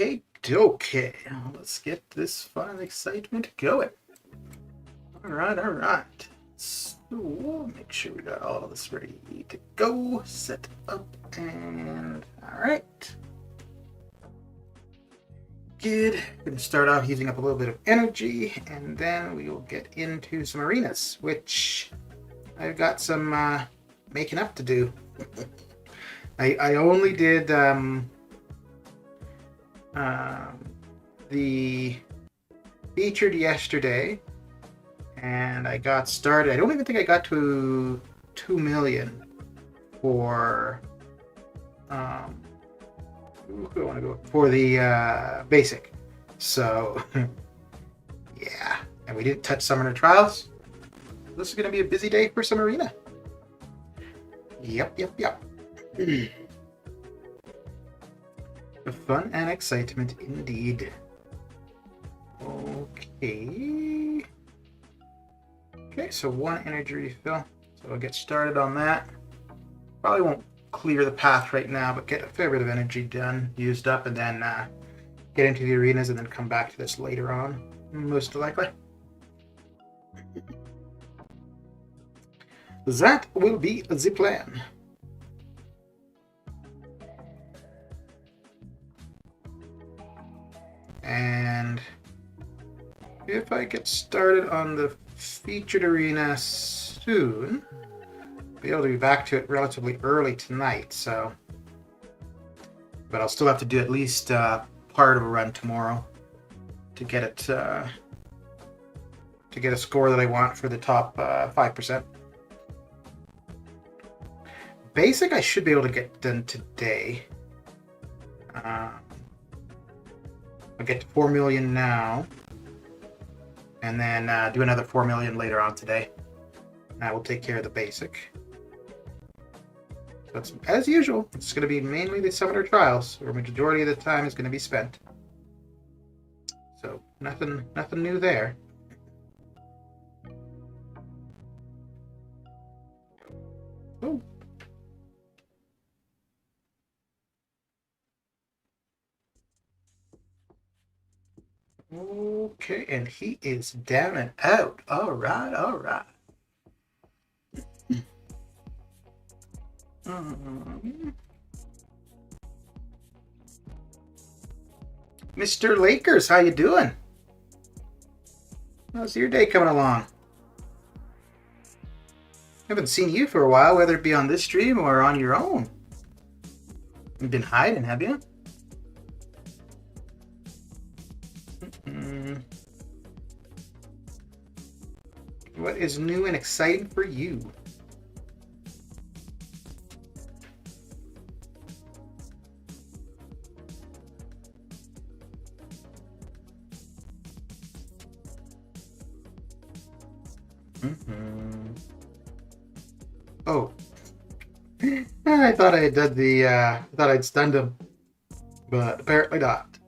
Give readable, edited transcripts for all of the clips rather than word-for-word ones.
Okay, okay. Let's get this fun and excitement going. All right. So we'll make sure we got all of this ready to go, set up, and all right. Good. Gonna start off using up a little bit of energy, and then we will get into some arenas, which I've got some making up to do. I only did the featured yesterday, and I got started. I don't even think I got to 2 million for who do I want to go for the basic. So yeah, and we didn't touch Summoner Trials. This is going to be a busy day for some arena. Yep. Fun and excitement indeed. Okay, so 1 energy refill. So I'll get started on that. Probably won't clear the path right now, but get a fair bit of energy done, used up, and then get into the arenas and then come back to this later on, most likely. That will be the plan. And if I get started on the featured arena soon, I'll be able to be back to it relatively early tonight, so. But I'll still have to do at least part of a run tomorrow to get it to get a score that I want for the top 5%. Basic I should be able to get done today. I'll get to 4 million now, and then do another 4 million later on today. And I will take care of the basic. So it's, as usual, it's going to be mainly the Summoner Trials, where majority of the time is going to be spent. So nothing new there. Oh. Okay, and he is down and out. All right. Mr. Lakers, how you doing? How's your day coming along? Haven't seen you for a while, whether it be on this stream or on your own. You've been hiding, have you? What is new and exciting for you? Oh, I thought I did thought I'd stunned him, but apparently not.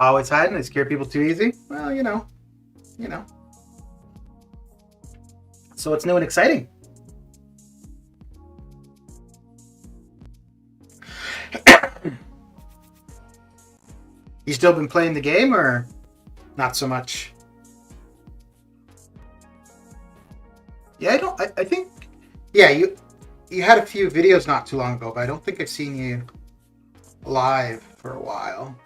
Always hiding? I scare people too easy? Well, you know. So what's new and exciting? You still been playing the game, or not so much? Yeah, I think, yeah, you had a few videos not too long ago, but I don't think I've seen you live for a while.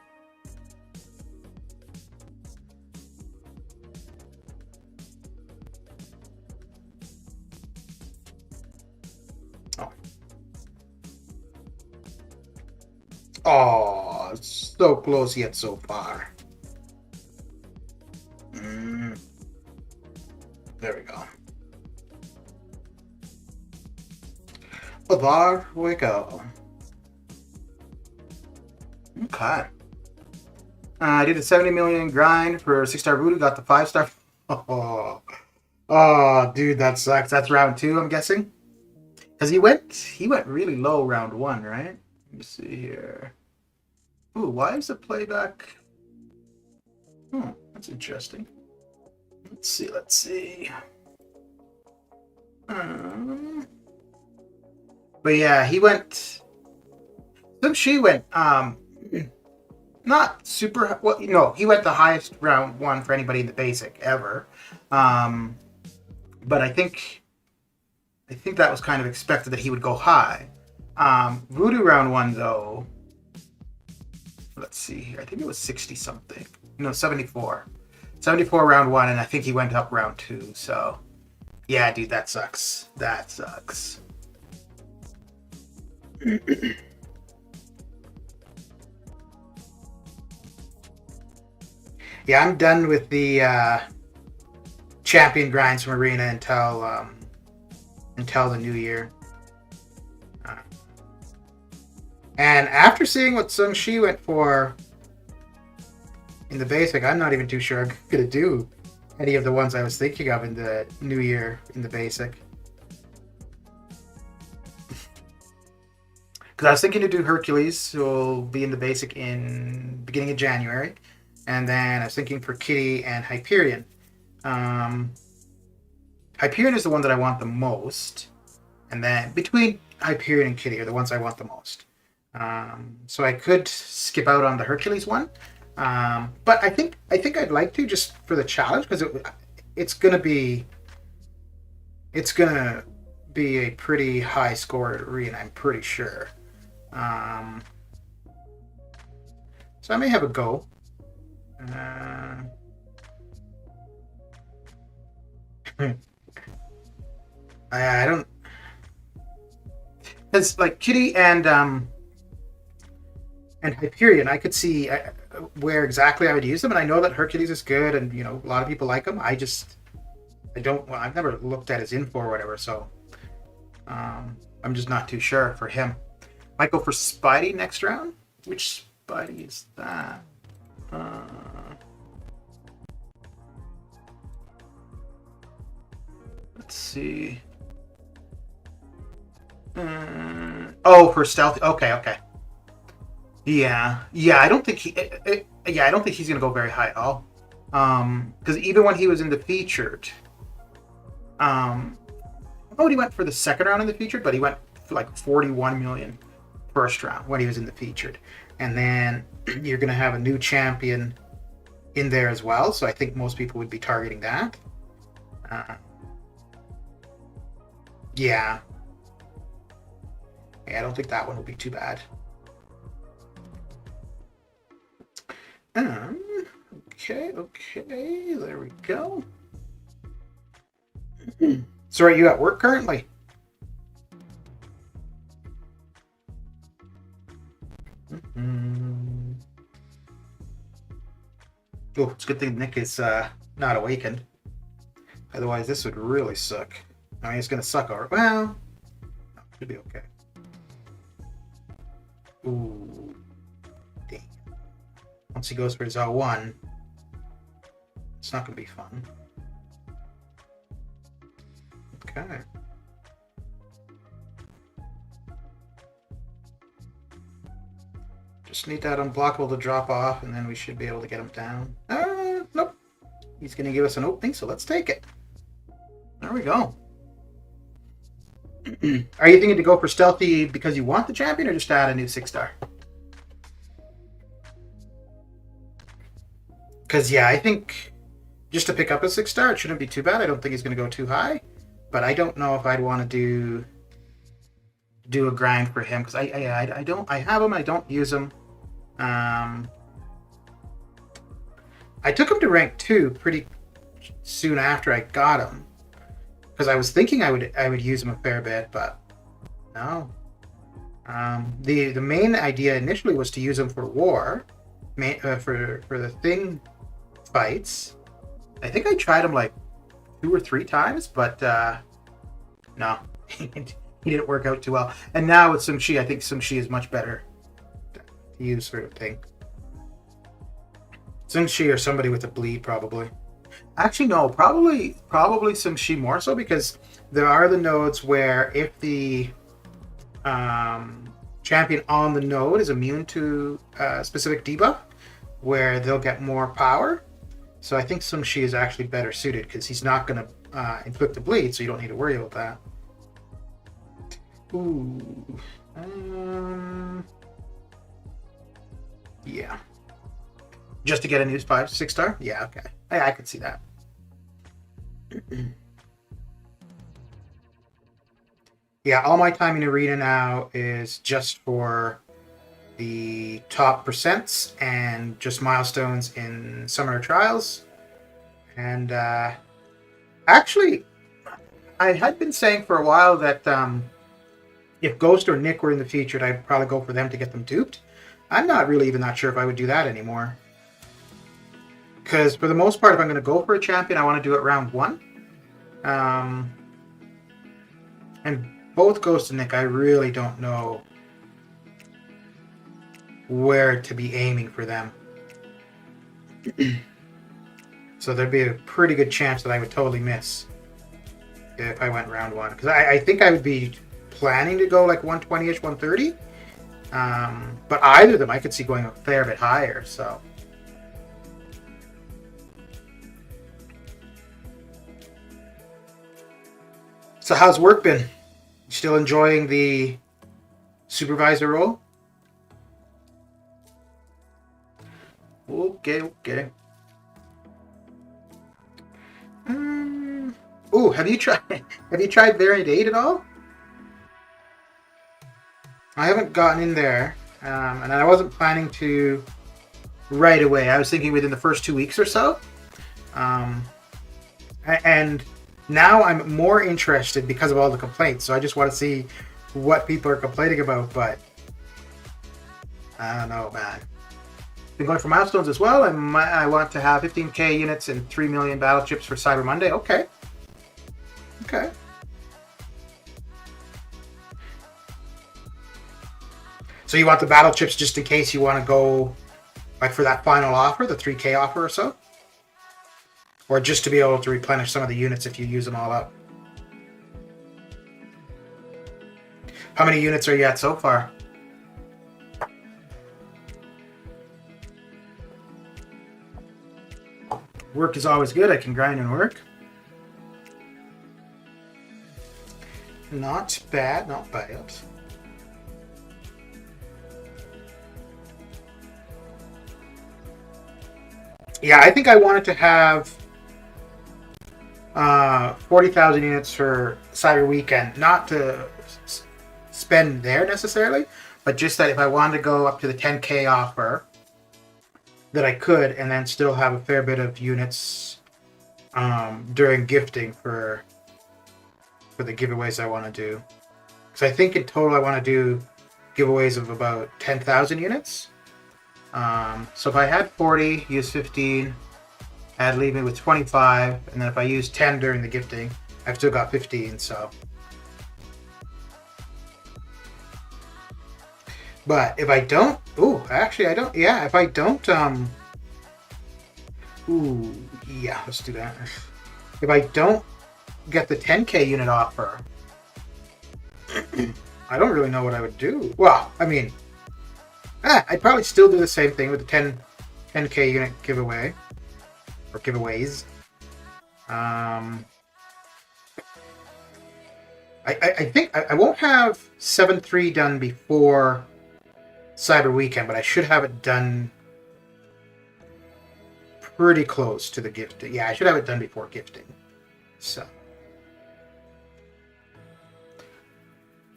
Oh, so close yet so far. There we go. Well, there we go. Okay. I did a 70 million grind for 6-star voodoo, got the 5-star. Oh, dude, that sucks. That's round 2, I'm guessing. Because he went really low round 1, right? Let me see here. Ooh, why is the playback? Oh, that's interesting. Let's see. But yeah, he went. She went not super well. No, he went the highest round one for anybody in the basic ever. But I think that was kind of expected that he would go high. Voodoo round one though. Let's see here. I think it was 60 something. No, 74. 74 round one, and I think he went up round two. So, yeah, dude, that sucks. That sucks. Yeah, I'm done with the champion grinds from Arena until the new year. And after seeing what Sung Shi went for in the basic, I'm not even too sure I'm gonna do any of the ones I was thinking of in the new year in the basic. Because I was thinking to do Hercules, who will be in the basic in beginning of January, and then I was thinking for Kitty and Hyperion. Hyperion is the one that I want the most, and then between Hyperion and Kitty are the ones I want the most. So I could skip out on the Hercules one, but I think I'd like to just for the challenge because it's gonna be a pretty high score arena. I'm pretty sure. So I may have a go. I don't. It's like Kitty and Hyperion, I could see where exactly I would use them, and I know that Hercules is good, and you know a lot of people like him. I don't. Well, I've never looked at his info or whatever, so I'm just not too sure for him. Might go for Spidey next round. Which Spidey is that? Let's see. Oh, for Stealthy. Okay. Yeah. I don't think I don't think he's gonna go very high at all. Because even when he was in the featured, I don't know what he went for the second round in the featured, but he went for like 41 million first round when he was in the featured, and then you're gonna have a new champion in there as well. So I think most people would be targeting that. Yeah. I don't think that one will be too bad. Okay, there we go. So are you at work currently? Oh, it's a good thing Nick is not awakened. Otherwise, this would really suck. I mean, it's going to suck. Or well, no, should be okay. Ooh, dang. Once he goes for his R1, it's not going to be fun. Okay. Just need that unblockable to drop off, and then we should be able to get him down. Nope. He's going to give us an opening, so let's take it. There we go. Are you thinking to go for Stealthy because you want the champion, or just to add a new 6-star? Because, yeah, I think just to pick up a 6-star, it shouldn't be too bad. I don't think he's going to go too high. But I don't know if I'd want to do a grind for him, because I have him, I don't use him. I took him to rank 2 pretty soon after I got him, because I was thinking I would use him a fair bit, but no. The main idea initially was to use him for war, for the thing fights. I think I tried him like 2 or 3 times, but no, he didn't work out too well. And now with Sung Shi, I think Sung Shi is much better to use for the thing. Sung Shi or somebody with a bleed, probably. Actually, no, probably Sung Shi more so, because there are the nodes where if the champion on the node is immune to a specific debuff, where they'll get more power. So I think Sung Shi is actually better suited, because he's not going to inflict a bleed, so you don't need to worry about that. Ooh. Yeah. Just to get a new 5-6 star? Yeah, okay. I could see that. Yeah, all my time in arena now is just for the top percents and just milestones in summer trials. And actually, I had been saying for a while that if Ghost or Nick were in the featured, I'd probably go for them to get them duped. I'm not really even not sure if I would do that anymore. Because for the most part, if I'm going to go for a champion, I want to do it round 1. And both Ghost and Nick, I really don't know where to be aiming for them. So there'd be a pretty good chance that I would totally miss if I went round 1. Because I think I would be planning to go like 120-ish, 130. But either of them I could see going a fair bit higher, so. So how's work been? You still enjoying the supervisor role? Okay. Ooh, have you tried Variant 8 at all? I haven't gotten in there, and I wasn't planning to right away. I was thinking within the first 2 weeks or so. And now I'm more interested because of all the complaints. So I just want to see what people are complaining about. But I don't know, man. Been going for milestones as well. I want to have 15k units and 3 million battle chips for Cyber Monday. Okay. So you want the battle chips just in case you want to go like for that final offer, the 3k offer or so? Or just to be able to replenish some of the units if you use them all up? How many units are you at so far? Work is always good. I can grind and work. Not bad, not bad. Yeah, I think I wanted to have 40,000 units for Cyber Weekend, not to spend there necessarily, but just that if I wanted to go up to the 10k offer, that I could, and then still have a fair bit of units during gifting for the giveaways I want to do. Because I think in total I want to do giveaways of about 10,000 units. So if I had 40, use 15, I'd leave me with 25, and then if I use 10 during the gifting, I've still got 15, so. But if I don't, actually I don't, yeah, if I don't, yeah, let's do that. If I don't get the 10k unit offer, I don't really know what I would do. Well, I mean, I'd probably still do the same thing with the 10k unit giveaway, or giveaways. I think I won't have 7.3 done before Cyber Weekend, but I should have it done pretty close to the gifting. Yeah, I should have it done before gifting. So.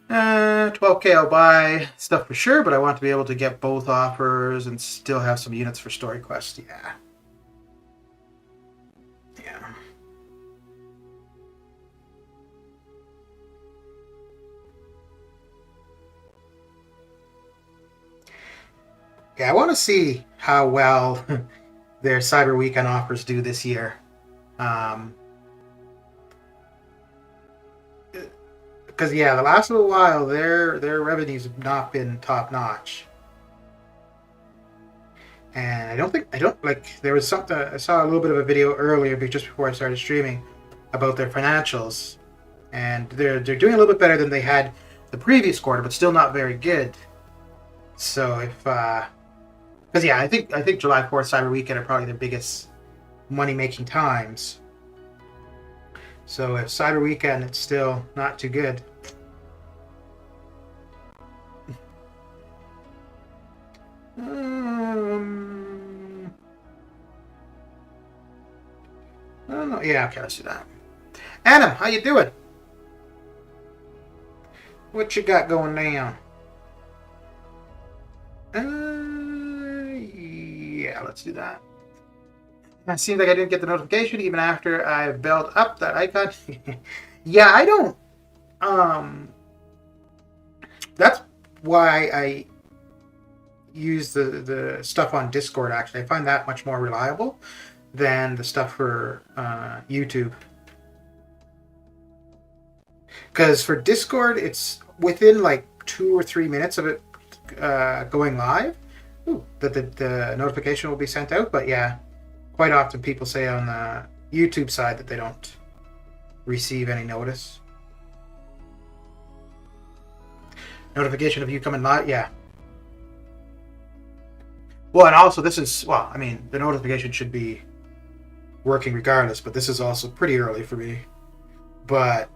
12k I'll buy stuff for sure, but I want to be able to get both offers and still have some units for story quest. Yeah. Yeah, I want to see how well their Cyber Weekend offers do this year. Because yeah, the last little while their revenues have not been top notch, and I don't like there was something I saw a little bit of a video earlier just before I started streaming about their financials, and they're doing a little bit better than they had the previous quarter, but still not very good. So if because yeah, I think July 4th Cyber Weekend are probably their biggest money making times. So if Cyber Weekend it's still not too good. I don't know. Yeah, okay, let's do that. Adam, how you doing? What you got going down? Yeah, let's do that. It seems like I didn't get the notification even after I built up that icon. Yeah, I don't. That's why I use the stuff on Discord. Actually, I find that much more reliable than the stuff for YouTube. Because for Discord, it's within like 2 or 3 minutes of it going live, the notification will be sent out. But yeah, quite often people say on the YouTube side that they don't receive any notice. Notification of you coming live, yeah. Well, and also this is, well, I mean, the notification should be working regardless, but this is also pretty early for me. But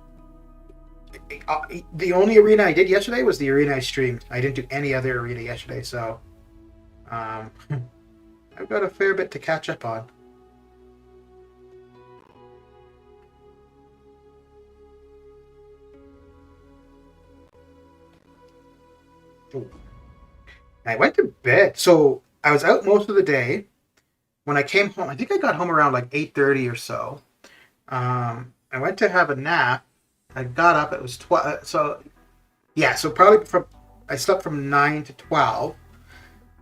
the only arena I did yesterday was the arena I streamed. I didn't do any other arena yesterday, so I've got a fair bit to catch up on. Ooh. I went to bed. So I was out most of the day. When I came home, I think I got home around like 8:30 or so. I went to have a nap. I got up. It was 12. So yeah, so probably I slept from 9 to 12,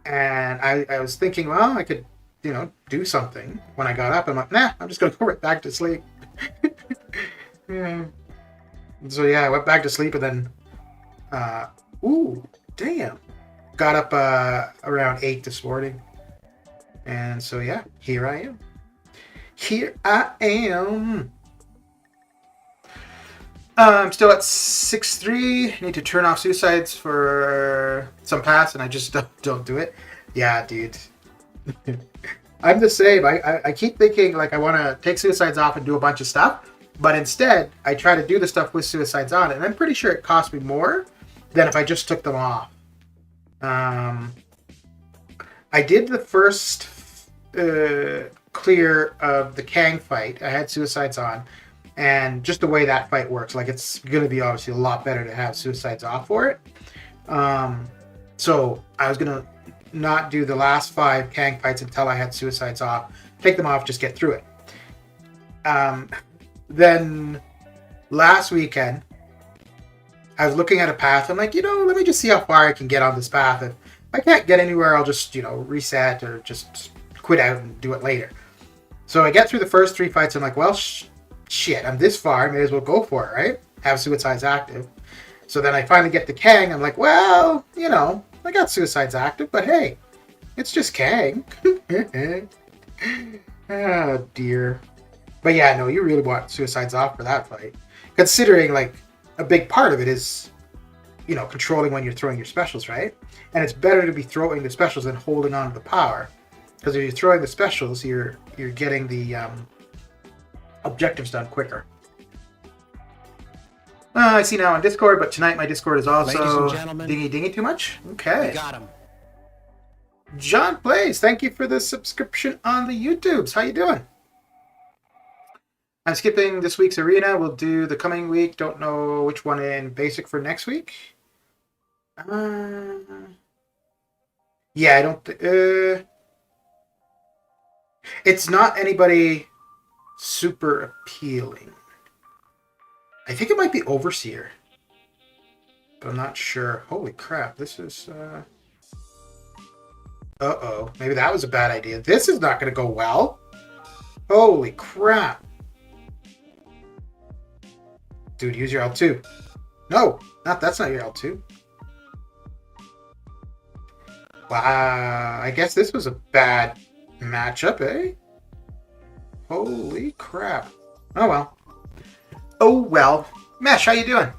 and I was thinking, well, I could do something. When I got up, I'm like, nah, I'm just gonna go right back to sleep. Yeah. So yeah, I went back to sleep, and then ooh, damn, got up around 8 this morning. And so, yeah, here I am. Here I am. I'm still at 6-3. Need to turn off suicides for some paths, and I just don't do it. Yeah, dude. I'm the same. I keep thinking, like, I want to take suicides off and do a bunch of stuff. But instead, I try to do the stuff with suicides on it. And I'm pretty sure it cost me more than if I just took them off. I did the first clear of the Kang fight. I had suicides on, and just the way that fight works, like, it's going to be obviously a lot better to have suicides off for it. So I was going to not do the last 5 Kang fights until I had suicides off. Take them off, just get through it. Then last weekend, I was looking at a path. I'm like, let me just see how far I can get on this path. If I can't get anywhere, I'll just, reset or just quit out and do it later. So I get through the first 3 fights. I'm like, well, shit, I'm this far. I may as well go for it, right? Have suicides active. So then I finally get to Kang. I'm like, well, I got suicides active, but hey, it's just Kang. Oh, dear. But yeah, no, you really want suicides off for that fight. Considering, like, a big part of it is, controlling when you're throwing your specials, right? And it's better to be throwing the specials than holding on to the power. Because if you're throwing the specials, you're getting the objectives done quicker. I see now on Discord, but tonight my Discord is also dingy too much. Okay. Got him. John Blaze, thank you for the subscription on the YouTubes. How you doing? I'm skipping this week's arena. We'll do the coming week. Don't know which one in basic for next week. Yeah, I don't. It's not anybody super appealing. I think it might be Overseer, but I'm not sure. Holy crap! This is. Uh-oh. Maybe that was a bad idea. This is not going to go well. Holy crap! Dude, use your L2. No, that's not your L2. Wow, I guess this was a bad matchup, eh? Holy crap. Oh well. Oh well. Mesh, how you doing?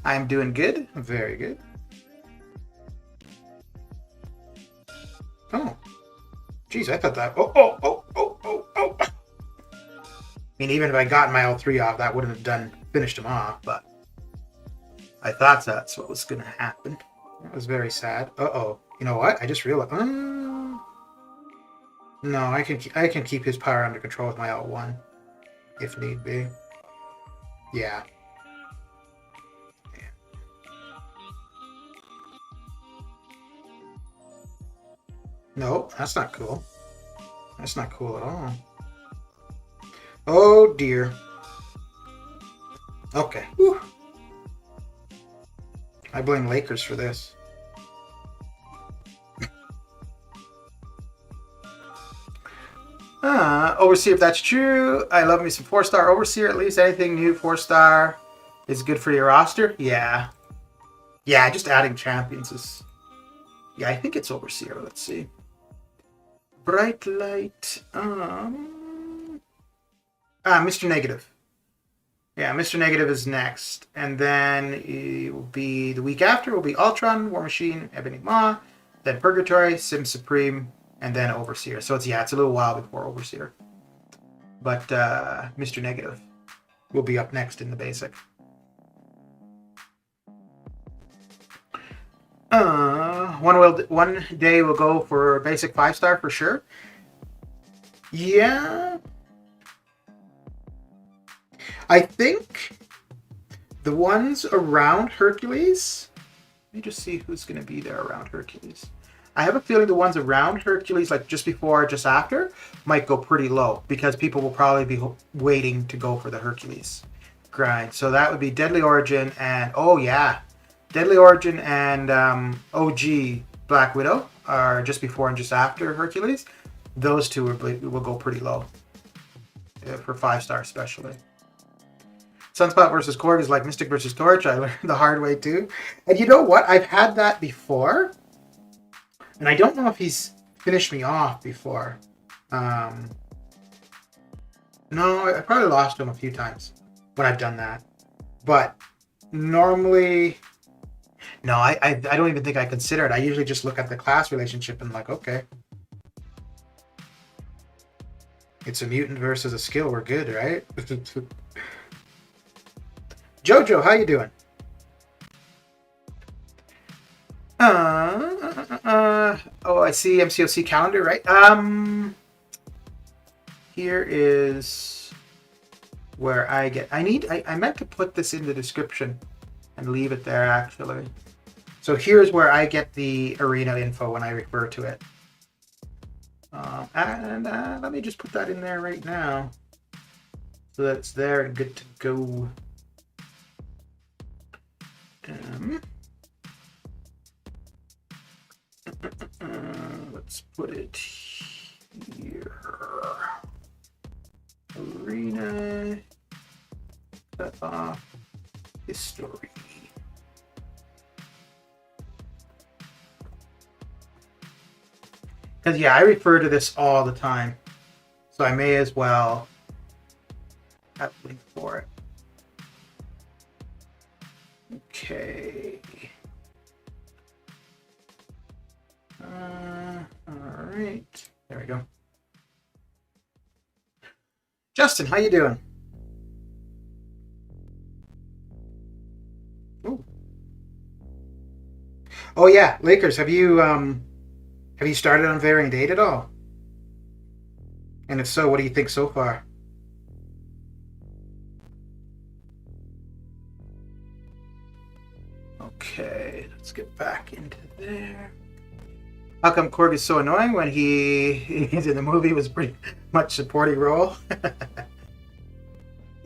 I'm doing good. Very good. Oh. Jeez, I thought that... Oh. I mean, even if I got my L3 off, that wouldn't have finished him off, but I thought that's what was going to happen. That was very sad. Uh-oh. You know what? I just realized... No, No, I can keep his power under control with my L1 if need be. Yeah. Nope, that's not cool. That's not cool at all. Oh dear. Okay. Whew. I blame Lakers for this. Overseer, if that's true. I love me some 4-star Overseer at least. Anything new 4-star is good for your roster. Yeah. Yeah, just adding champions is... Yeah, I think it's Overseer. Let's see. Bright Light. Mr. Negative. Yeah, Mr. Negative is next. And then it will be the week after will be Ultron, War Machine, Ebony Maw, then Purgatory, Sim Supreme, and then Overseer. So it's a little while before Overseer. But Mr. Negative will be up next in the basic. One day we'll go for basic 5-star for sure. Yeah. I think the ones around Hercules. Let me just see who's going to be there around Hercules. I have a feeling the ones around Hercules, like just before, just after, might go pretty low because people will probably be waiting to go for the Hercules grind. So that would be Deadly Origin and, oh yeah, Deadly Origin and OG Black Widow are just before and just after Hercules. Those two will go pretty low for 5-star especially. Sunspot versus Korg is like Mystic versus Torch. I learned the hard way too. And you know what? I've had that before. And I don't know if he's finished me off before. No, I probably lost him a few times when I've done that. But normally... No, I don't even think I consider it. I usually just look at the class relationship and like, okay. It's a mutant versus a skill. We're good, right? Jojo, how you doing? Oh, I see MCOC calendar, right? Here is where I meant to put this in the description and leave it there actually. So here's where I get the arena info when I refer to it. Let me just put that in there right now so that it's there and good to go. Let's put it here. Arena. Cut off. History. Because, yeah, I refer to this all the time. So I may as well have a link for it. Okay. All right. There we go. Justin, how you doing? Ooh. Oh yeah, Lakers. Have you started on Varying Date at all? And if so, what do you think so far? Okay, let's get back into there. How come Korg is so annoying when he's in the movie was pretty much supporting role?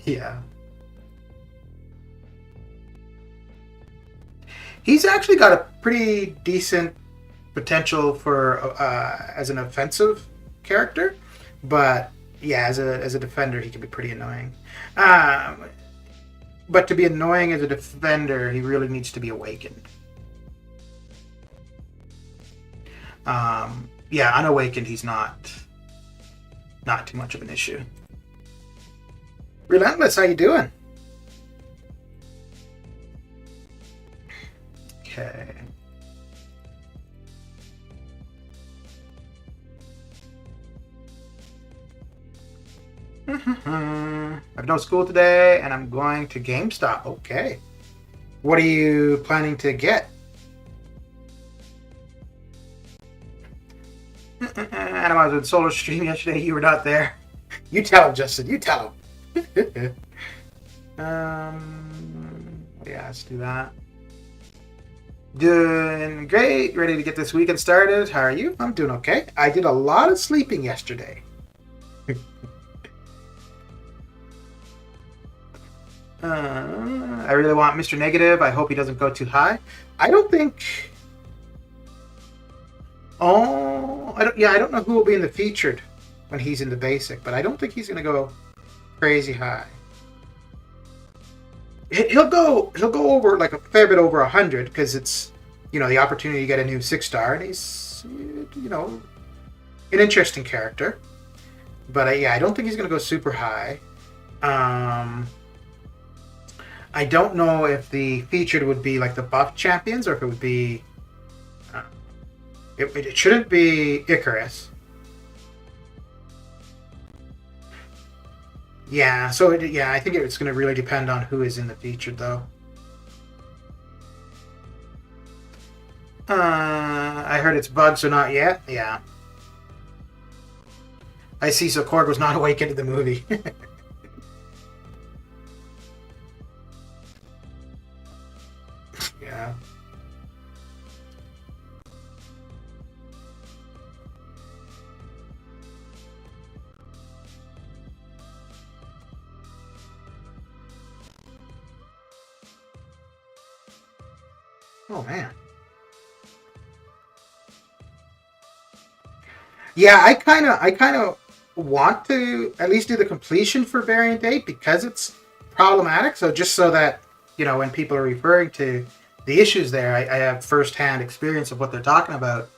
Yeah. He's actually got a pretty decent potential for as an offensive character, but yeah, as a defender, he can be pretty annoying. But to be annoying as a defender, he really needs to be awakened. Yeah, unawakened, he's not too much of an issue. Relentless, how you doing? Okay. I've no school today, and I'm going to GameStop. Okay. What are you planning to get? Phantom, I was in Solar Stream yesterday. You were not there. You tell him, Justin. You tell him. Yeah, let's do that. Doing great. Ready to get this weekend started. How are you? I'm doing okay. I did a lot of sleeping yesterday. I really want Mr. Negative. I hope he doesn't go too high. I don't think... Oh, I don't know who will be in the featured when he's in the basic, but I don't think he's going to go crazy high. He'll go over like a fair bit over 100 because it's, the opportunity to get a new 6-star, and he's, an interesting character. But I don't think he's going to go super high. I don't know if the featured would be like the buff champions or if it would be. It shouldn't be Icarus. Yeah, so I think it's going to really depend on who is in the featured, though. I heard it's bugged, so not yet. Yeah. I see, so Korg was not awake into the movie. Yeah. Oh man. Yeah, I kind of want to at least do the completion for Variant 8 because it's problematic. So just so that, when people are referring to the issues there, I have first-hand experience of what they're talking about.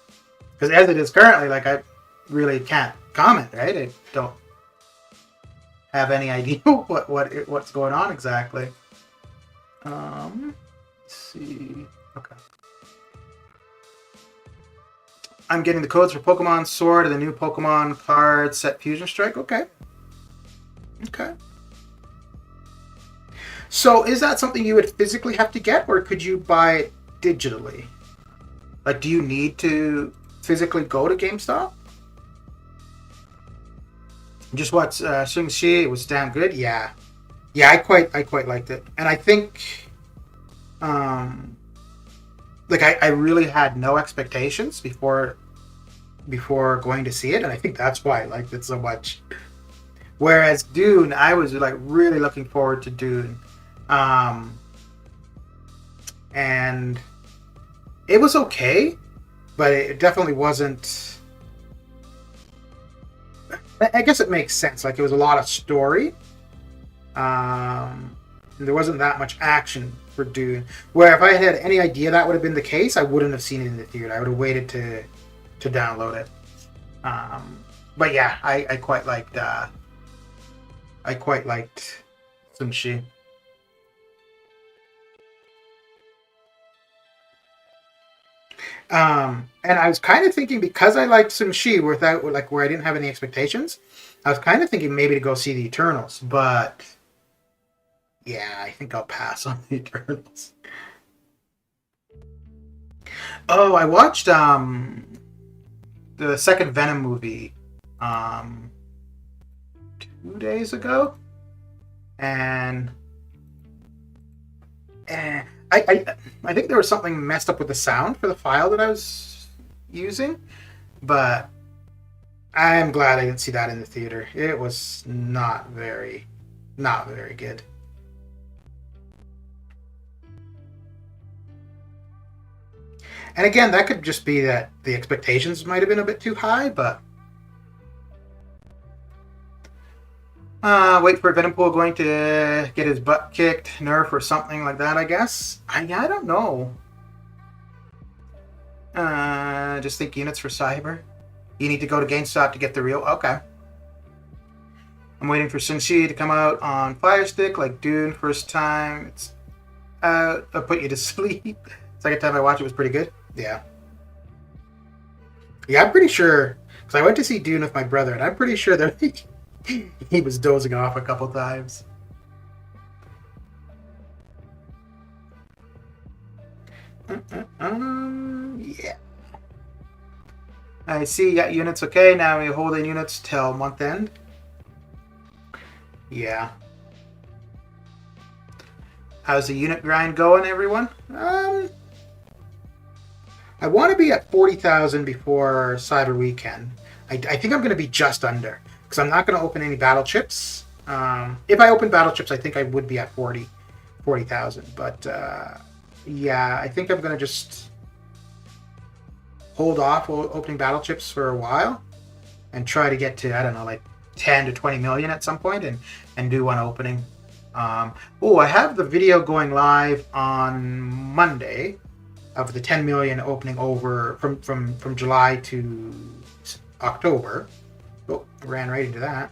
Because as it is currently, like, I really can't comment, right? I don't have any idea what's going on exactly. Let's see. Okay. I'm getting the codes for Pokemon Sword and the new Pokemon card set Fusion Strike. Okay. So is that something you would physically have to get, or could you buy it digitally? Like, do you need to physically go to GameStop? Just watched Shang-Chi. It was damn good. Yeah, I quite liked it, and I think, I really had no expectations before going to see it, and I think that's why I liked it so much. Whereas Dune, I was like really looking forward to Dune, and it was okay, but it definitely wasn't. I guess it makes sense. Like, it was a lot of story. There wasn't that much action for Dune. Where if I had any idea that would have been the case, I wouldn't have seen it in the theater. I would have waited to download it. But yeah, I quite liked Shang-Chi. And I was kind of thinking, because I liked Shang-Chi where I didn't have any expectations, I was kind of thinking maybe to go see the Eternals, but yeah, I think I'll pass on the Eternals. Oh, I watched the second Venom movie 2 days ago, and I think there was something messed up with the sound for the file that I was using, but I'm glad I didn't see that in the theater. It was not very good. And again, that could just be that the expectations might have been a bit too high, but wait for Venompool going to get his butt kicked, Nerf or something like that, I guess. I don't know. Just think units for Cyber. You need to go to GameStop to get the real. Okay. I'm waiting for Shang-Chi to come out on Fire Stick, like Dune. First time it's out, I'll put you to sleep. Second time I watched it was pretty good. Yeah. Yeah, I'm pretty sure, because I went to see Dune with my brother, and I'm pretty sure that he was dozing off a couple times. Yeah. I see you got units. Okay, now we're holding units till month end. Yeah. How's the unit grind going, everyone? I want to be at 40,000 before Cyber Weekend. I think I'm going to be just under because I'm not going to open any battle chips. If I open battle chips, I think I would be at 40,000. But yeah, I think I'm going to just hold off opening battle chips for a while and try to get to, I don't know, like 10 to 20 million at some point and do one opening. Oh, I have the video going live on Monday of the 10 million opening over from July to October. Oh, I ran right into that.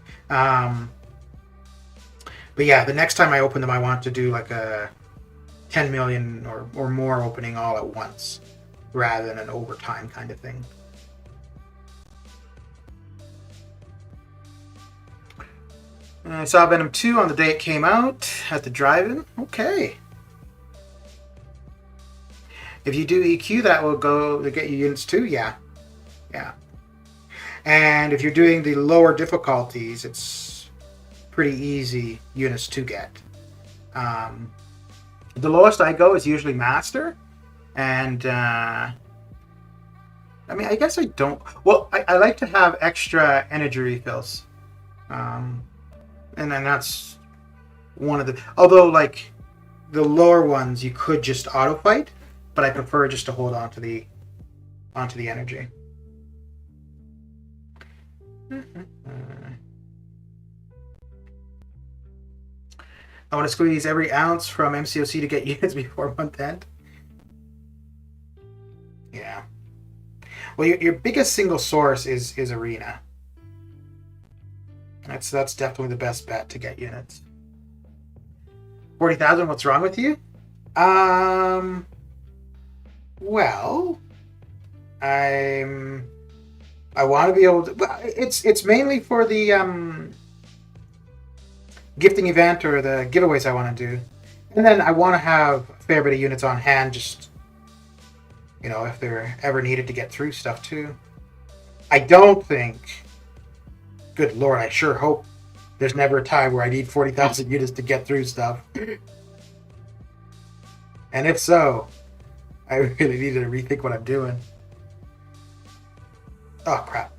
But yeah, the next time I open them, I want to do like a 10 million or more opening all at once rather than an overtime kind of thing. I saw Venom 2 on the day it came out at the drive-in. Okay. If you do EQ, that will go to get you units too. Yeah. Yeah. And if you're doing the lower difficulties, it's pretty easy units to get. The lowest I go is usually Master. And, I mean, I guess I don't... Well, I like to have extra energy refills. And then that's one of the... Although, like, the lower ones, you could just auto-fight. But I prefer just to hold on to the energy. I want to squeeze every ounce from MCOC to get units before month end. Yeah. Well, your biggest single source is Arena. That's definitely the best bet to get units. 40,000. What's wrong with you? Well, I want to be able to. It's mainly for the gifting event or the giveaways I want to do, and then I want to have a fair bit of units on hand, just if they're ever needed to get through stuff too. I don't think. Good Lord, I sure hope there's never a time where I need 40,000 units to get through stuff. And if so, I really need to rethink what I'm doing. Oh, crap.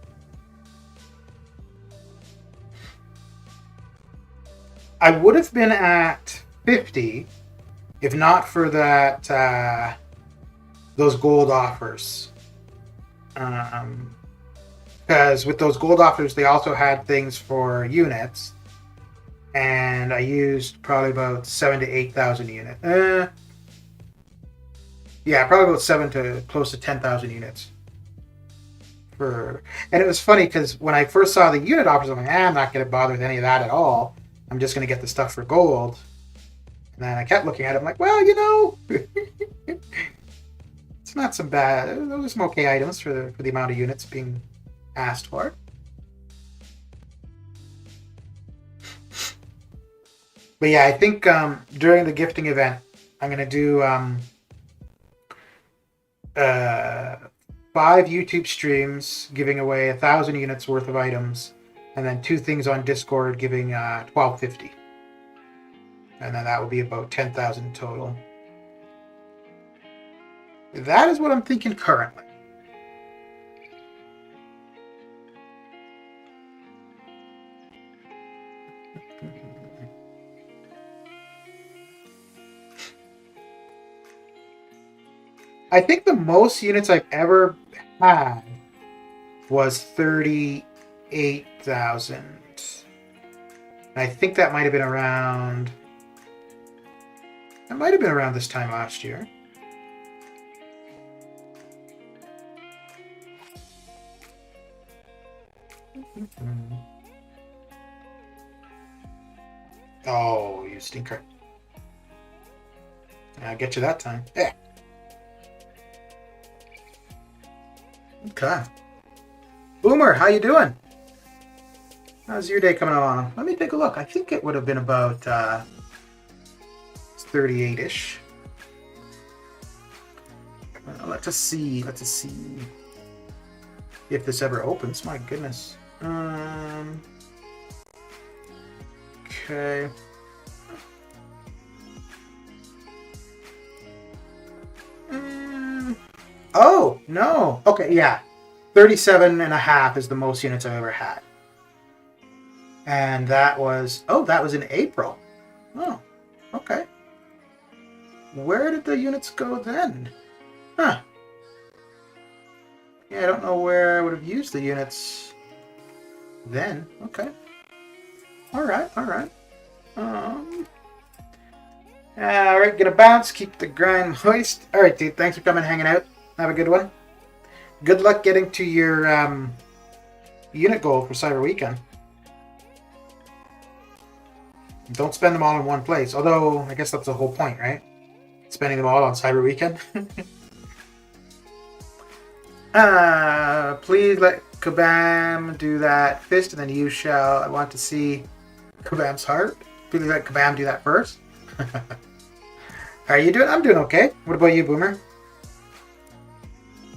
I would have been at 50 if not for that those gold offers. Because with those gold offers, they also had things for units. And I used probably about 7,000 to 8,000 units. Yeah, probably about 7 to close to 10,000 units. And it was funny because when I first saw the unit offers, I'm like, I'm not going to bother with any of that at all. I'm just going to get the stuff for gold. And then I kept looking at it. I'm like, well, it's not so bad. Those are some okay items for the amount of units being asked for. But yeah, I think during the gifting event, I'm going to do 5 YouTube streams giving away 1,000 units worth of items, and then 2 things on Discord giving 1,250. And then that will be about 10,000 total. That is what I'm thinking currently. I think the most units I've ever had was 38,000. I think that might have been around... That might have been around this time last year. Oh, you stinker. I'll get you that time. Yeah. Okay. Boomer, how you doing? How's your day coming along? Let me take a look. I think it would have been about 38-ish. Let's just see. If this ever opens, my goodness. Okay. Oh, no. Okay, yeah. 37.5 is the most units I've ever had. And that was in April. Oh, okay. Where did the units go then? Huh. Yeah, I don't know where I would have used the units then. Okay. Alright. Alright, get a bounce, keep the grind moist. Alright, dude, thanks for coming and hanging out. Have a good one. Good luck getting to your unit goal for Cyber Weekend. Don't spend them all in one place. Although, I guess that's the whole point, right? Spending them all on Cyber Weekend. Please let Kabam do that fist, and then you shall. I want to see Kabam's heart. Please let Kabam do that first. How are you doing? I'm doing okay. What about you, Boomer?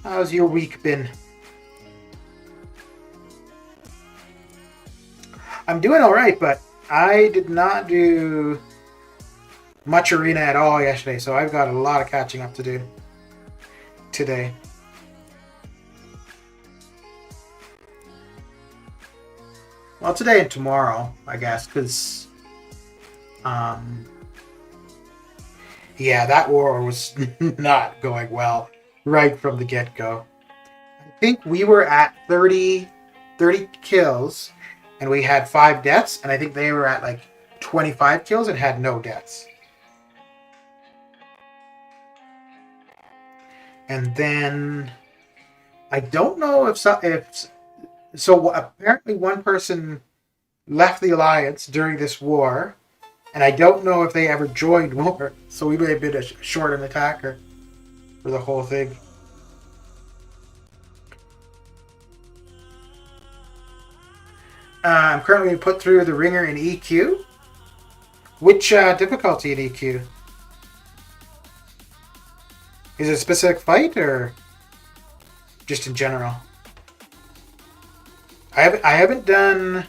How's your week been? I'm doing alright, but I did not do much arena at all yesterday, so I've got a lot of catching up to do today. Well, today and tomorrow, I guess, because yeah, that war was not going well right from the get-go. I think we were at 30 kills, and we had 5 deaths, and I think they were at like 25 kills and had no deaths. And then I don't know if apparently one person left the Alliance during this war, and I don't know if they ever joined war, so we may have been short an attacker for the whole thing. I'm currently being put through the ringer in EQ. Which difficulty in EQ? Is it a specific fight or just in general? I haven't done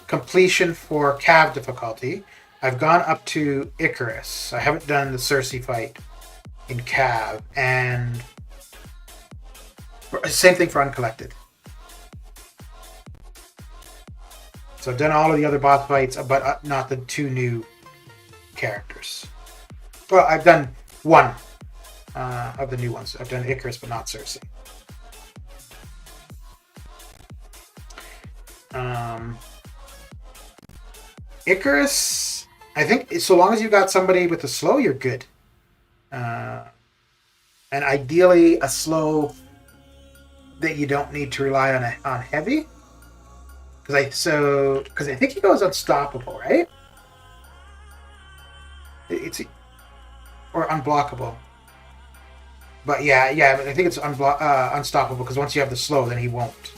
completion for Cav difficulty. I've gone up to Icarus. I haven't done the Sersi fight in Cav, and same thing for Uncollected. So I've done all of the other boss fights, but not the 2 new characters. Well, I've done 1 of the new ones. I've done Icarus, but not Sersi. Icarus, I think so long as you got somebody with a slow, you're good. And ideally a slow that you don't need to rely on heavy. Because I think he goes unstoppable, right? Or unblockable. But yeah, I think it's unstoppable because once you have the slow, then he won't.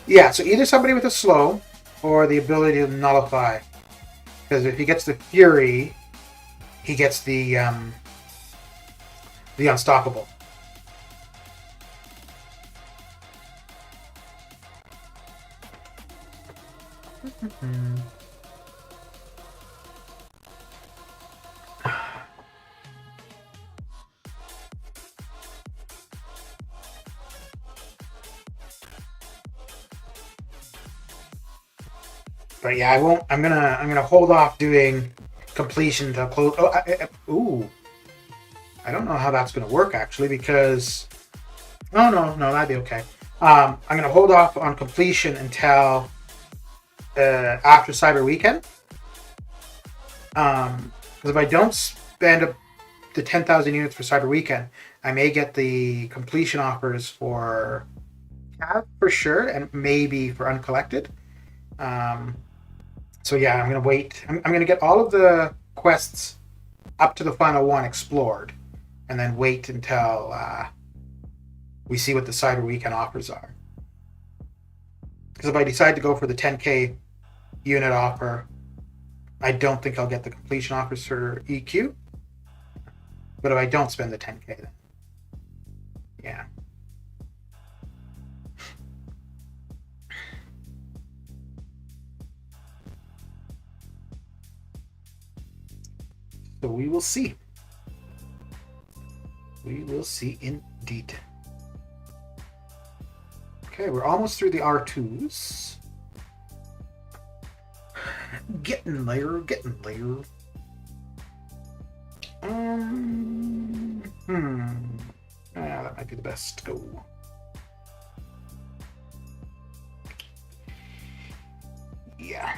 Yeah, so either somebody with a slow or the ability to nullify. Because if he gets the Fury, he gets the unstoppable. But yeah, I won't. I'm gonna hold off doing completion to close. Ooh, I don't know how that's gonna work actually because. Oh no, that'd be okay. I'm gonna hold off on completion until after Cyber Weekend. Because if I don't spend the 10,000 units for Cyber Weekend, I may get the completion offers for Cav for sure, and maybe for Uncollected. So yeah, I'm gonna wait. I'm gonna get all of the quests up to the final one explored, and then wait until we see what the Cyber Weekend offers are. Because if I decide to go for the 10k unit offer, I don't think I'll get the completion offers for EQ. But if I don't spend the 10k, then Yeah. So we will see. We will see indeed. Okay, we're almost through the R2s. Getting there, getting there. That might be the best go. Yeah.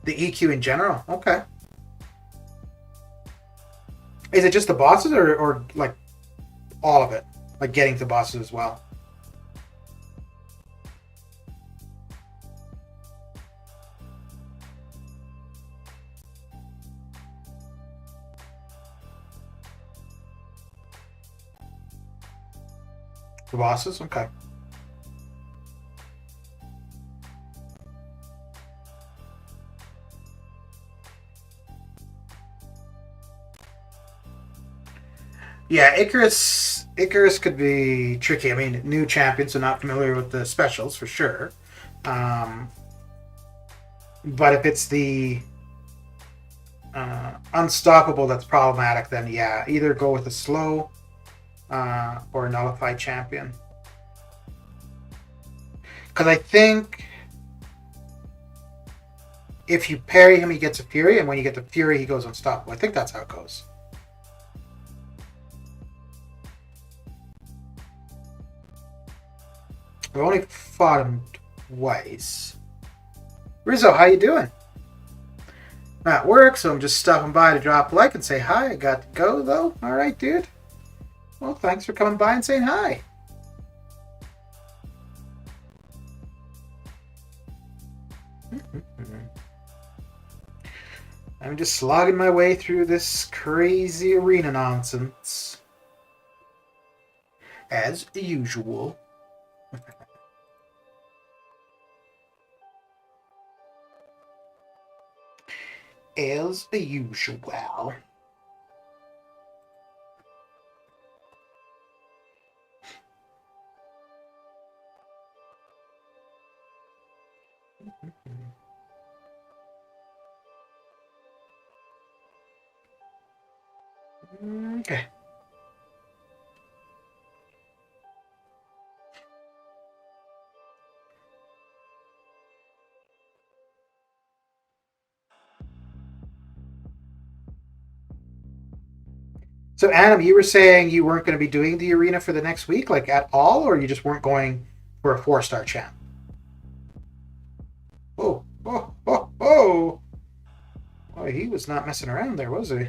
The EQ in general? Okay. Is it just the bosses or like all of it? Like getting to bosses as well? The bosses? Okay. Yeah, Icarus could be tricky. I mean, new champions are not familiar with the specials for sure. But if it's the unstoppable that's problematic, then yeah, either go with a slow or a nullified champion. Because I think if you parry him, he gets a Fury, and when you get the Fury, he goes unstoppable. I think that's how it goes. I've only fought him twice. Rizzo, how you doing? I'm at work, so I'm just stopping by to drop a like and say hi. I got to go, though. All right, dude. Well, thanks for coming by and saying hi. I'm just slogging my way through this crazy arena nonsense. As usual. As usual. Okay. So, Adam, you were saying you weren't going to be doing the arena for the next week, like at all, or you just weren't going for a 4-star champ? Oh, oh, oh, oh! Boy, he was not messing around there, was he?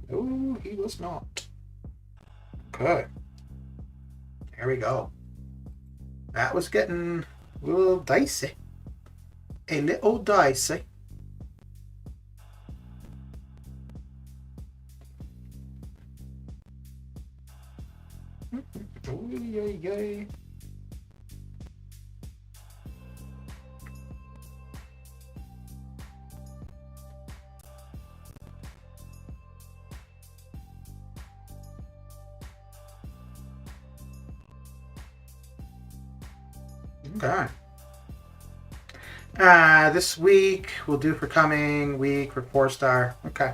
No, he was not. Okay. There we go. That was getting a little dicey. A little dicey. Yay. Okay. This week we'll do for coming week for 4-star. Okay.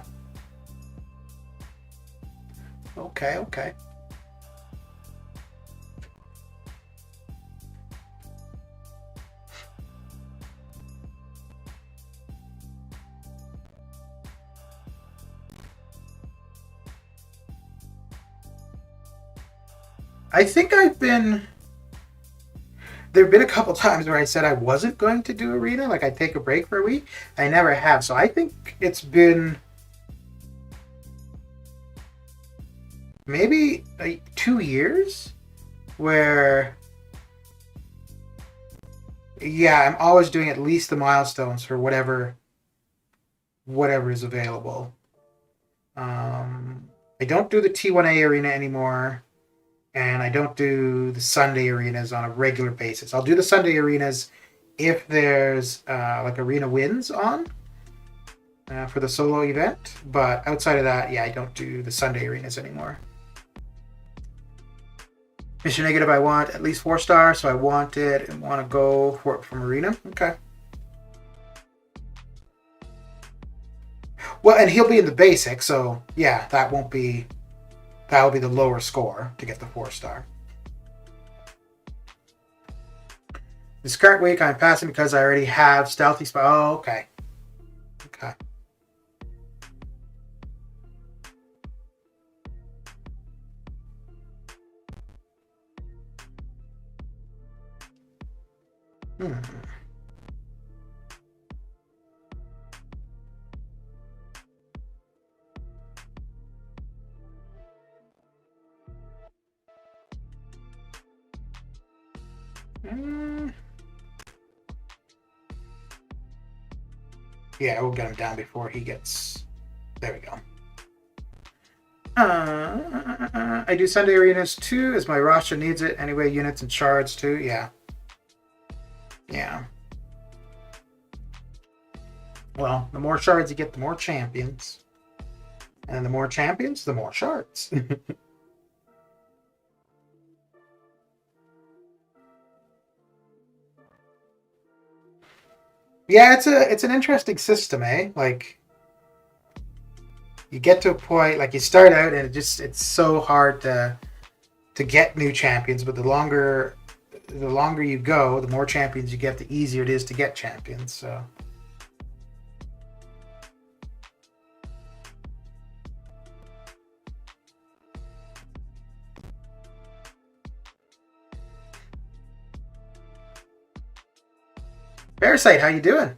Okay. I think there have been a couple times where I said I wasn't going to do arena, like I'd take a break for a week. I never have. So I think it's been maybe like 2 years where, yeah, I'm always doing at least the milestones for whatever is available. I don't do the T1A arena anymore, and I don't do the Sunday arenas on a regular basis. I'll do the Sunday arenas if there's like arena wins on for the solo event, but outside of that, yeah, I don't do the Sunday arenas anymore. Mission negative, I want at least 4 stars, so I want it and want to go for it from Arena. Okay. Well, and he'll be in the basic, so yeah, that will be the lower score to get the 4 star. This current week, I'm passing because I already have Stealthy spot. Oh, okay. Okay. Hmm. Yeah, we'll get him down before he gets... There we go. I do Sunday arenas too, as my roster needs it. Anyway, units and shards too. Yeah. Yeah. Well, the more shards you get, the more champions. And the more champions, the more shards. Yeah, it's an interesting system, eh? Like, you get to a point, like you start out and it's so hard to get new champions, but the longer you go, the more champions you get, the easier it is to get champions. So Parasite, how you doing?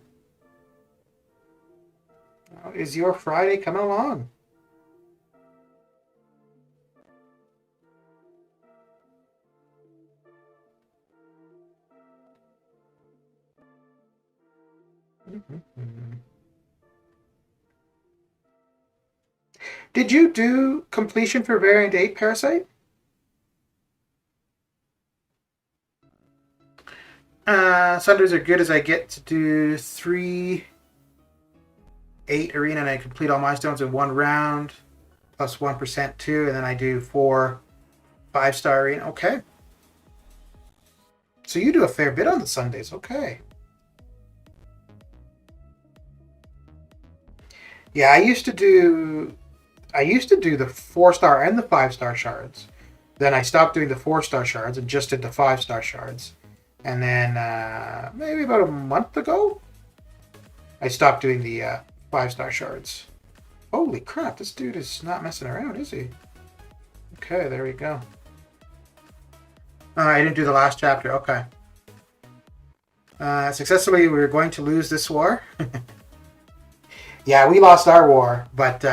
How is your Friday coming along? Did you do completion for Variant 8, Parasite? Sundays are good as I get to do 3 8 arena and I complete all milestones in 1 round, plus 1% too, and then I do 4 5-star arena. Okay. So you do a fair bit on the Sundays. Okay. Yeah, I used to do the 4-star and the 5-star shards. Then I stopped doing the 4-star shards and just did the 5-star shards. And then maybe about a month ago, I stopped doing the 5-star shards. Holy crap, this dude is not messing around, is he? Okay, there we go. I didn't do the last chapter. Okay. Successfully, we were going to lose this war. Yeah, we lost our war, but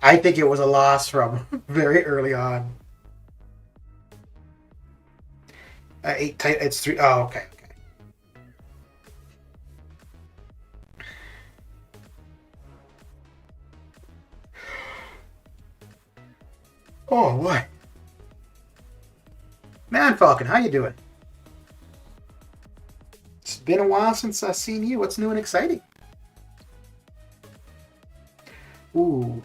I think it was a loss from very early on. 8, it's 3. Oh, okay. Oh, what? Man, Falcon, how you doing? It's been a while since I've seen you. What's new and exciting? Ooh,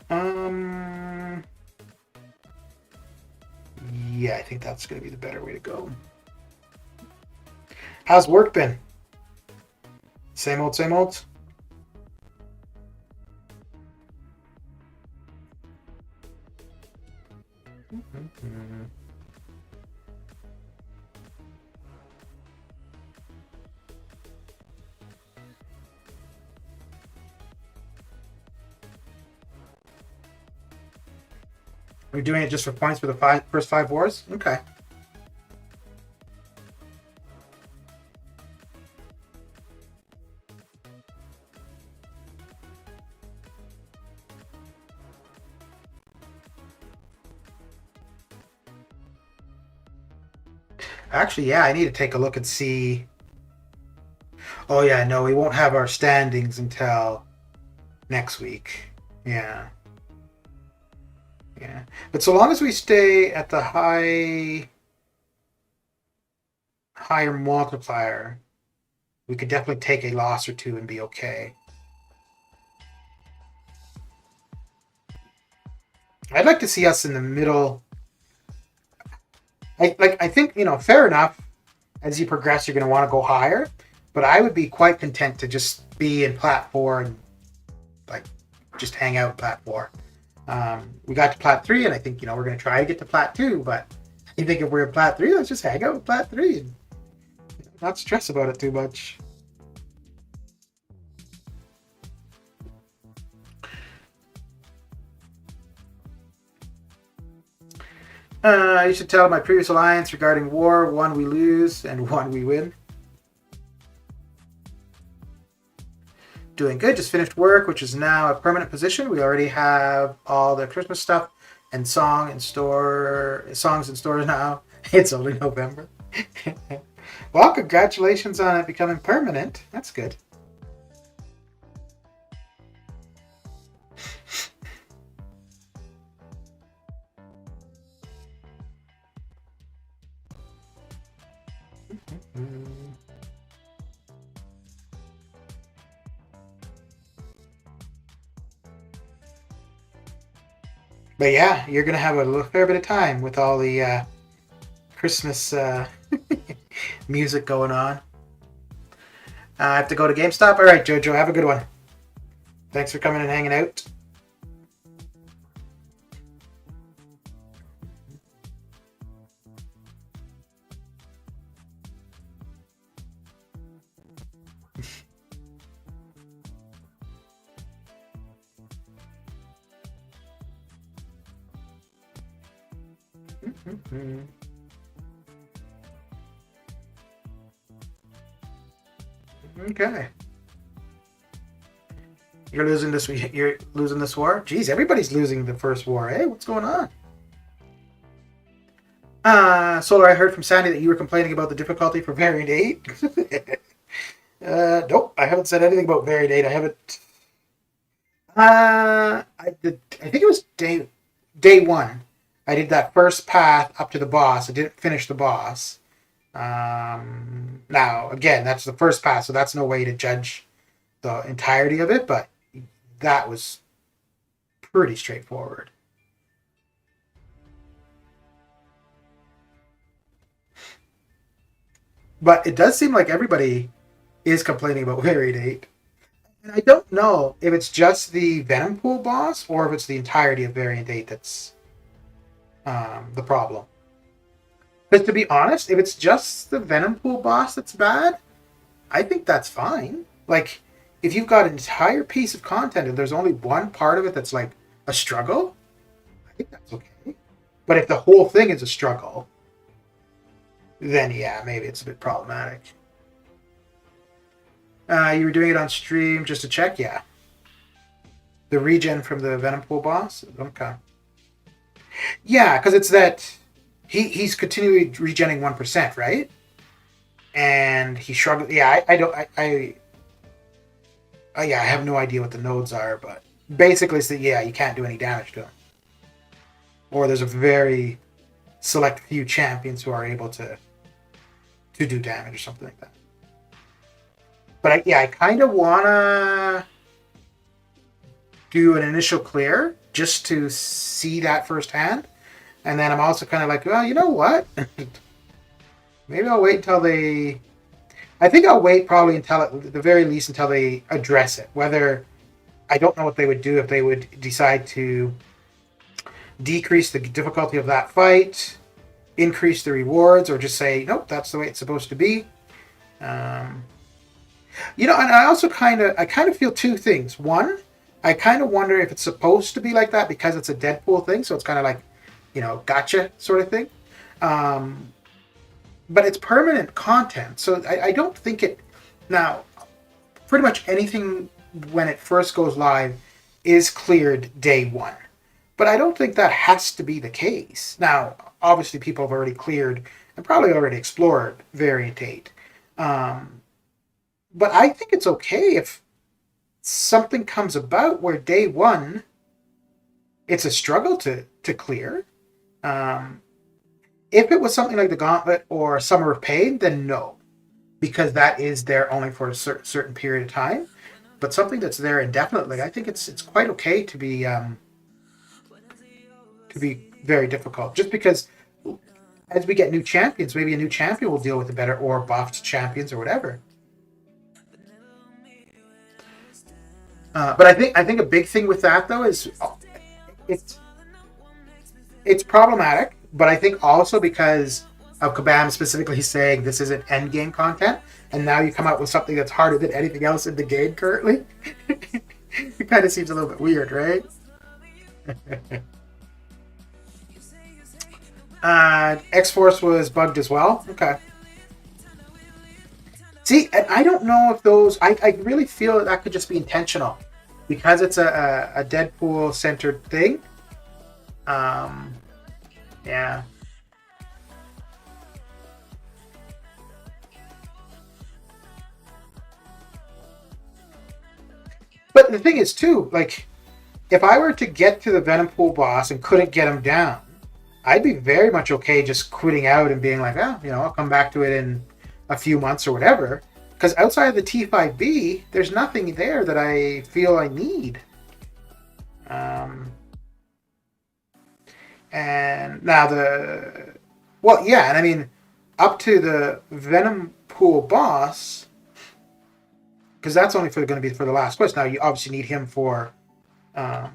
yeah, I think that's going to be the better way to go. How's work been? Same old, same old? Mm-hmm. We're doing it just for points for the first 5 wars? Okay. Actually, yeah, I need to take a look and see. Oh, yeah, no, we won't have our standings until next week. Yeah. Yeah. But so long as we stay at the higher multiplier, we could definitely take a loss or 2 and be okay. I'd like to see us in the middle. I think, fair enough. As you progress, you're going to want to go higher, but I would be quite content to just be in Plat 4 and like just hang out in Plat 4. We got to Plat 3, and I think we're going to try to get to Plat 2, but I think if we're in Plat 3, let's just hang out with Plat 3 and not stress about it too much. You should tell my previous alliance regarding war. 1 we lose and 1 we win. Doing good. Just finished work, which is now a permanent position. We already have all the Christmas stuff and songs in stores now. It's only November. Well, congratulations on it becoming permanent. That's good. But yeah, you're gonna have a fair bit of time with all the Christmas music going on. I have to go to GameStop. All right, Jojo, have a good one. Thanks for coming and hanging out. Okay. You're losing this war? Jeez, everybody's losing the first war. Hey, what's going on? Solar, I heard from Sandy that you were complaining about the difficulty for Variant 8. Nope, I haven't said anything about Variant 8. I haven't. I think it was day 1. I did that first path up to the boss. I didn't finish the boss. Now, again, that's the first pass, so that's no way to judge the entirety of it, but that was pretty straightforward. But it does seem like everybody is complaining about Variant 8. And I don't know if it's just the Venom Pool boss or if it's the entirety of Variant 8 that's the problem. But to be honest, if it's just the Venom Pool boss that's bad, I think that's fine. Like, if you've got an entire piece of content and there's only one part of it that's like a struggle, I think that's okay. But if the whole thing is a struggle, then yeah, maybe it's a bit problematic. You were doing it on stream just to check? Yeah. The regen from the Venom Pool boss? Okay. Yeah, because it's that he's continually regenning 1%, right? And he shrugged. Yeah, I have no idea what the nodes are, but basically, it's that you can't do any damage to him. Or there's a very select few champions who are able to do damage or something like that. But I kind of wanna do an initial clear just to see that firsthand, and then I'm also kind of like, well, you know what? Maybe I'll wait until they. I think I'll wait probably until at the very least until they address it. Whether I don't know what they would do if they would decide to decrease the difficulty of that fight, increase the rewards, or just say nope, that's the way it's supposed to be. And I also kind of feel two things. One, I kind of wonder if it's supposed to be like that because it's a Deadpool thing, so it's kind of like, gotcha sort of thing. But it's permanent content, so I don't think it. Now, pretty much anything when it first goes live is cleared day 1. But I don't think that has to be the case. Now, obviously, people have already cleared and probably already explored Variant 8. But I think it's okay if something comes about where day 1, it's a struggle to clear. If it was something like the Gauntlet or Summer of Pain, then no. Because that is there only for a certain period of time. But something that's there indefinitely, I think it's quite okay to be very difficult. Just because as we get new champions, maybe a new champion will deal with it better, or buffed champions or whatever. But I think a big thing with that though is it's it's problematic, but I think also because of Kabam specifically saying this isn't end game content, and now you come out with something that's harder than anything else in the game currently. It kind of seems a little bit weird, right? X-Force was bugged as well. Okay. See, and I don't know if those. I really feel that could just be intentional because it's a Deadpool-centered thing. Yeah. But the thing is, too, like, if I were to get to the Venom Pool boss and couldn't get him down, I'd be very much okay just quitting out and being like, oh, I'll come back to it in a few months or whatever. Because outside of the T5B, there's nothing there that I feel I need. And now and I mean, up to the Venom Pool boss, because that's only going to be for the last quest. Now you obviously need him for the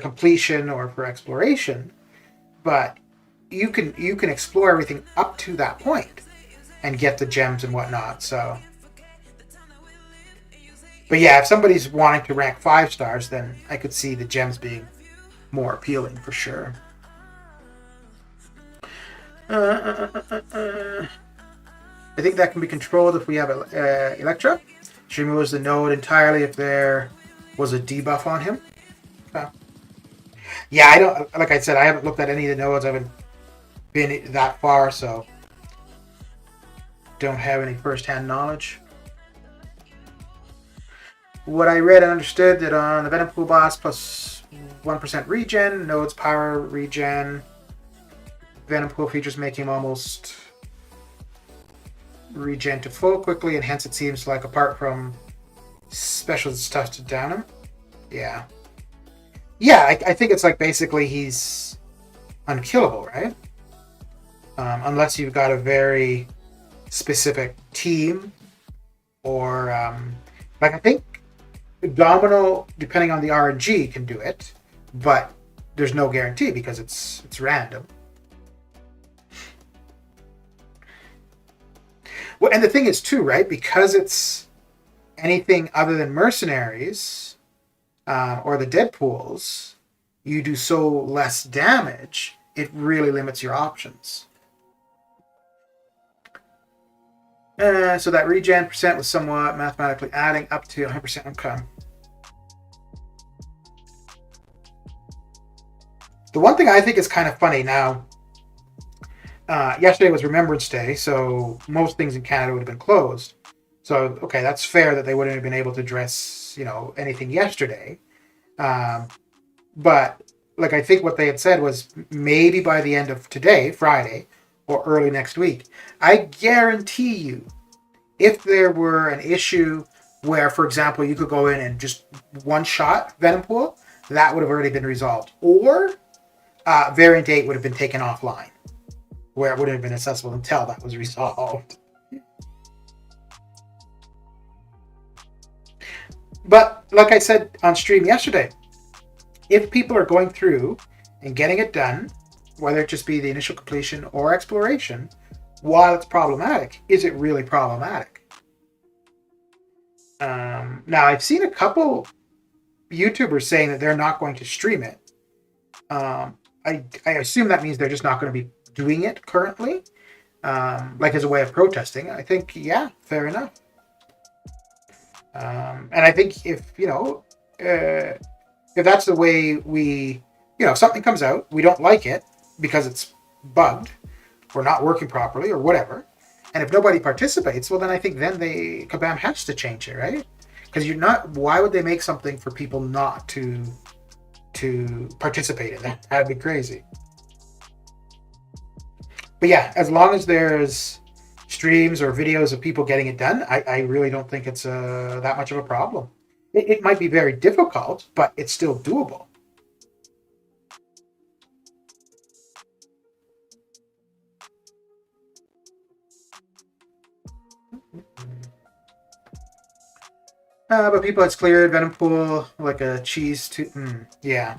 completion or for exploration, but you can explore everything up to that point and get the gems and whatnot. So, but yeah, if somebody's wanting to rank 5 stars, then I could see the gems being more appealing for sure. I think that can be controlled if we have Electra. She removes the node entirely if there was a debuff on him. Okay. Yeah, I don't. Like I said, I haven't looked at any of the nodes. I haven't been that far, so don't have any first-hand knowledge. What I read and understood that on the Venom Pool boss plus 1% regen, nodes power regen. Venom Pool features make him almost regen to full quickly, and hence it seems like apart from special stuff to down him. Yeah. Yeah, I think it's like basically he's unkillable, right? Unless you've got a very specific team or like I think Domino, depending on the RNG, can do it, but there's no guarantee because it's random. Well, and the thing is too, right? Because it's anything other than mercenaries or the Deadpools, you do so less damage. It really limits your options. So that regen percent was somewhat mathematically adding up to 100%. Okay. The one thing I think is kind of funny now, yesterday was Remembrance Day, so most things in Canada would have been closed. So, okay, that's fair that they wouldn't have been able to dress, anything yesterday. But, like, I think what they had said was maybe by the end of today, Friday, or early next week. I guarantee you, if there were an issue where, for example, you could go in and just one-shot Venom Pool, that would have already been resolved. Or Variant 8 would have been taken offline, where it wouldn't have been accessible until that was resolved. But like I said on stream yesterday, if people are going through and getting it done, whether it just be the initial completion or exploration, while it's problematic, is it really problematic? Now, I've seen a couple YouTubers saying that they're not going to stream it. I assume that means they're just not going to be doing it currently, like as a way of protesting. I think, yeah, fair enough. And I think if that's the way we, if something comes out, we don't like it because it's bugged or not working properly or whatever, and if nobody participates, well, then I think then Kabam has to change it, right? Because why would they make something for people not to participate in that? That'd be crazy. But yeah, as long as there's streams or videos of people getting it done, I really don't think it's that much of a problem. It might be very difficult, but it's still doable. But people, it's cleared. Venom pool, like a cheese to... yeah.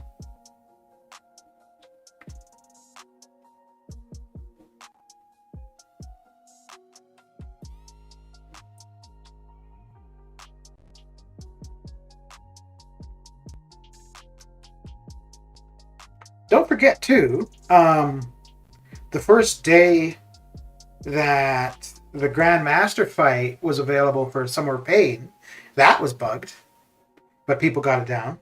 Don't forget, too, the first day that the Grandmaster fight was available for Summer of Pain, that was bugged, but people got it down.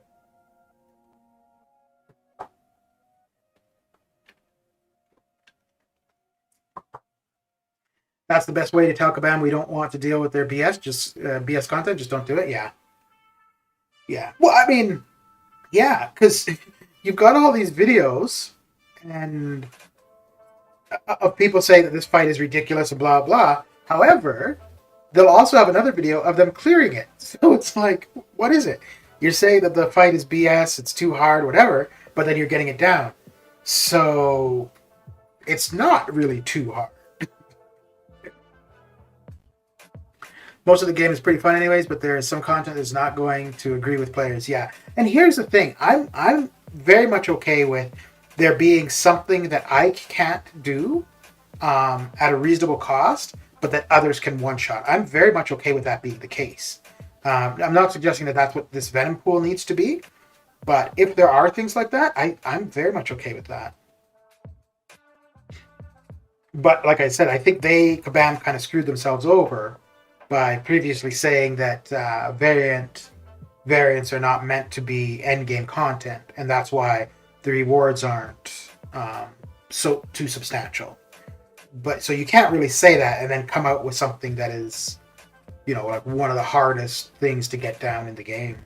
That's the best way to tell Kabam we don't want to deal with their BS, just BS content, just don't do it. Yeah. Yeah. Well, I mean, yeah, because you've got all these videos and of people saying that this fight is ridiculous and blah blah. However, they'll also have another video of them clearing it. So it's like, what is it? You're saying that the fight is BS, it's too hard, whatever, but then you're getting it down. So it's not really too hard. Most of the game is pretty fun anyways, but there is some content that's not going to agree with players. Yeah. And here's the thing. I'm very much okay with there being something that I can't do at a reasonable cost, but that others can one-shot. I'm very much okay with that being the case. I'm not suggesting that that's what this Venom pool needs to be, but if there are things like that, I'm very much okay with that. But like I said, I think Kabam kind of screwed themselves over by previously saying that variants are not meant to be endgame content, and that's why the rewards aren't so too substantial. But so you can't really say that and then come out with something that is, like one of the hardest things to get down in the game.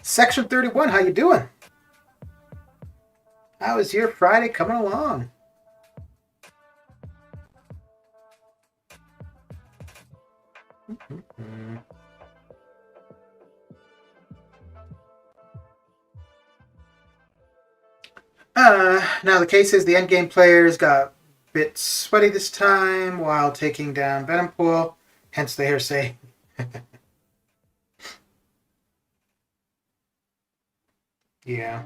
Section 31, how you doing? How is your Friday coming along? Now the case is the endgame players got a bit sweaty this time while taking down Venom Pool, hence the hearsay. Yeah.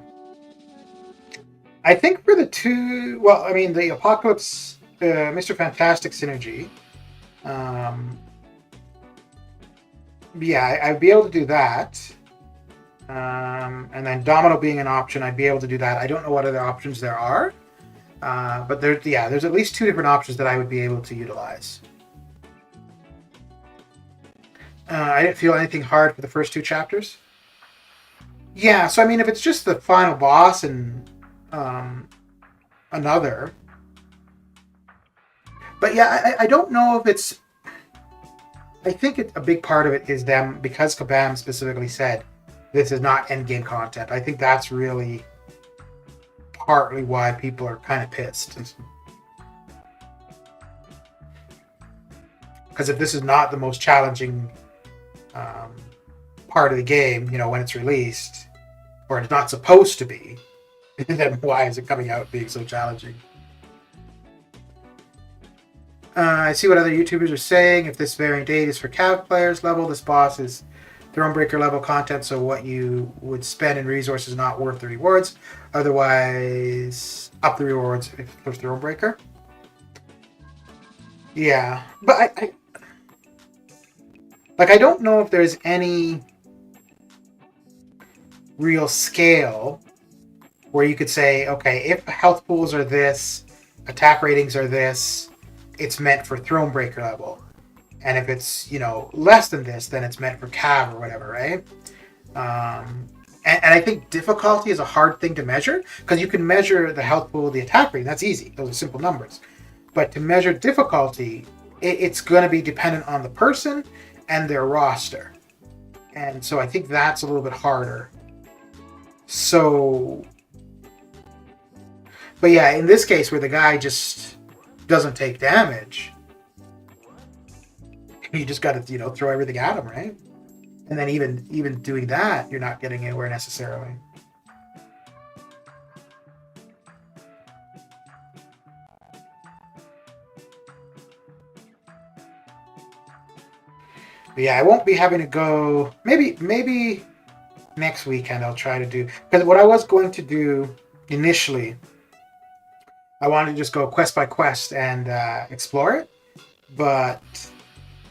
I think for the two, well, I mean, the Apocalypse, Mr. Fantastic synergy, yeah, I'd be able to do that. And then Domino being an option, I'd be able to do that. I don't know what other options there are, but there's at least two different options that I would be able to utilize. I didn't feel anything hard for the first two chapters. Yeah, so I mean, if it's just the final boss and another, but yeah, I don't know if it's. I think a big part of it is them, because Kabam specifically said this is not endgame content. I think that's really partly why people are kind of pissed. Because if this is not the most challenging part of the game, when it's released, or it's not supposed to be, then why is it coming out being so challenging? I see what other YouTubers are saying. If this variant 8 is for Cav players level, this boss is Thronebreaker level content, so what you would spend in resources is not worth the rewards. Otherwise, up the rewards for Thronebreaker. Yeah, but I don't know if there's any real scale where you could say, okay, if health pools are this, attack ratings are this, it's meant for Thronebreaker level. And if it's, less than this, then it's meant for Cav or whatever, right? And I think difficulty is a hard thing to measure, because you can measure the health pool, the attack rating, that's easy. Those are simple numbers. But to measure difficulty, it's going to be dependent on the person and their roster. And so I think that's a little bit harder. So, but yeah, in this case where the guy just doesn't take damage, You just got to, throw everything at them, right? And then even doing that, you're not getting anywhere necessarily. But yeah, I won't be having to go. Maybe next weekend I'll try to do, because what I was going to do initially, I wanted to just go quest by quest and explore it. But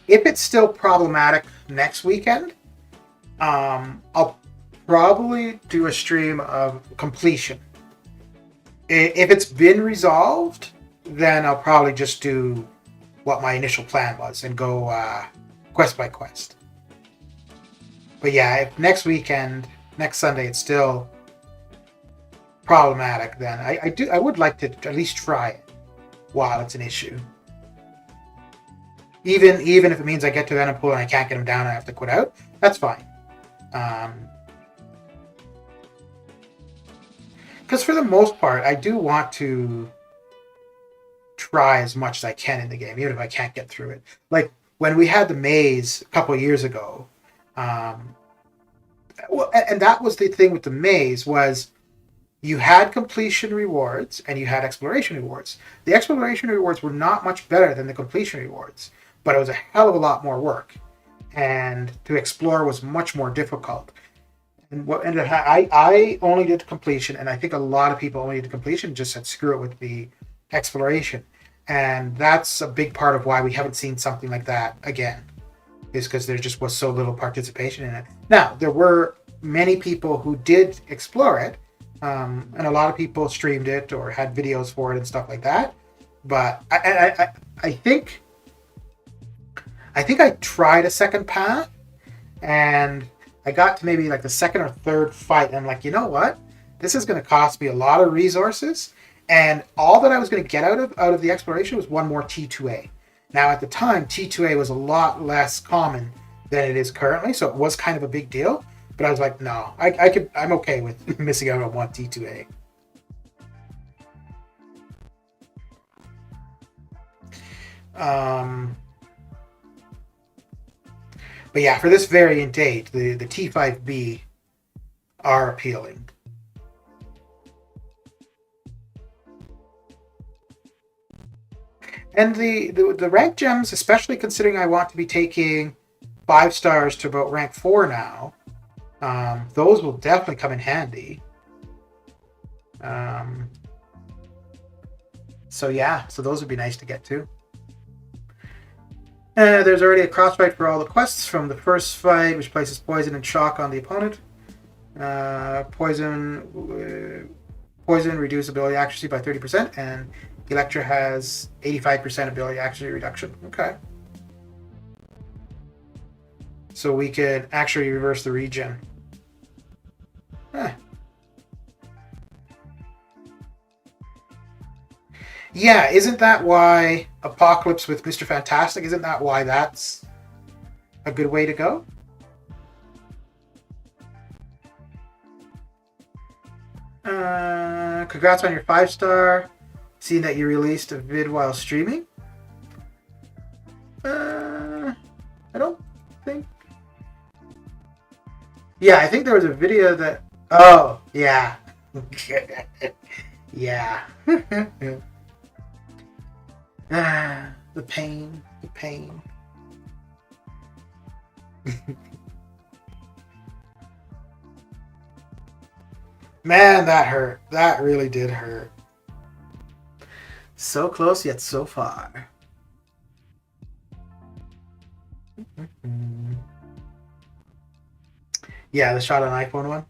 if it's still problematic next weekend, I'll probably do a stream of completion. If it's been resolved, then I'll probably just do what my initial plan was and go quest by quest. But yeah, if next Sunday, it's still problematic, then I would like to at least try it while it's an issue. Even if it means I get to the end of pool and I can't get him down and I have to quit out, that's fine. Because for the most part, I do want to try as much as I can in the game, even if I can't get through it. Like when we had the maze a couple of years ago, well, and that was the thing with the maze was you had completion rewards and you had exploration rewards. The exploration rewards were not much better than the completion rewards, but it was a hell of a lot more work, and to explore was much more difficult. And what ended up, I only did completion, and I think a lot of people only did completion, just said screw it with the exploration. And that's a big part of why we haven't seen something like that again, is because there just was so little participation in it. Now, there were many people who did explore it, and a lot of people streamed it or had videos for it and stuff like that. But I think I tried a second path, and I got to maybe like the second or third fight, and I'm like, you know what? This is going to cost me a lot of resources, and all that I was going to get out of the exploration was one more T2A. Now, at the time, T2A was a lot less common than it is currently, so it was kind of a big deal. But I was like, no, I'm okay with missing out on one T2A. But yeah, for this variant date, the T5B are appealing. And the rank gems, especially considering I want to be taking 5 stars to about rank 4 now, those will definitely come in handy. So yeah, so those would be nice to get to. There's already a crossfight for all the quests from the first fight, which places poison and shock on the opponent. Poison reduces ability accuracy by 30%, and Electra has 85% ability accuracy reduction. Okay. So we could actually reverse the regen. Yeah, isn't that why Apocalypse with Mr. Fantastic, isn't that why that's a good way to go? Congrats on your 5-star. Seeing that you released a vid while streaming. I don't think. Yeah, I think there was a video that. Oh, yeah. Yeah. The pain. Man, that hurt. That really did hurt. So close, yet so far. Yeah, the shot on iPhone one.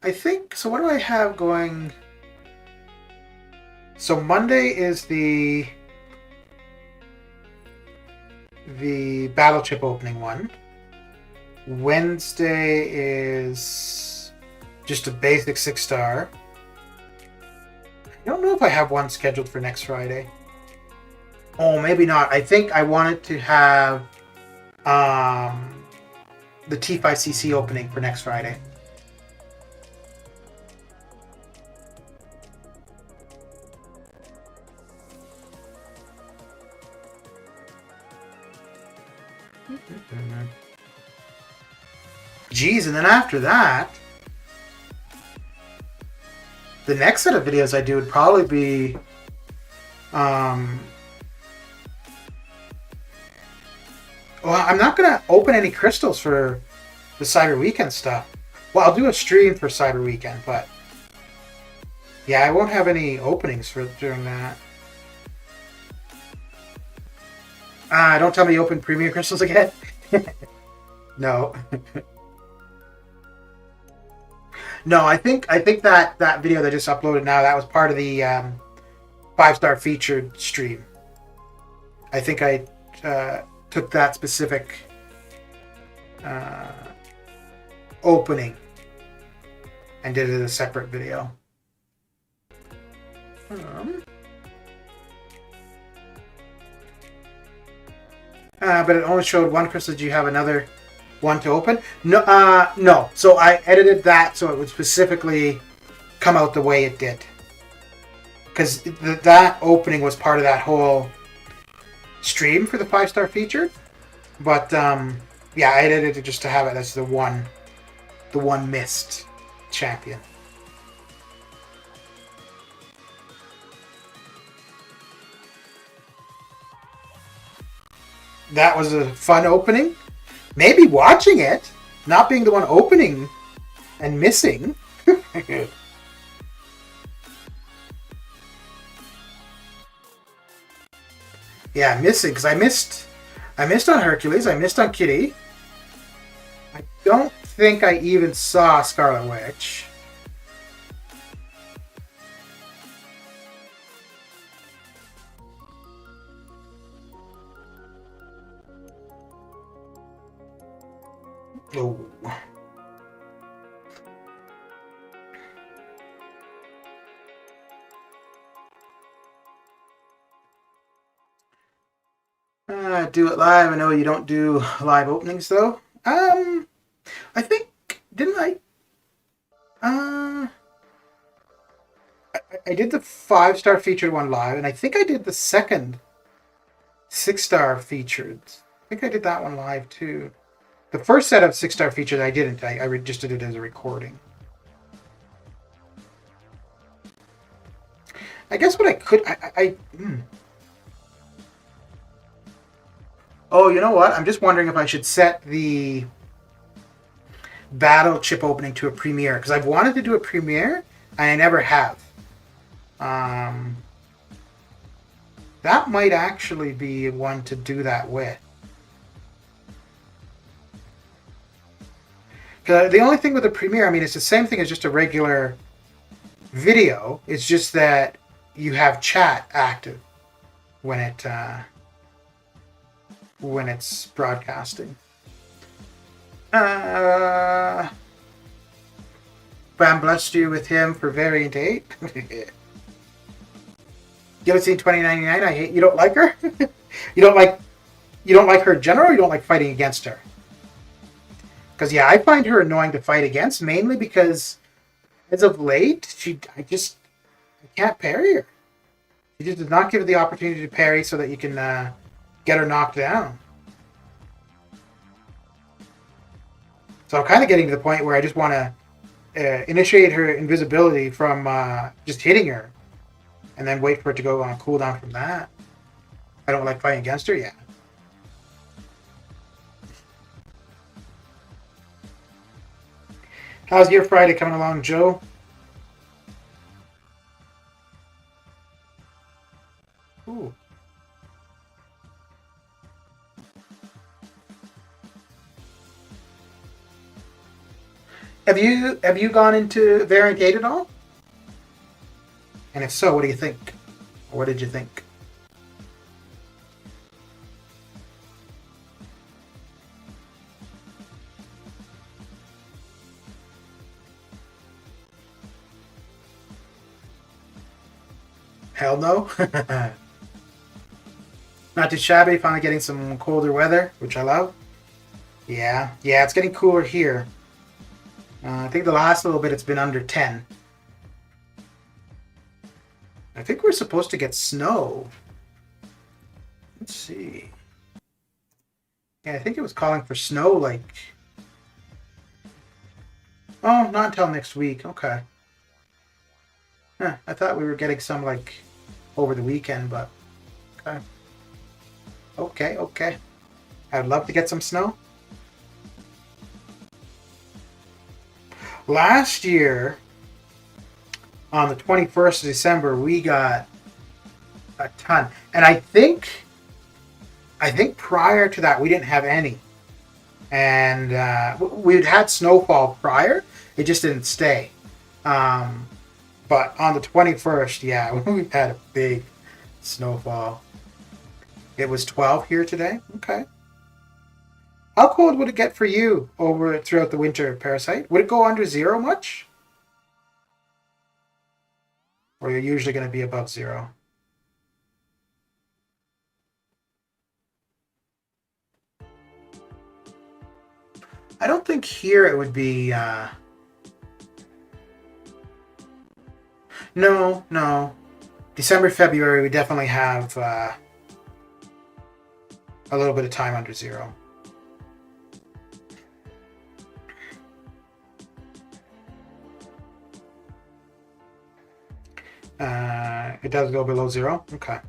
I think, so what do I have going? So Monday is the battle chip opening one. Wednesday is just a basic 6-star. I don't know if I have one scheduled for next Friday. Oh, maybe not. I think I wanted to have the T5CC opening for next Friday. Geez, and then after that, the next set of videos I do would probably be well, I'm not going to open any crystals for the Cyber Weekend stuff. Well, I'll do a stream for Cyber Weekend, but yeah, I won't have any openings for during that. Don't tell me you open Premier crystals again. No. No, I think that video that I just uploaded now, that was part of the 5-star featured stream. I think I took that specific opening and did it as a separate video. But it only showed one crystal. Do you have another one to open? No, no. So I edited that so it would specifically come out the way it did. Because that opening was part of that whole stream for the 5-star featured. But yeah, I edited it just to have it as the one missed champion. That was a fun opening. Maybe watching it, not being the one opening and missing. Yeah, missing, because I missed on Hercules, I missed on Kitty. I don't think I even saw Scarlet Witch. Oh. Do it live. I know you don't do live openings though. I think didn't I? I did the 5-star featured one live, and I think I did the second 6-star featured. I think I did that one live too. The first set of 6-star featured I didn't. I just did it as a recording. I guess what I could... Oh, you know what? I'm just wondering if I should set the battle chip opening to a premiere. Because I've wanted to do a premiere, and I never have. That might actually be one to do that with. The only thing with the premiere, I mean, it's the same thing as just a regular video. It's just that you have chat active when it's broadcasting. Bam blessed you with him for Variant 8. Guillotine 2099. I hate. You don't like her. You don't like her in general. Or you don't like fighting against her. Because, yeah, I find her annoying to fight against, mainly because, as of late, I can't parry her. She just does not give her the opportunity to parry so that you can get her knocked down. So I'm kind of getting to the point where I just want to initiate her invisibility from just hitting her, and then wait for it to go on a cooldown from that. I don't like fighting against her, yeah. How's your Friday coming along, Joe? Ooh. Have you gone into Variant 8 at all? And if so, what do you think? Or what did you think? Hell no. Not too shabby, finally getting some colder weather, which I love. Yeah, it's getting cooler here. I think the last little bit it's been under 10. I think we're supposed to get snow. Let's see. Yeah, I think it was calling for snow, like... Oh, not until next week. Okay. Huh, I thought we were getting some, like, over the weekend, but... Okay. Okay, okay. I'd love to get some snow. Last year, on the 21st of December, we got a ton. And I think prior to that, we didn't have any. And we'd had snowfall prior. It just didn't stay. But on the 21st, yeah, we've had a big snowfall. It was 12 here today. Okay. How cold would it get for you over throughout the winter, Parasite? Would it go under zero much? Or you're usually going to be above zero? I don't think here it would be... No, no. December, February, we definitely have a little bit of time under zero. It does go below zero? Okay.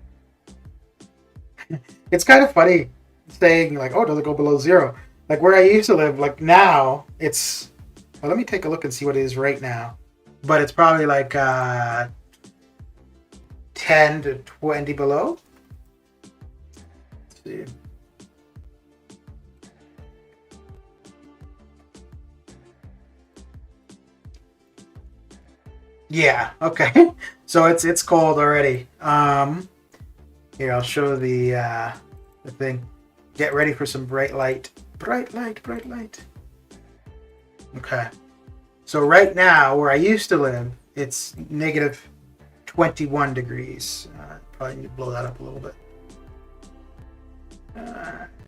It's kind of funny saying, like, oh, does it go below zero? Like, where I used to live, like, now, it's... Well, let me take a look and see what it is right now. But it's probably, like, 10 to 20 below. Let's see. Yeah, okay. So it's cold already. Here, I'll show the thing. Get ready for some bright light. Bright light, bright light. Okay. So right now, where I used to live, it's negative 21 degrees. Probably need to blow that up a little bit.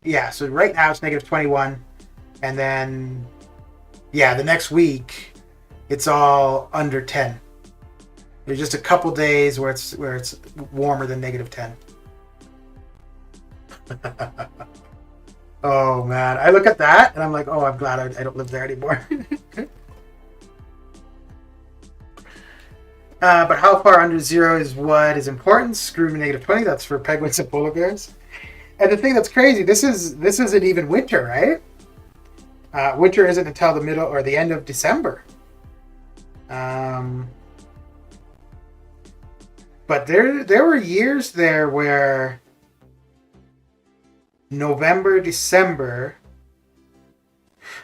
Yeah, so right now it's negative 21. And then, yeah, the next week, it's all under 10. There's just a couple days where it's warmer than negative 10. Oh man, I look at that and I'm like, oh, I'm glad I don't live there anymore. But how far under zero is what is important? Screw me negative 20. That's for penguins and polar bears. And the thing that's crazy, this isn't even winter, right? Winter isn't until the middle or the end of December. But there were years there where November, December,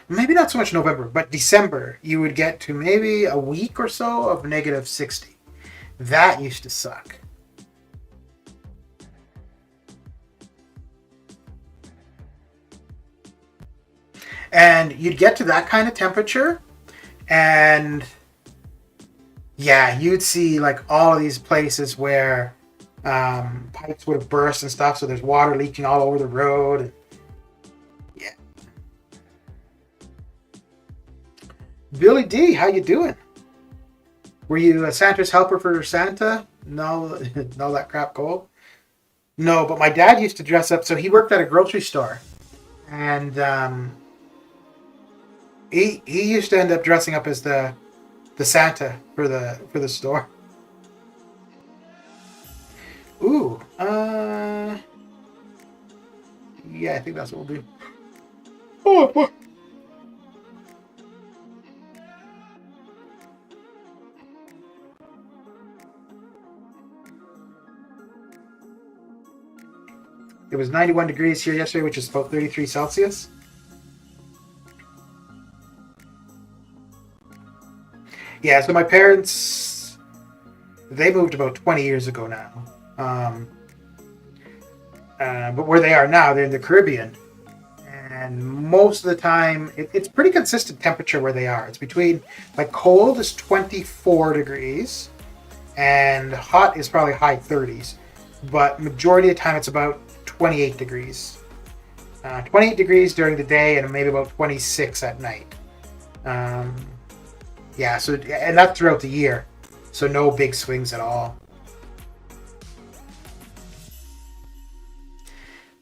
maybe not so much November, but December, you would get to maybe a week or so of negative 60. That used to suck. And you'd get to that kind of temperature, and yeah, you'd see like all of these places where pipes would have burst and stuff, so there's water leaking all over the road. And, yeah. Billy D, how you doing? Were you a Santa's helper for Santa? No, no, that crap cold. No, but my dad used to dress up. So he worked at a grocery store, and he used to end up dressing up as the Santa for the store. Ooh, yeah, I think that's what we'll do. Oh boy. It was 91 degrees here yesterday, which is about 33 Celsius. Yeah, so my parents, they moved about 20 years ago now. But where they are now, they're in the Caribbean. And most of the time, it's pretty consistent temperature where they are. It's between, like, cold is 24 degrees, and hot is probably high 30s. But majority of the time, it's about 28 degrees. 28 degrees during the day, and maybe about 26 at night. Yeah, so, and that's throughout the year. So no big swings at all.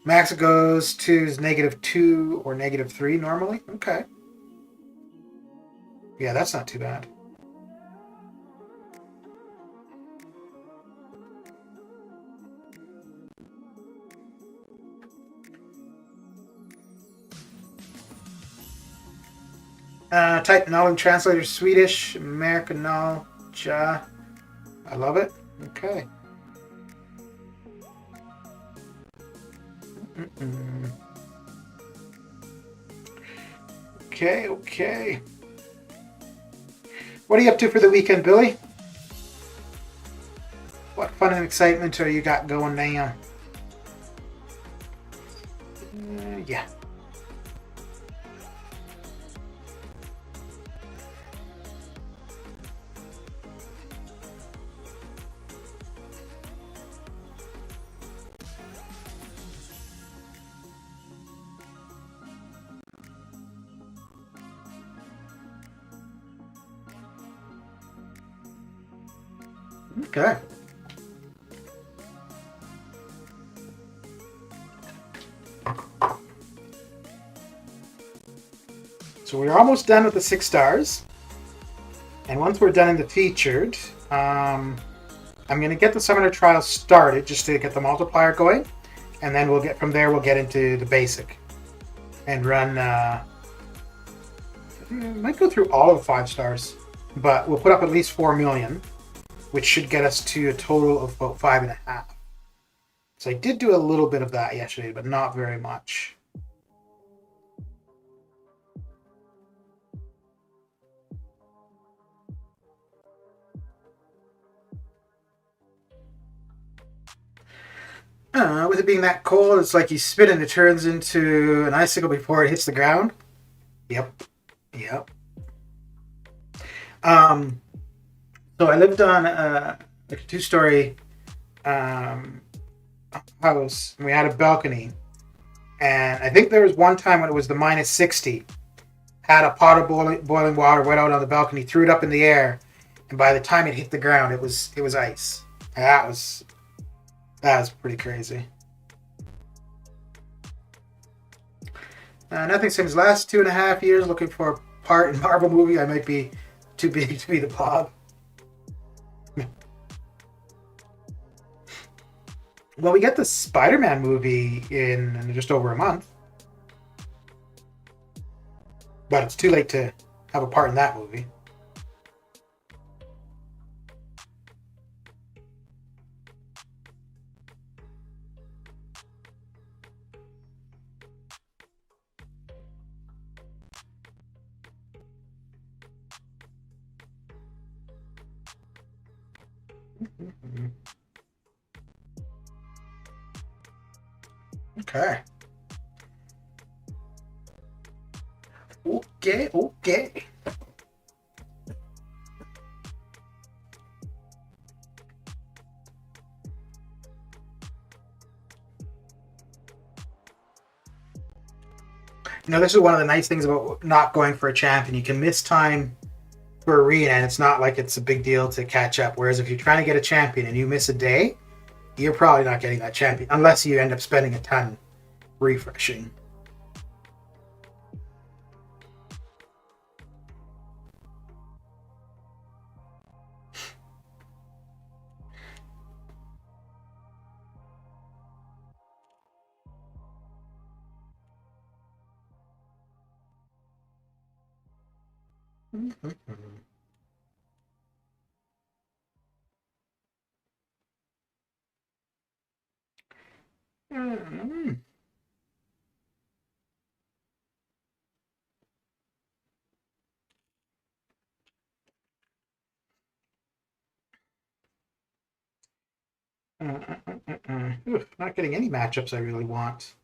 Max goes to is -2 or -3 normally. Okay. Yeah, that's not too bad. Type null and translator Swedish, American null, ja. I love it. Okay. Mm-mm. Okay, okay. What are you up to for the weekend, Billy? What fun and excitement are you got going now? Yeah. Okay. So we're almost done with the 6 stars. And once we're done in the featured, I'm going to get the summoner trial started just to get the multiplier going. And then we'll get from there, we'll get into the basic. And run, might go through all of the 5 stars. But we'll put up at least 4 million, which should get us to a total of about 5.5. So I did do a little bit of that yesterday, but not very much. With it being that cold, it's like you spit and it turns into an icicle before it hits the ground. Yep. Yep. So I lived on like a 2-story house, and we had a balcony. And I think there was one time when it was the -60. Had a pot of boiling water, went out on the balcony, threw it up in the air, and by the time it hit the ground, it was ice. That was pretty crazy. Nothing since last 2.5 years looking for a part in Marvel movie. I might be too big to be the Bob. Well, we get the Spider-Man movie in just over a month. But it's too late to have a part in that movie. Okay. Okay, okay. This is one of the nice things about not going for a champion. You can miss time for arena, and it's not like it's a big deal to catch up. Whereas if you're trying to get a champion and you miss a day, you're probably not getting that champion unless you end up spending a ton refreshing. Not getting any matchups I really want.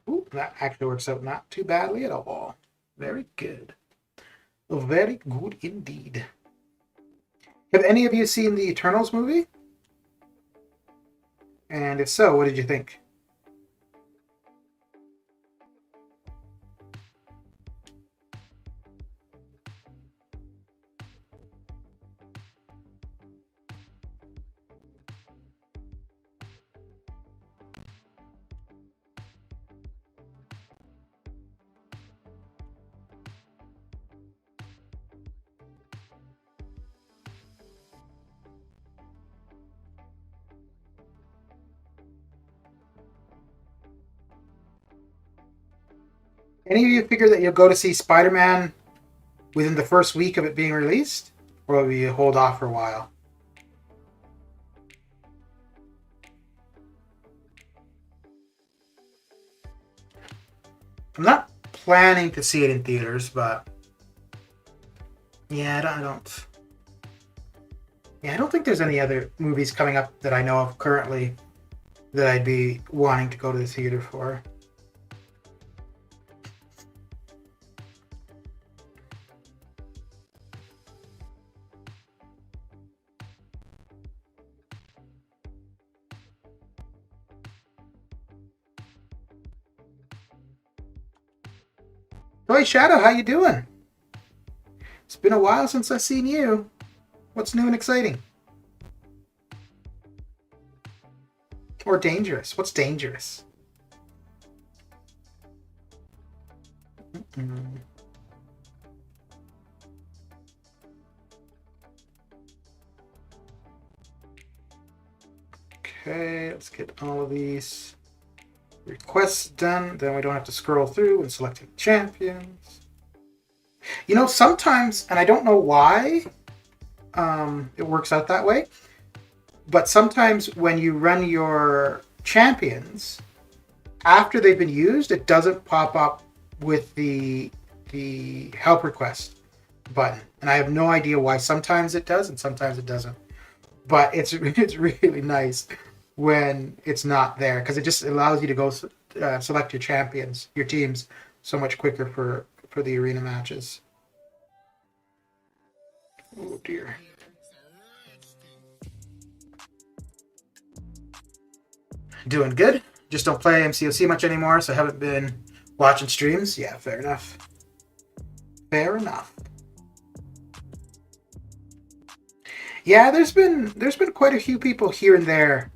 Ooh, that actually works out not too badly at all. Very good. Very good indeed. Have any of you seen the Eternals movie? And if so, what did you think? Any of you figure that you'll go to see Spider-Man within the first week of it being released? Or will you hold off for a while? I'm not planning to see it in theaters, but yeah, I don't. Yeah, I don't think there's any other movies coming up that I know of currently that I'd be wanting to go to the theater for. Hey Shadow, how you doing? It's been a while since I've seen you. What's new and exciting? Or dangerous? What's dangerous? Mm-mm. Okay, let's get all of these requests done. Then we don't have to scroll through and select champions. You know, sometimes, and I don't know why it works out that way, but sometimes when you run your champions, after they've been used, it doesn't pop up with the help request button. And I have no idea why. Sometimes it does and sometimes it doesn't. But it's really nice when it's not there because it just allows you to go select your champions, your teams, so much quicker for the arena matches. Oh dear. Doing good. Just don't play MCOC much anymore, so I haven't been watching streams. Yeah, fair enough. Fair enough. Yeah, there's been quite a few people here and there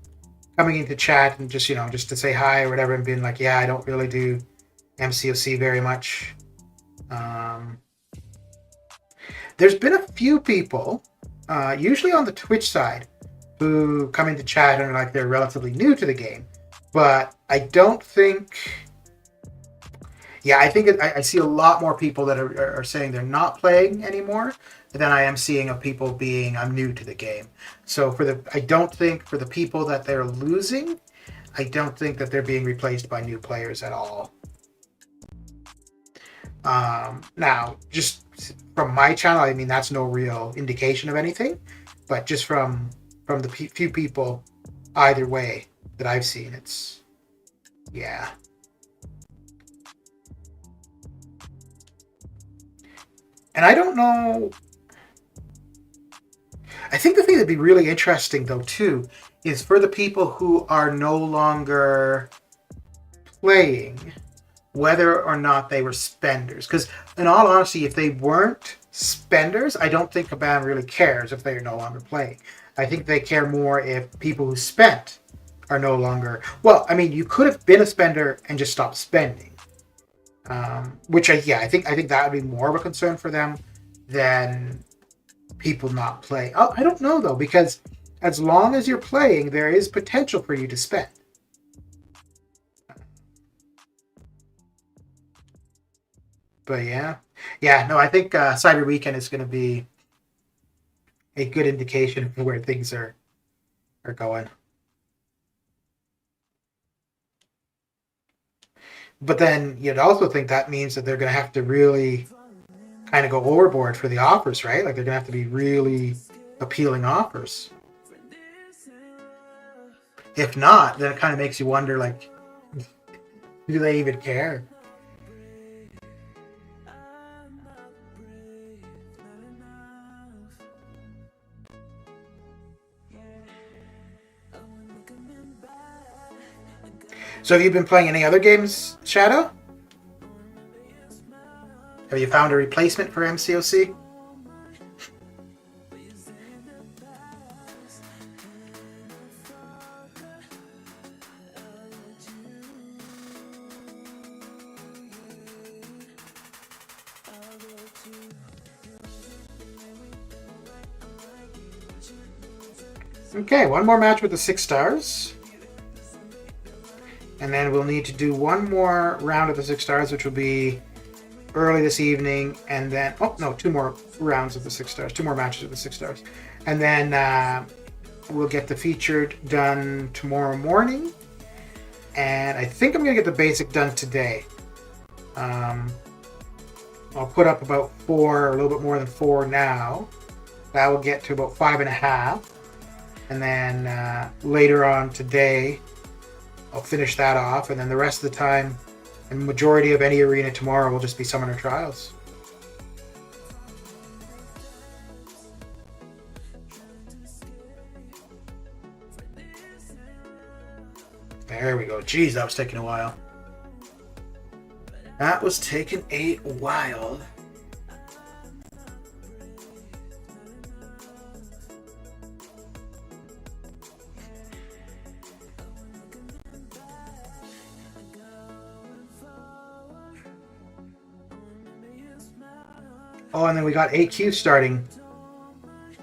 coming into chat and just just to say hi or whatever, and being like, yeah, I don't really do MCOC very much. There's been a few people, usually on the Twitch side, who come into chat and are like they're relatively new to the game, but I don't think. Yeah, I think I see a lot more people that are saying they're not playing anymore than I am seeing of people being I'm new to the game. So I don't think for the people that they're losing, I don't think that they're being replaced by new players at all. Now, just from my channel, I mean that's no real indication of anything, but just from the few people, either way that I've seen, it's yeah. And I don't know. I think the thing that'd be really interesting, though, too, is for the people who are no longer playing, whether or not they were spenders. Because, in all honesty, if they weren't spenders, I don't think a band really cares if they are no longer playing. I think they care more if people who spent are no longer. Well, I mean, you could have been a spender and just stopped spending. Which I think that would be more of a concern for them than people not play. Oh, I don't know though, because as long as you're playing, there is potential for you to spend. But yeah, no, I think Cyber Weekend is going to be a good indication of where things are going. But then you'd also think that means that they're going to have to really kind of go overboard for the offers, right? Like they're going to have to be really appealing offers. If not, then it kind of makes you wonder, like, do they even care? So have you been playing any other games, Shadow? Have you found a replacement for MCOC? Okay, one more match with the 6 stars. And then we'll need to do one more round of the 6 stars, which will be early this evening. And then, oh no, 2 more rounds of the 6 stars, 2 more matches of the 6 stars. And then we'll get the featured done tomorrow morning. And I think I'm going to get the basic done today. I'll put up about 4, a little bit more than 4 now. That will get to about 5.5. And then later on today, I'll finish that off. And then the rest of the time, and the majority of any arena tomorrow will just be Summoner Trials. There we go. Jeez, that was taking a while. That was taking a while. Oh, and then we got AQ starting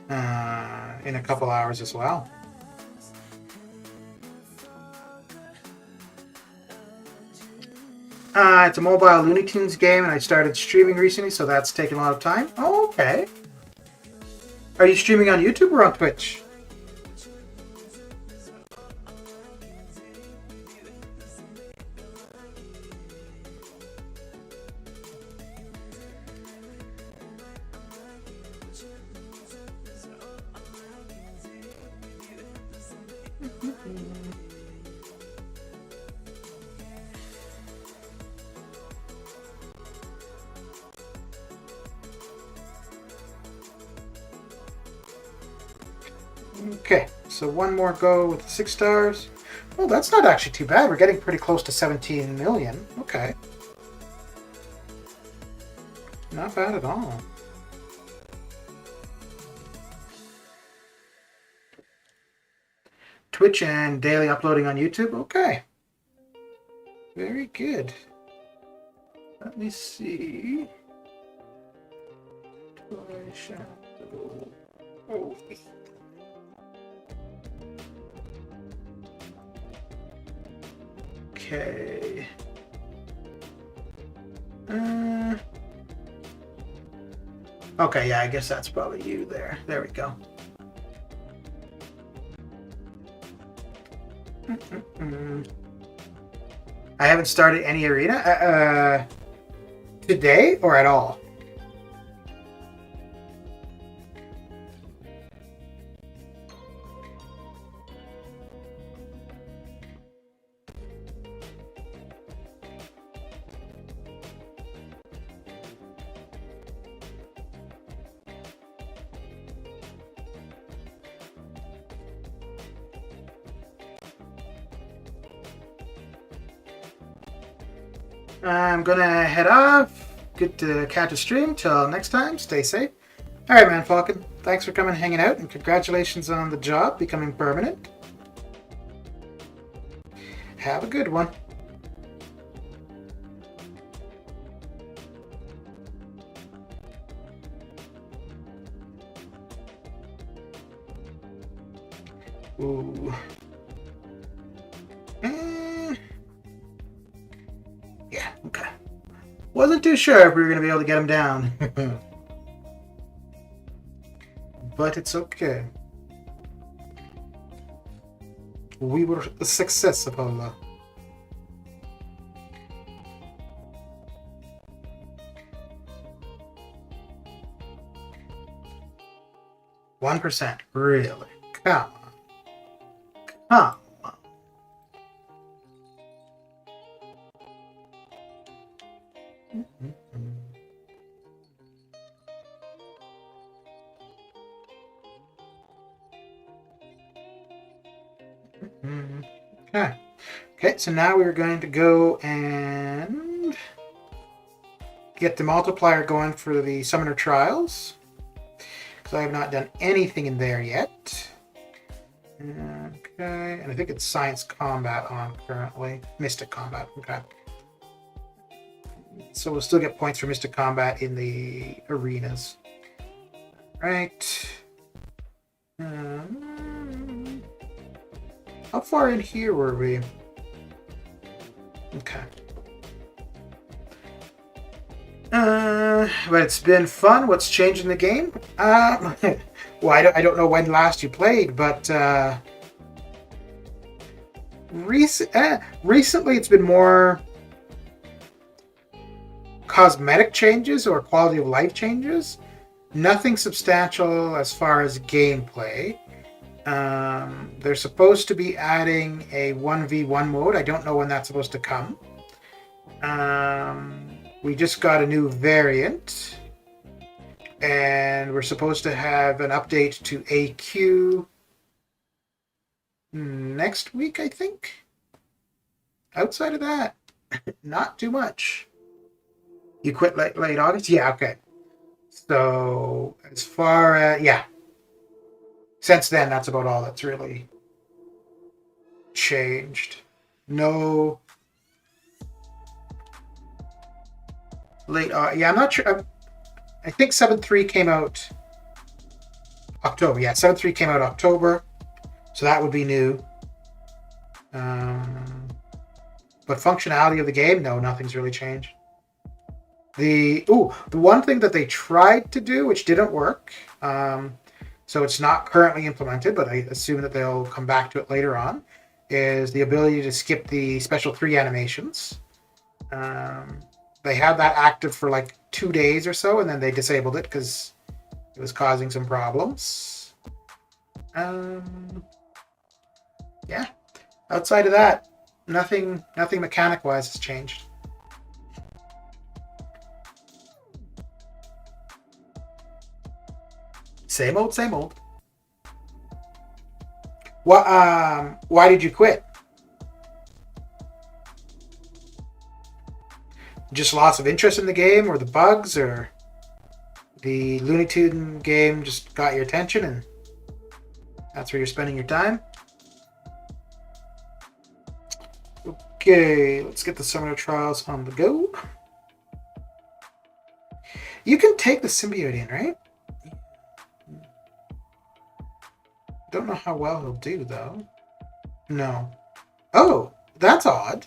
in a couple hours as well. It's a mobile Looney Tunes game, and I started streaming recently, so that's taken a lot of time. Oh, okay. Are you streaming on YouTube or on Twitch? Okay, so one more go with the 6 stars. Well, that's not actually too bad. We're getting pretty close to 17 million. Okay. Not bad at all. Twitch and daily uploading on YouTube. Okay. Very good. Let me see. Toy Shadow. Oh. Okay. Okay, yeah, I guess that's probably you there. There we go. I haven't started any arena today or at all. I'm gonna head off. Good to catch a stream. Till next time, stay safe. Alright, man, Falcon. Thanks for coming and hanging out, and congratulations on the job becoming permanent. Have a good one. Ooh. Yeah, okay. Wasn't too sure if we were going to be able to get him down. But it's okay. We were successful. %, really? Come on. Come on. Okay. Okay, so now we're going to go and get the multiplier going for the Summoner Trials, because I have not done anything in there yet. Okay, and I think it's Science Combat on currently. Mystic Combat, okay. So we'll still get points for Mystic Combat in the arenas. Right. How far in here were we? Okay. But it's been fun. What's changed in the game? Well, I don't know when last you played, but recently it's been more cosmetic changes or quality of life changes. Nothing substantial as far as gameplay. They're supposed to be adding a 1v1 mode. I don't know when that's supposed to come. We just got a new variant. And we're supposed to have an update to AQ next week, I think. Outside of that, not too much. You quit late August? Yeah, okay. So, as far as, yeah. Since then, that's about all that's really changed. No late yeah, I'm not sure. I think 7.3 came out October. Yeah, 7.3 came out October. So that would be new. But functionality of the game, no, nothing's really changed. The one thing that they tried to do, which didn't work, so it's not currently implemented, but I assume that they'll come back to it later on, is the ability to skip the special 3 animations. They had that active for like 2 days or so, and then they disabled it because it was causing some problems. Yeah. Outside of that, nothing mechanic-wise has changed. Same old, same old. Why did you quit? Just loss of interest in the game, or the bugs, or the Looney Tune game just got your attention and that's where you're spending your time? Okay, let's get the summoner trials on the go. You can take the symbiote in, right? Don't know how well he'll do, though. No. Oh, that's odd.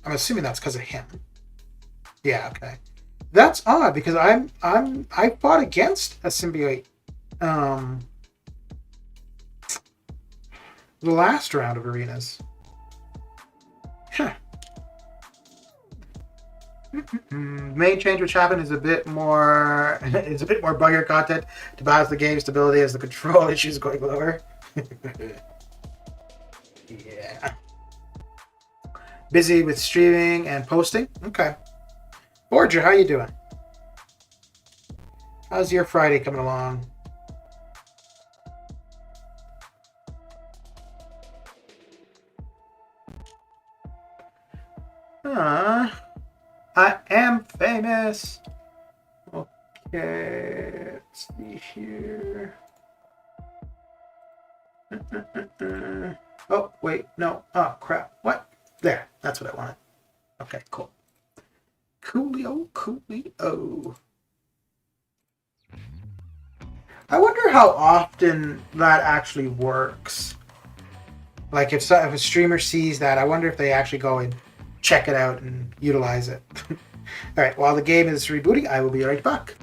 I'm assuming that's because of him. Yeah, okay. That's odd because I fought against a symbiote the last round of arenas. Huh. Main change which happened is a bit more buggier content to balance the game stability as the control issues going lower. Yeah. Busy with streaming and posting? Okay. Borgia, how you doing? How's your Friday coming along? I am famous. Okay, let's see here. Oh, wait, no. Oh, crap. What? There, that's what I wanted. Okay, cool. Coolio. I wonder how often that actually works. Like, if a streamer sees that, I wonder if they actually go and check it out and utilize it. All right, while the game is rebooting, I will be right back.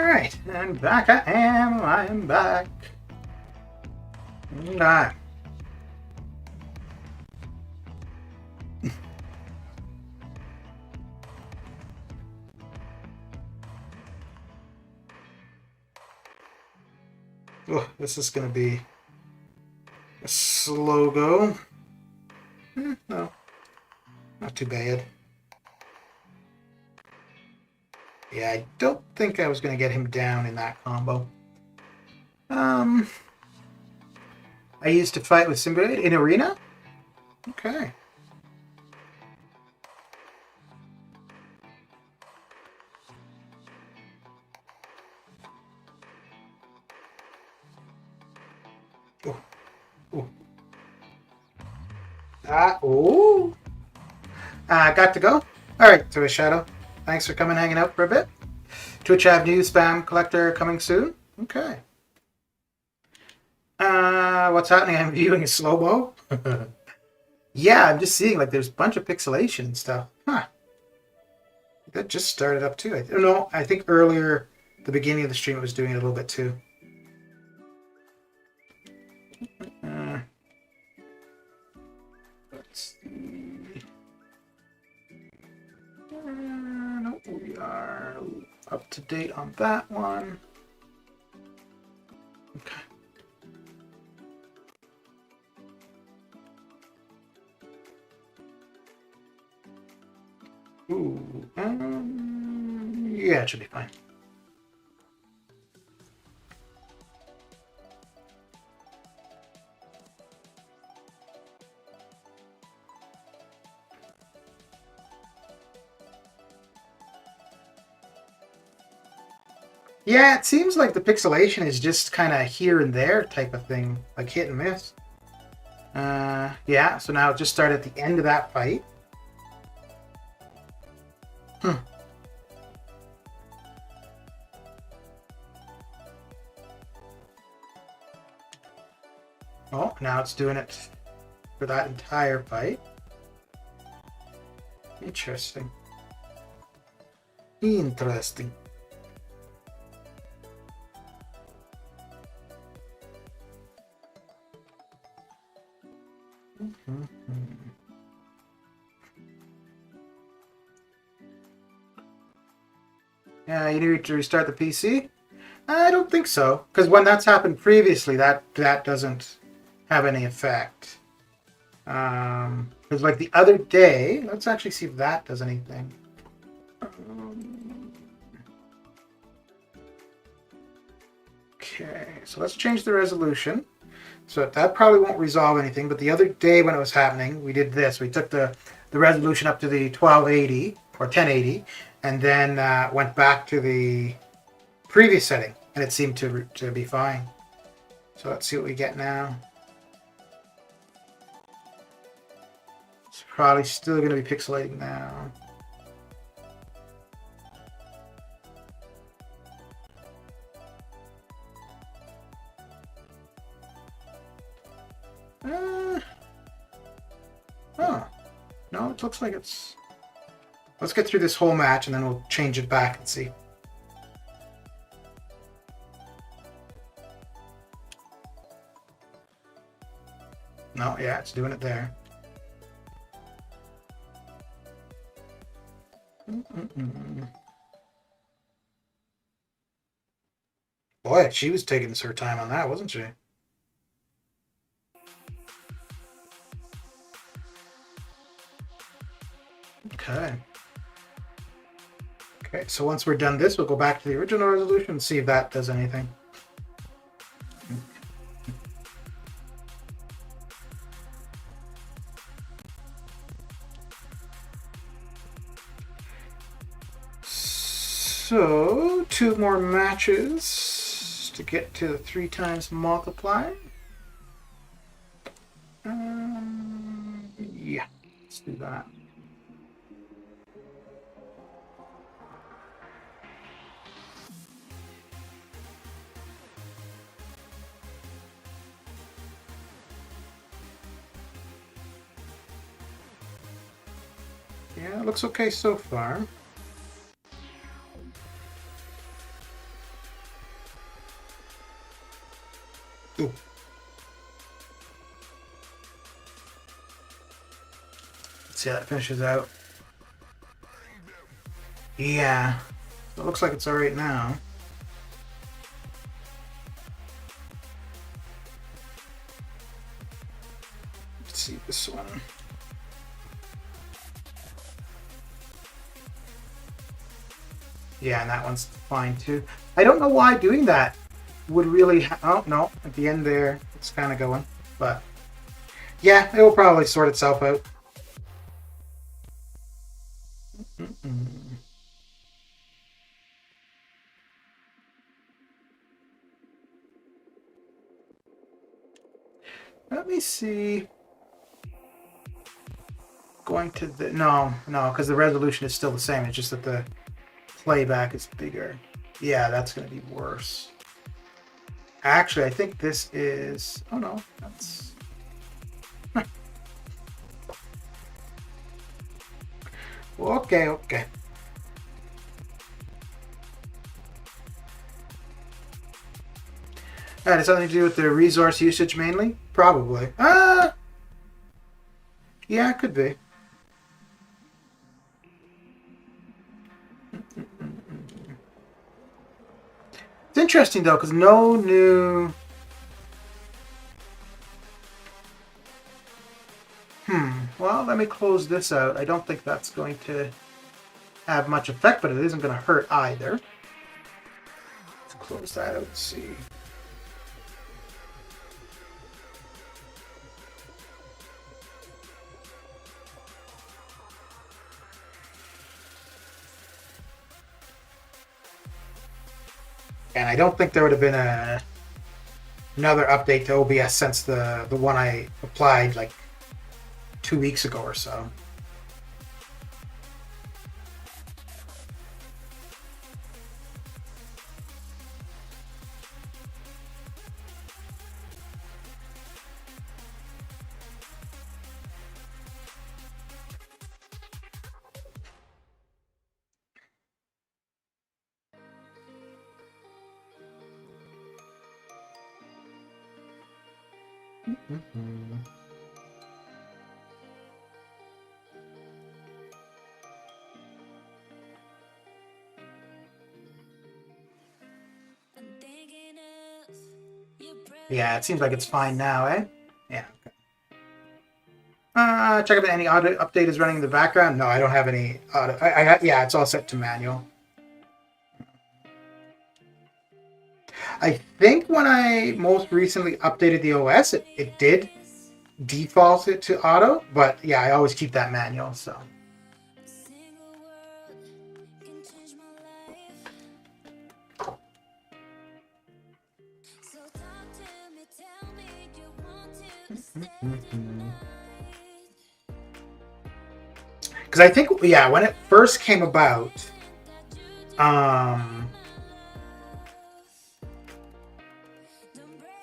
Alright, and back I am back. Alright. Oh, this is going to be a slow go. No, not too bad. Yeah, I don't think I was going to get him down in that combo. I used to fight with Simulated in Arena? Okay. Oh. Oh. Oh. Got to go? Alright, Twitch Shadow. Thanks for coming hanging out for a bit. Twitch Av News Spam Collector coming soon. Okay. What's happening? I'm viewing a slow-mo. Yeah, I'm just seeing like there's a bunch of pixelation and stuff. Huh. That just started up too. I don't know. I think earlier, the beginning of the stream, it was doing it a little bit too. Let's see. No, we are up to date on that one. Okay. Ooh, yeah, it should be fine. Yeah, it seems like the pixelation is just kind of here and there type of thing, like hit and miss. Yeah, so now it just started at the end of that fight. Oh, now it's doing it for that entire fight. Interesting. Interesting. Yeah, you need to restart the PC? I don't think so, because when that's happened previously, that doesn't have any effect. Because like the other day, let's actually see if that does anything. Okay, so let's change the resolution. So that probably won't resolve anything, but the other day when it was happening, we did this. We took the resolution up to the 1280 or 1080, and then went back to the previous setting, and it seemed to be fine. So let's see what we get now. It's probably still going to be pixelating now. Oh, no, it looks like it's... Let's get through this whole match and then we'll change it back and see. No, yeah, it's doing it there. Boy, she was taking her time on that, wasn't she? Okay. Okay, so once we're done this, we'll go back to the original resolution and see if that does anything. So, 2 more matches to get to the 3 times multiply. Yeah, let's do that. Yeah, it looks okay so far. see how that finishes out. Yeah. It looks like it's alright now. Let's see this one. Yeah, and that one's fine too. I don't know why doing that would really... oh, no. At the end there, it's kind of going. But, yeah, it will probably sort itself out. Let me see. Going to the... no, because the resolution is still the same. It's just that the playback is bigger. Yeah, that's going to be worse. Actually, I think this is... oh, no. That's... okay. That has something to do with the resource usage mainly? Probably. Yeah, it could be. It's interesting though, because no new... well, let me close this out. I don't think that's going to have much effect, but it isn't going to hurt either. Let's close that out and see. And I don't think there would have been another update to OBS since the one I applied like 2 weeks ago or so. Yeah, it seems like it's fine now, eh? Yeah. Okay. Check if any auto update is running in the background. No, I don't have any auto. Yeah, it's all set to manual. I think when I most recently updated the OS, it did default it to auto, but yeah, I always keep that manual, so. Because I think, yeah, when it first came about,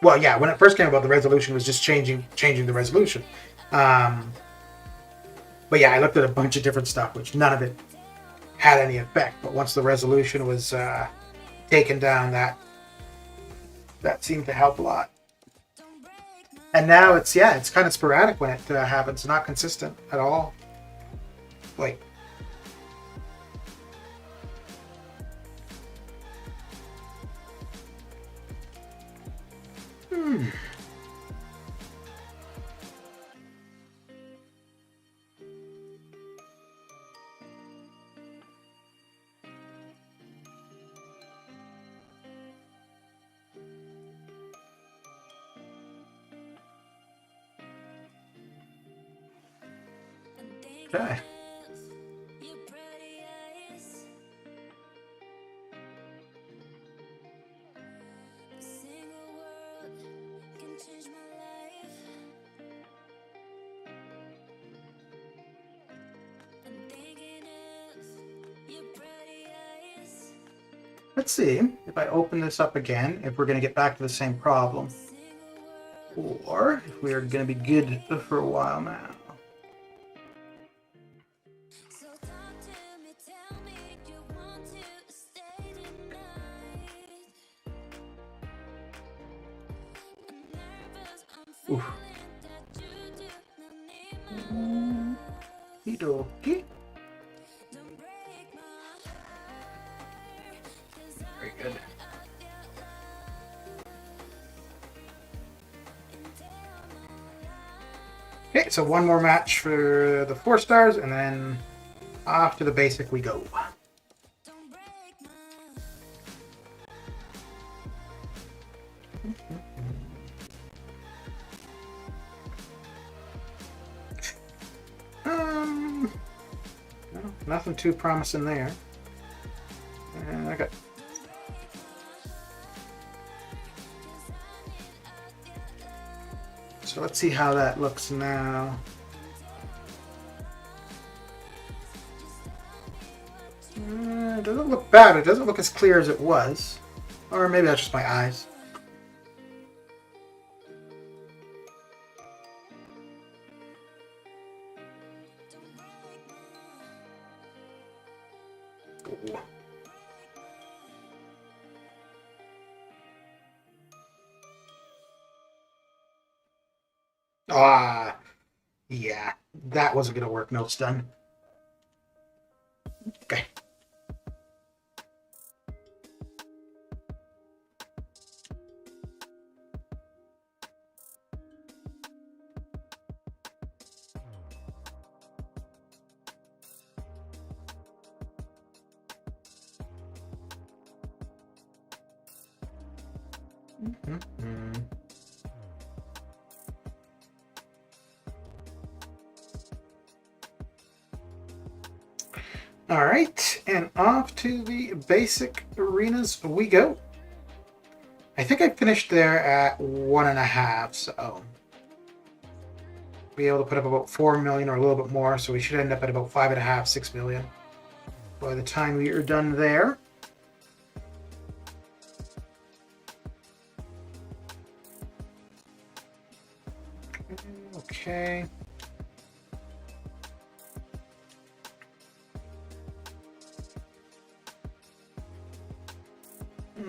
well, yeah, when it first came about, the resolution was just changing the resolution. But yeah, I looked at a bunch of different stuff, which none of it had any effect. But once the resolution was taken down, that seemed to help a lot. And now it's kind of sporadic when it happens, not consistent at all. Like, okay. Let's see if I open this up again, if we're going to get back to the same problem. Or if we're going to be good for a while now. Oof. Okie dokie. Very good. Okay, so one more match for the 4 stars, and then off to the basic we go. Nothing too promising there. And I got. So let's see how that looks now. It doesn't look bad. It doesn't look as clear as it was. Or maybe that's just my eyes. Ooh. Ah, yeah. That wasn't going to work. Note's done. Okay. All right, and off to the basic arenas we go. I think I finished there at 1.5, so be able to put up about 4 million or a little bit more, so we should end up at about 5.5, 6 million by the time we are done there. Okay.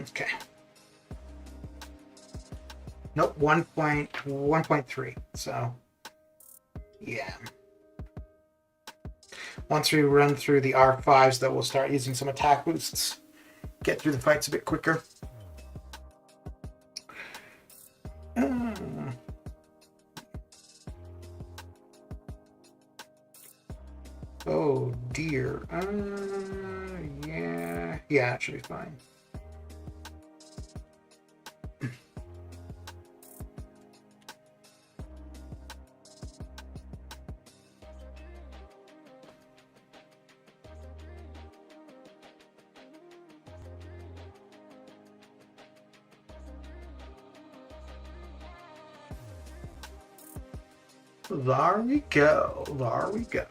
Okay. Nope, 1.3. So, yeah. Once we run through the R5s, though, we'll start using some attack boosts. Get through the fights a bit quicker. Oh dear. Yeah, it should be fine. There we go. There we go.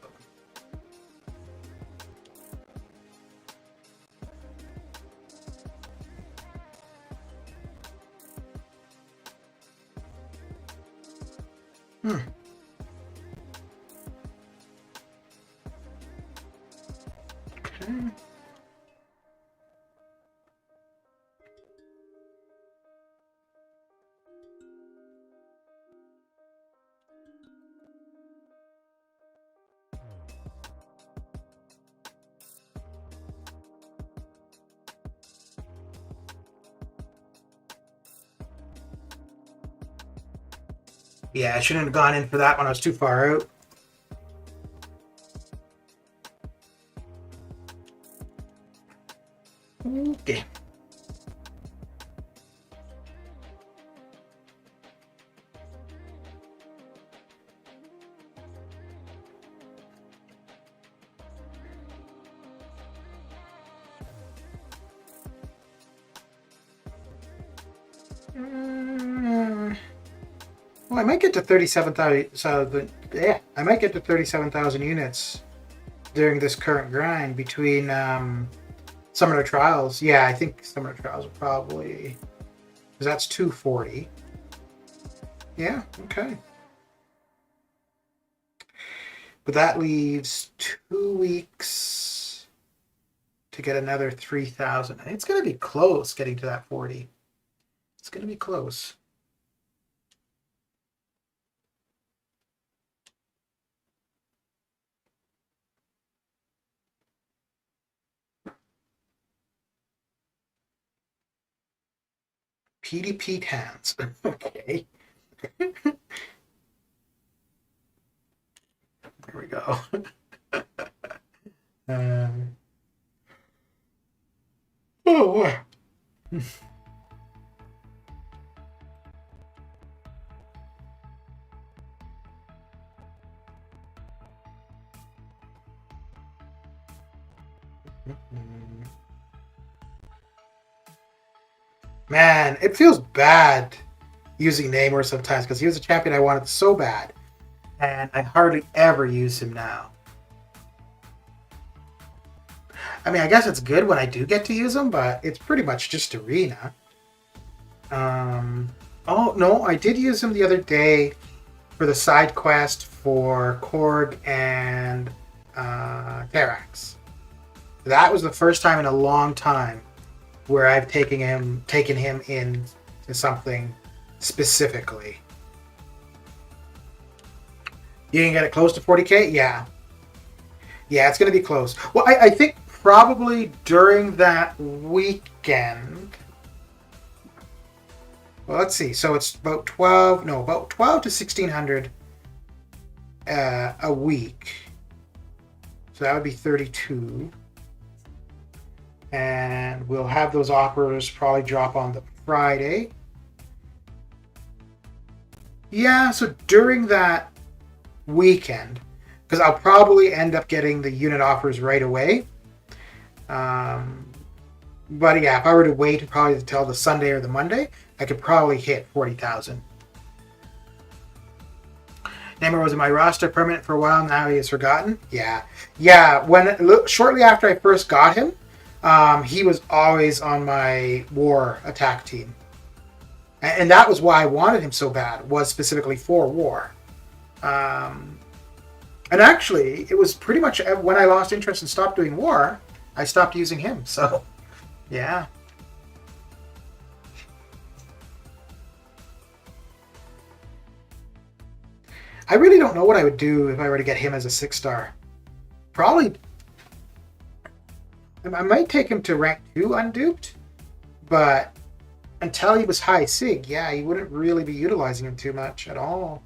Okay. Yeah, I shouldn't have gone in for that when I was too far out. Okay. Well, I might get to 37,000. So I might get to 37,000 units during this current grind between Summoner Trials. Yeah, I think Summoner Trials are probably, because that's 240. Yeah, okay. But that leaves 2 weeks to get another 3,000. It's going to be close getting to that 40. It's going to be close. PDP hands. Okay. There we go. Oh. Man, it feels bad using Namor sometimes because he was a champion I wanted so bad, and I hardly ever use him now. I mean, I guess it's good when I do get to use him, but it's pretty much just arena. Oh no, I did use him the other day for the side quest for Korg and Terax. That was the first time in a long time where I've taken him into something specifically. You can get it close to 40k? Yeah. Yeah, it's going to be close. Well, I think probably during that weekend. Well, let's see. So it's about 12 to 1600 a week. So that would be 32. And we'll have those offers probably drop on the Friday. Yeah, so during that weekend, because I'll probably end up getting the unit offers right away. But yeah, if I were to wait probably until the Sunday or the Monday, I could probably hit 40,000. Namor was in my roster permanent for a while. Now he is forgotten. Yeah. Shortly after I first got him, he was always on my war attack team, and that was why I wanted him so bad. Was specifically for war. And actually, it was pretty much when I lost interest and stopped doing war, I stopped using him. So, yeah. I really don't know what I would do if I were to get him as a 6-star. Probably, I might take him to rank 2 unduped, but until he was high sig, yeah, you wouldn't really be utilizing him too much at all.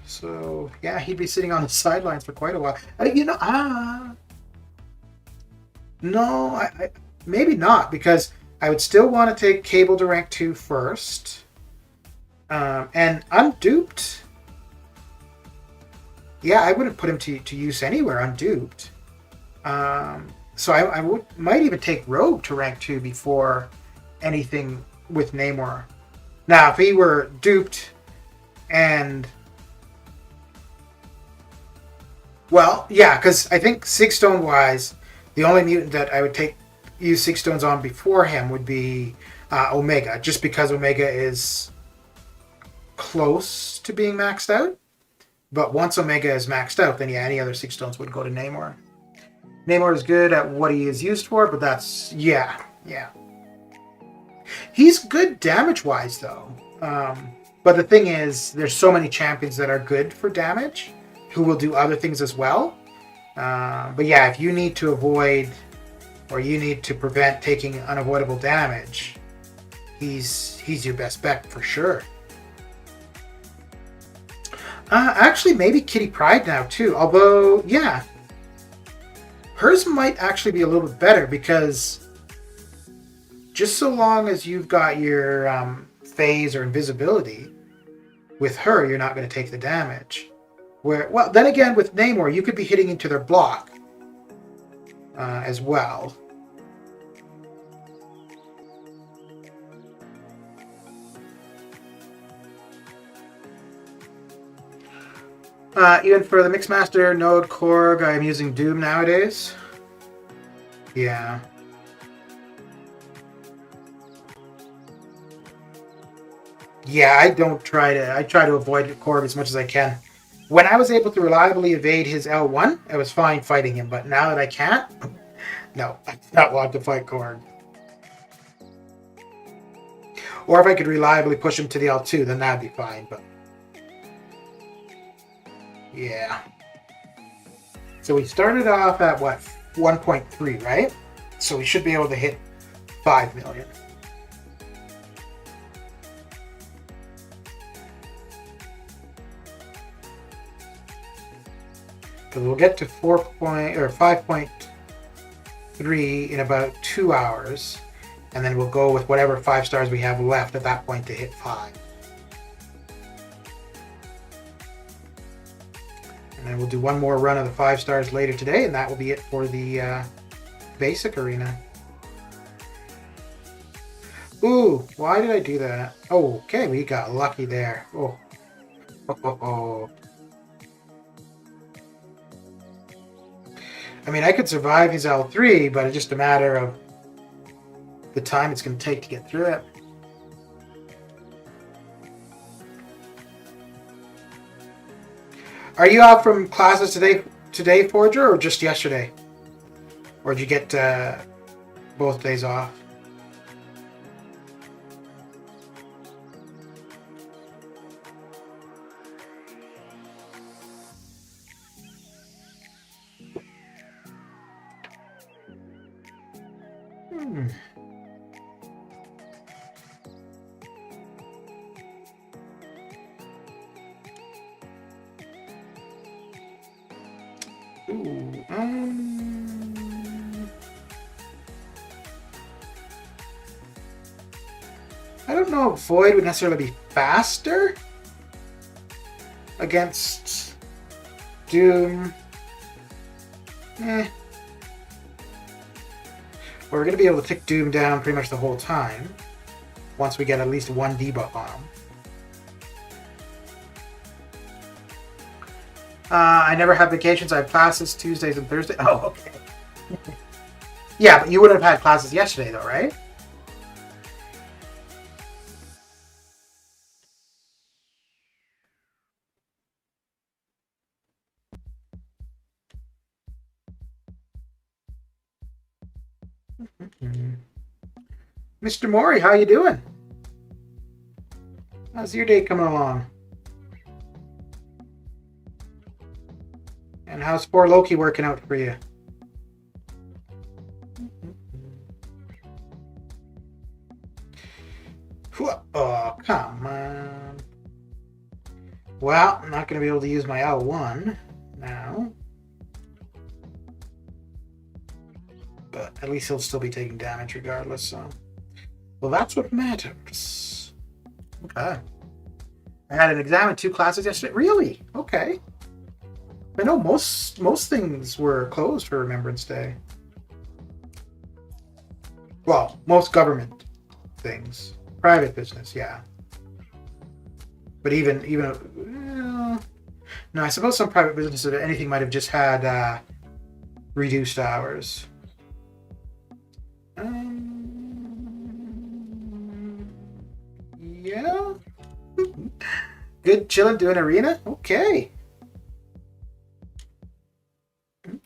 So, yeah, he'd be sitting on the sidelines for quite a while. No, I maybe not, because I would still want to take Cable to rank 2 first. And unduped, yeah, I wouldn't put him to use anywhere unduped. So I might even take Rogue to rank 2 before anything with Namor. Now, if he were duped and... Well, yeah, because I think Sigstone-wise, the only mutant that I would use Sigstones on before him would be Omega, just because Omega is close to being maxed out. But once Omega is maxed out, then yeah, any other Sigstones would go to Namor. Namor is good at what he is used for, but that's... Yeah. He's good damage-wise, though. But the thing is, there's so many champions that are good for damage who will do other things as well. But yeah, if you need to avoid or you need to prevent taking unavoidable damage, he's your best bet for sure. Actually, maybe Kitty Pryde now, too. Although, yeah. Hers might actually be a little bit better because just so long as you've got your phase or invisibility, with her, you're not going to take the damage. Well, then again, with Namor, you could be hitting into their block as well. Even for the Mixmaster node Korg, I'm using Doom nowadays. Yeah. Yeah, I try to avoid Korg as much as I can. When I was able to reliably evade his L1, I was fine fighting him, but now that I can't, no, I do not want to fight Korg. Or if I could reliably push him to the L2, then that'd be fine, but... Yeah. So we started off at, what, 1.3, right? So we should be able to hit 5 million. Because we'll get to 5.3 in about 2 hours, and then we'll go with whatever 5 stars we have left at that point to hit 5. And then we'll do one more run of the 5 stars later today, and that will be it for the basic arena. Ooh, why did I do that? Oh, okay, we got lucky there. Oh. I mean, I could survive his L3, but it's just a matter of the time it's going to take to get through it. Are you out from classes today, Forger, or just yesterday? Or did you get both days off? Ooh, I don't know if Void would necessarily be faster against Doom. We're going to be able to tick Doom down pretty much the whole time once we get at least one debuff on him. I never have vacations. I have classes Tuesdays and Thursdays. Oh, okay. Yeah, but you would have had classes yesterday, though, right? Mr. Mori, how you doing? How's your day coming along? And how's poor Loki working out for you? Oh, come on. Well, I'm not going to be able to use my L1 now. But at least he'll still be taking damage regardless, so... Well, that's what matters. Okay. I had an exam and 2 classes yesterday. Really? Okay. I know most things were closed for Remembrance Day. Well, most government things. Private business, yeah. But even no, I suppose some private businesses, if anything, might have just had reduced hours. Yeah. Good chilling doing arena? Okay.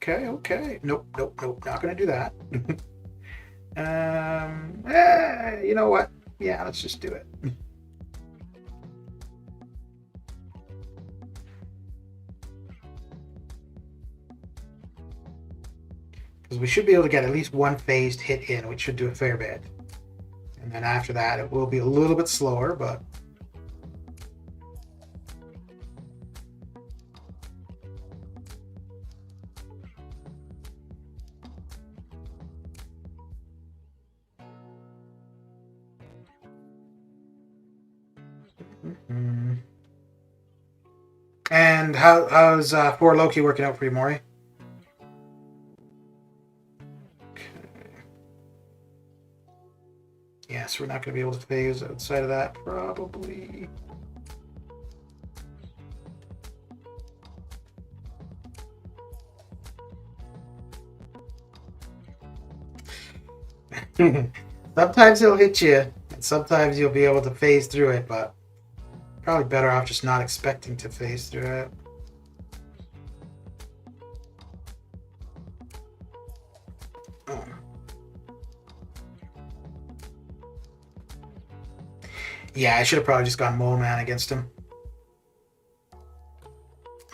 Okay. Nope. Not gonna do that. You know what? Yeah, let's just do it. Because we should be able to get at least one phased hit in, which should do a fair bit. And then after that, it will be a little bit slower, but... And how's poor Loki working out for you, Maury? Okay. Yes, we're not going to be able to phase outside of that, probably. Sometimes it'll hit you, and sometimes you'll be able to phase through it, but probably better off just not expecting to phase through it. Oh. Yeah, I should have probably just gone Mole Man against him.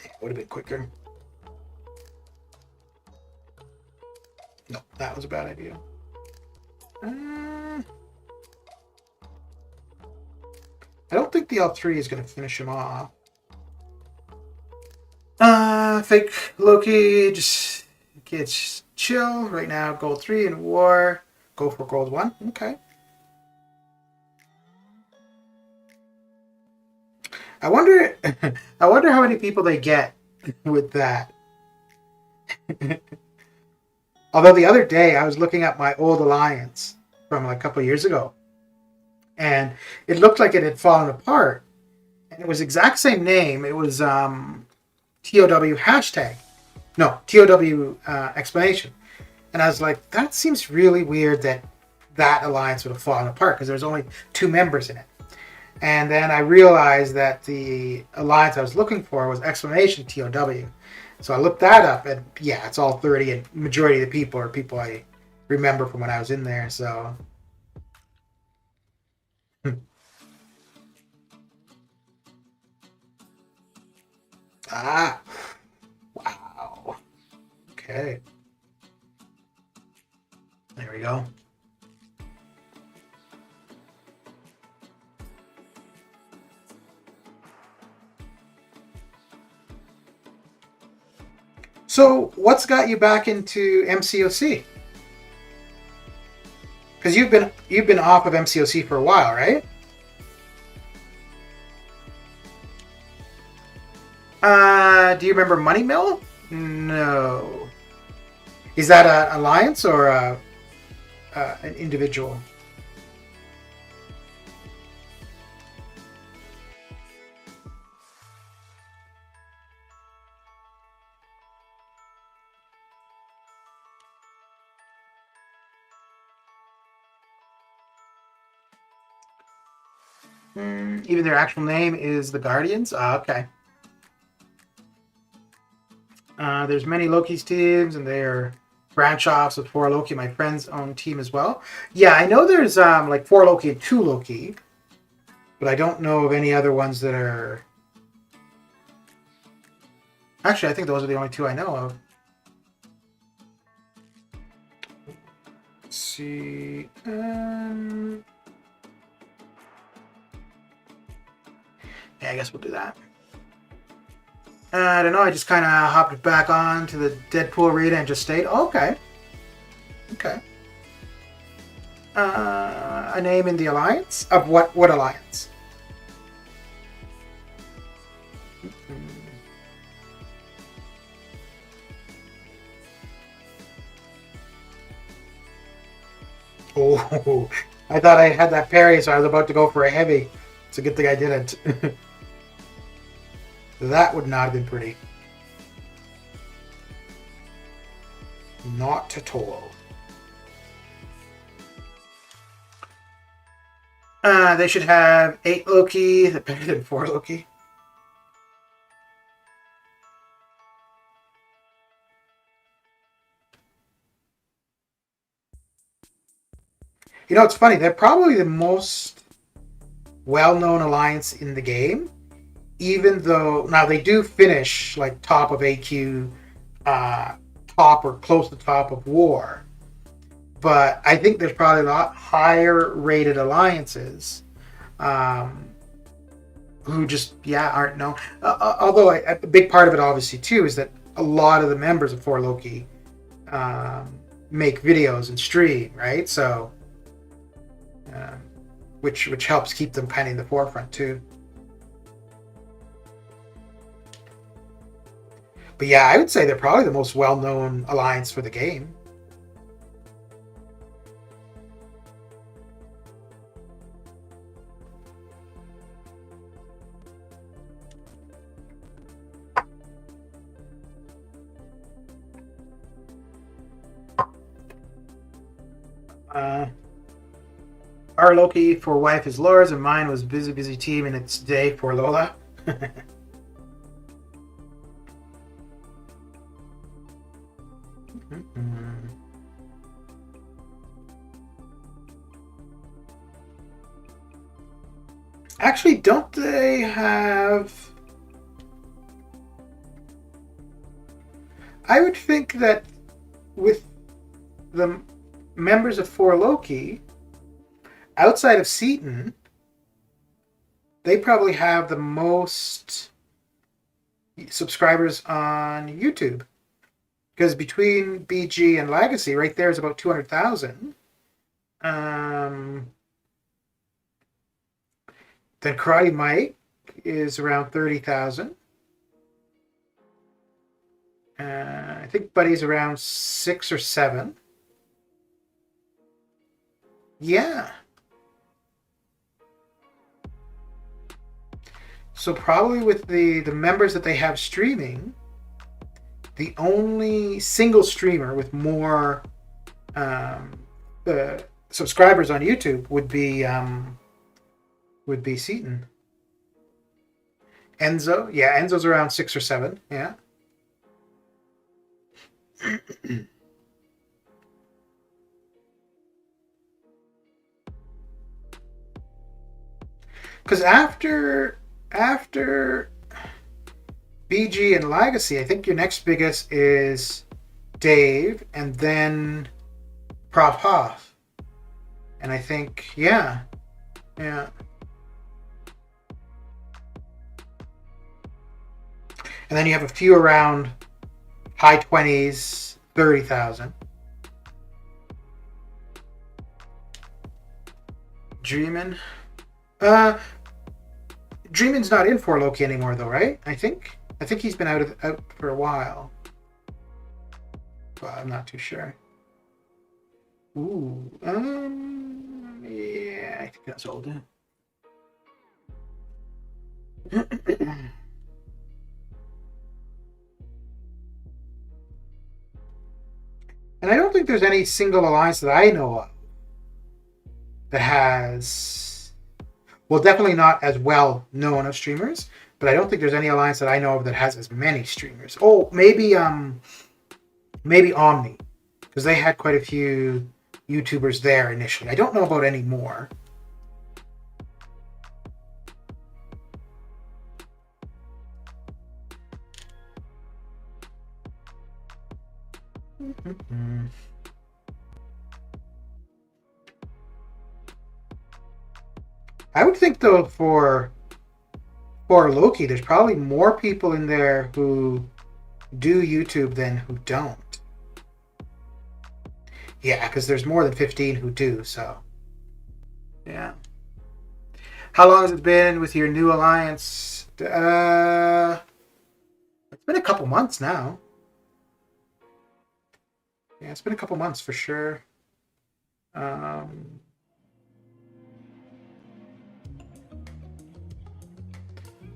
Yeah, would have been quicker. No, that was a bad idea. I don't think the L3 is going to finish him off. Fake Loki, just chill right now. Gold 3 in war. Go for gold 1. Okay. I wonder. I wonder how many people they get with that. Although the other day I was looking at my old alliance from a couple of years ago, and it looked like it had fallen apart. And it was exact same name. It was TOW hashtag. No, TOW explanation. And I was like, that seems really weird that that alliance would have fallen apart because there was only 2 members in it. And then I realized that the alliance I was looking for was explanation TOW. So I looked that up, and yeah, it's all 30, and majority of the people are people I remember from when I was in there. So ah, wow, okay, there we go. So what's got you back into MCOC? Because you've been off of MCOC for a while, right? Do you remember Money Mill? No. Is that an alliance or an individual? Even their actual name is the Guardians? Okay. There's many Loki's teams, and they are branch offs of 4 Loki, my friend's own team as well. Yeah, I know there's like 4 Loki and 2 Loki, but I don't know of any other ones that are... Actually, I think those are the only 2 I know of. Let's see... Yeah, I guess we'll do that. I don't know, I just kind of hopped back on to the Deadpool arena and just stayed. Oh, okay. Okay. A name in the alliance? Of what alliance? Oh, I thought I had that parry, so I was about to go for a heavy. It's a good thing I didn't. That would not have been pretty. Not at all. They should have 8 Loki. They're better than 4 Loki. You know, it's funny. They're probably the most well-known alliance in the game. Even though, now they do finish like top of AQ, top or close to top of war. But I think there's probably a lot higher rated alliances who just, aren't known. Although a big part of it, obviously, too, is that a lot of the members of 4 Loki make videos and stream, right? So, which helps keep them kind of in the forefront, too. But yeah, I would say they're probably the most well-known alliance for the game. Our Loki for wife is Laura's, and mine was busy team, and it's day for Lola. Actually, don't they have... I would think that with the members of 4 Loki, outside of Seaton, they probably have the most... subscribers on YouTube. Because between BG and Legacy, right there is about 200,000. Then Karate Mike is around 30,000. I think Buddy's around 6 or 7. Yeah. So probably with the members that they have streaming, the only single streamer with more subscribers on YouTube would be Seaton. Enzo, yeah, Enzo's around 6 or 7. Yeah. Because after BG and Legacy, I think your next biggest is Dave, and then Prof Hoff. And I think, yeah. And then you have a few around high 20s, 30,000. Dreamin'. Dreamin's not in For Loki anymore, though, right? I think he's been out for a while. Well, I'm not too sure. Ooh, yeah, I think that's old. And I don't think there's any single alliance that I know of that has, well, definitely not as well known of streamers, but I don't think there's any alliance that I know of that has as many streamers. Oh, maybe Omni, because they had quite a few YouTubers there initially. I don't know about any more. I would think, though, for Loki, there's probably more people in there who do YouTube than who don't. Yeah, because there's more than 15 who do, so. Yeah. How long has it been with your new alliance? It's been a couple months now. Yeah, it's been a couple months for sure.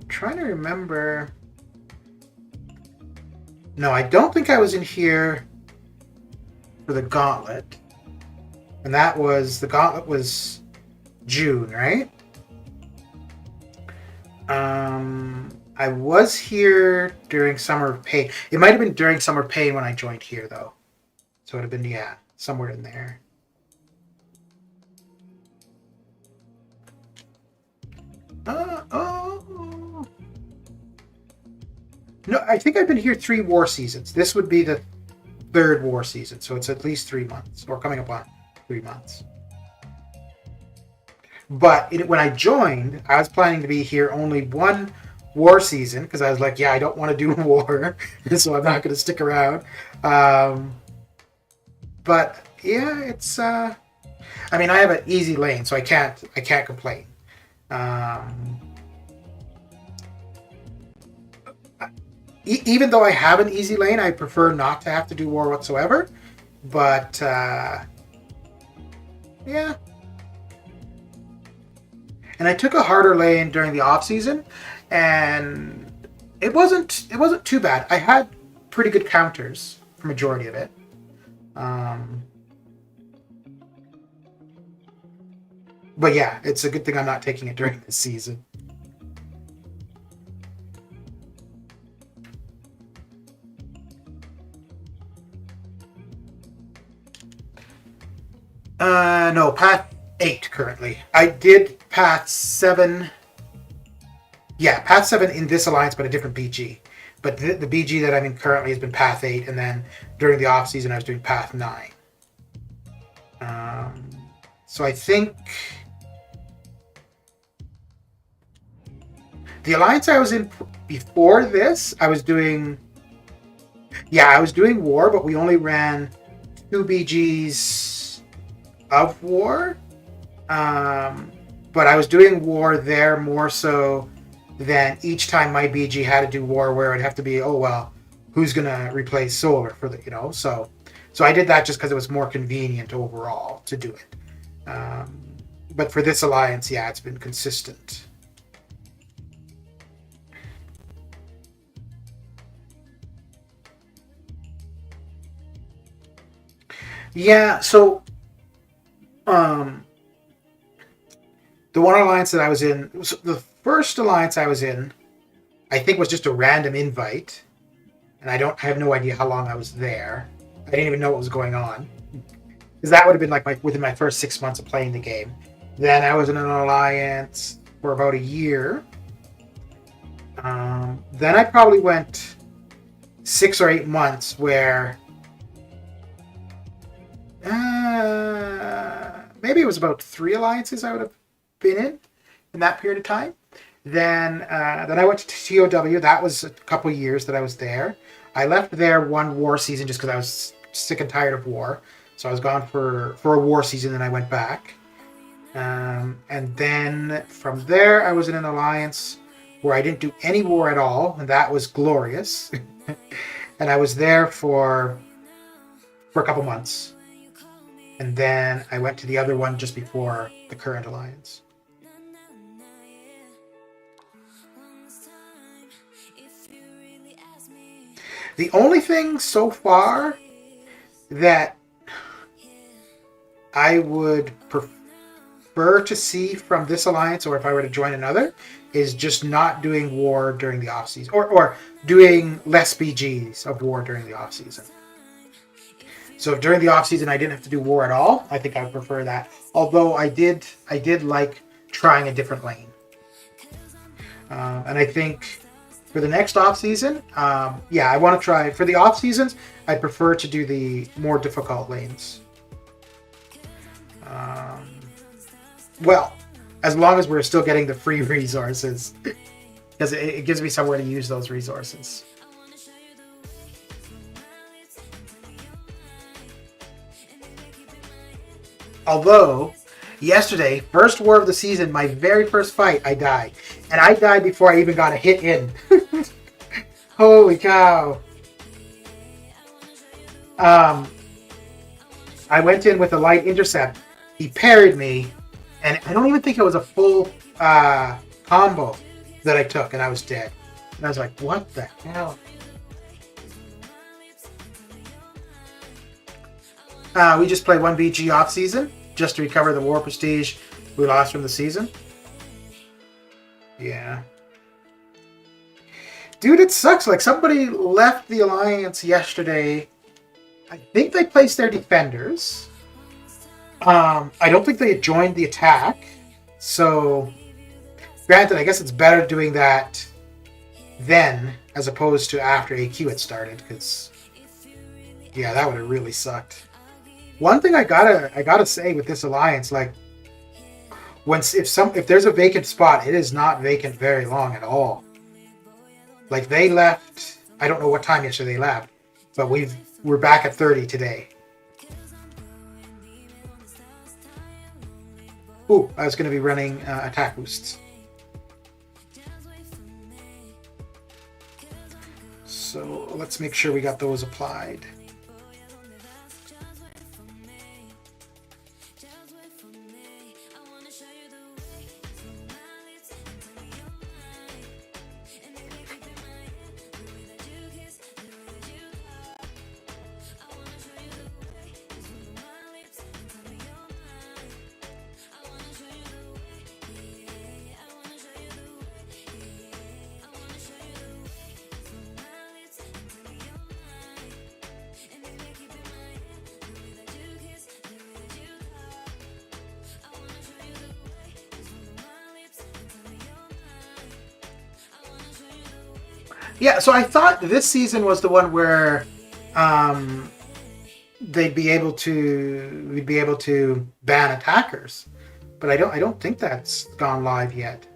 Trying to remember. No, I don't think I was in here for the Gauntlet. And the Gauntlet was June, right? I was here during Summer of Pain. It might have been during Summer of Pain when I joined here, though. So it would have been, yeah, somewhere in there. Oh. No, I think I've been here 3 war seasons. This would be the 3rd war season, so it's at least 3 months, or coming up on 3 months. But when I joined, I was planning to be here only 1 war season, because I was like, yeah, I don't want to do war, so I'm not going to stick around. But yeah, it's. I mean, I have an easy lane, so I can't complain. Even though I have an easy lane, I prefer not to have to do war whatsoever. But yeah. And I took a harder lane during the off season, and it wasn't too bad. I had pretty good counters for majority of it. But yeah, it's a good thing I'm not taking it during this season. No, Path 8 currently. I did Path 7. Yeah, Path 7 in this alliance, but a different BG. But the BG that I'm in currently has been Path 8, and then during the off season I was doing Path 9. So I think the alliance I was in before this, I was doing war, but we only ran 2 BGs of war. But I was doing war there more so than each time my BG had to do war, where it'd have to be, oh well, who's gonna replace solar for the, so I did that just because it was more convenient overall to do it. But for this alliance, yeah, it's been consistent. Yeah, so the one alliance that I was in, the first alliance I was in, I think was just a random invite, and I have no idea how long I was there. I didn't even know what was going on, because that would have been like within my first 6 months of playing the game. Then I was in an alliance for about a year. Then I probably went 6 or 8 months where maybe it was about 3 alliances I would have been in that period of time. Then I went to TOW. That was a couple of years that I was there. I left there one war season just because I was sick and tired of war. So I was gone for a war season, and I went back. And then from there, I was in an alliance where I didn't do any war at all, and that was glorious. And I was there for a couple months. And then I went to the other one just before the current alliance. The only thing so far that I would prefer to see from this alliance, or if I were to join another, is just not doing war during the off season, or doing less BGs of war during the off season. So if during the off season I didn't have to do war at all, I think I would prefer that. Although I did like trying a different lane, and I think for the next off season, I want to try. For the off seasons, I prefer to do the more difficult lanes. Well, as long as we're still getting the free resources, because it gives me somewhere to use those resources. Although, yesterday, first war of the season, my very first fight, I died. And I died before I even got a hit in. Holy cow. I went in with a light intercept. He parried me, and I don't even think it was a full combo that I took, and I was dead. And I was like, what the hell? We just played 1 BG off season just to recover the war prestige we lost from the season. Yeah. Dude, it sucks. Like, somebody left the alliance yesterday. I think they placed their defenders. I don't think they had joined the attack. So, granted, I guess it's better doing that then as opposed to after AQ had started, because yeah, that would have really sucked. One thing I gotta say with this alliance, like, if there's a vacant spot, it is not vacant very long at all. Like, they left, I don't know what time yesterday they left, but we're back at 30 today. Ooh, I was going to be running attack boosts. So let's make sure we got those applied. Yeah, so I thought this season was the one where we'd be able to ban attackers, but I don't think that's gone live yet.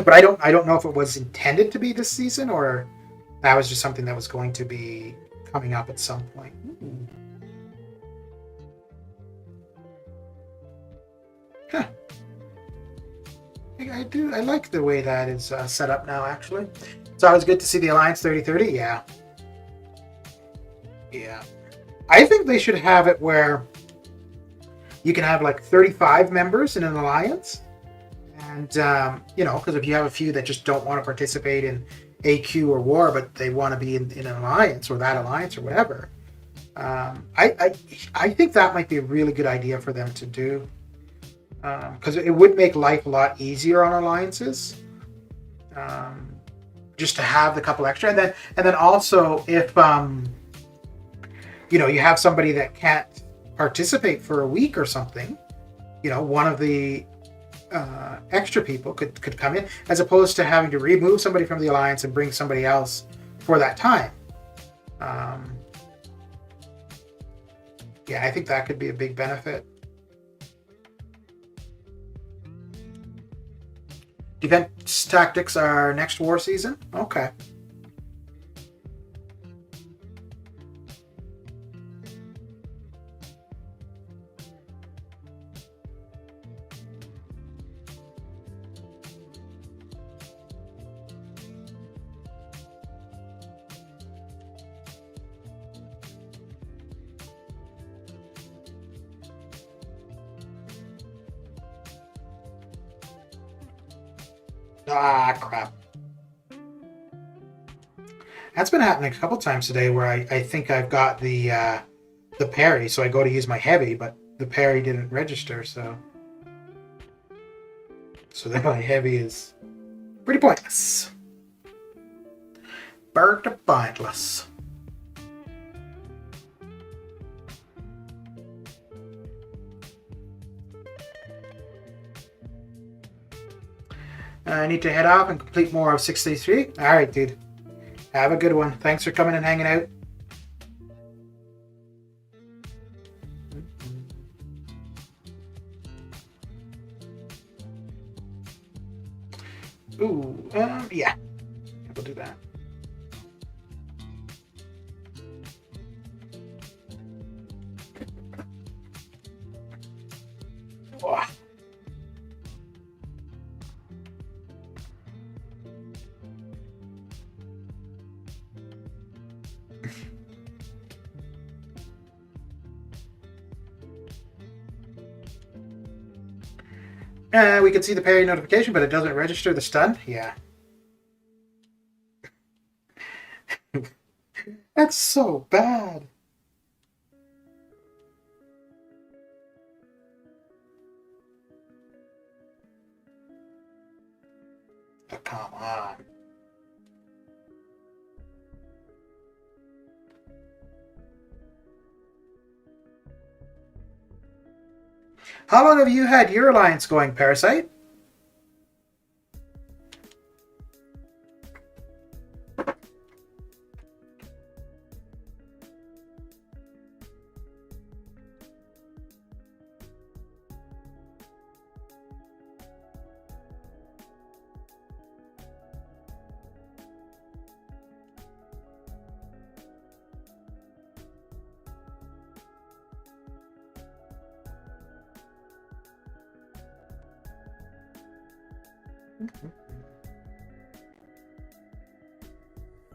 But I don't know if it was intended to be this season or that was just something that was going to be coming up at some point. Ooh. Huh. I like the way that is set up now, actually. It's always good to see the Alliance 3030. Yeah. Yeah. I think they should have it where you can have like 35 members in an alliance. And, because if you have a few that just don't want to participate in AQ or war, but they want to be in an alliance or that alliance or whatever, I think that might be a really good idea for them to do. Because it would make life a lot easier on alliances. Just to have the couple extra. And then also if, you have somebody that can't participate for a week or something, one of the extra people could come in, as opposed to having to remove somebody from the alliance and bring somebody else for that time. I think that could be a big benefit. Defense tactics are next war season? Okay. Ah, crap. That's been happening a couple times today where I think I've got the parry, so I go to use my heavy, but the parry didn't register, so then my heavy is pretty pointless. Pretty pointless. I need to head off and complete more of 633. All right, dude. Have a good one. Thanks for coming and hanging out. Ooh, yeah. We'll do that. Oh. We can see the parry notification, but it doesn't register the stun. Yeah. That's so bad. Oh, come on. How long have you had your alliance going, Parasite?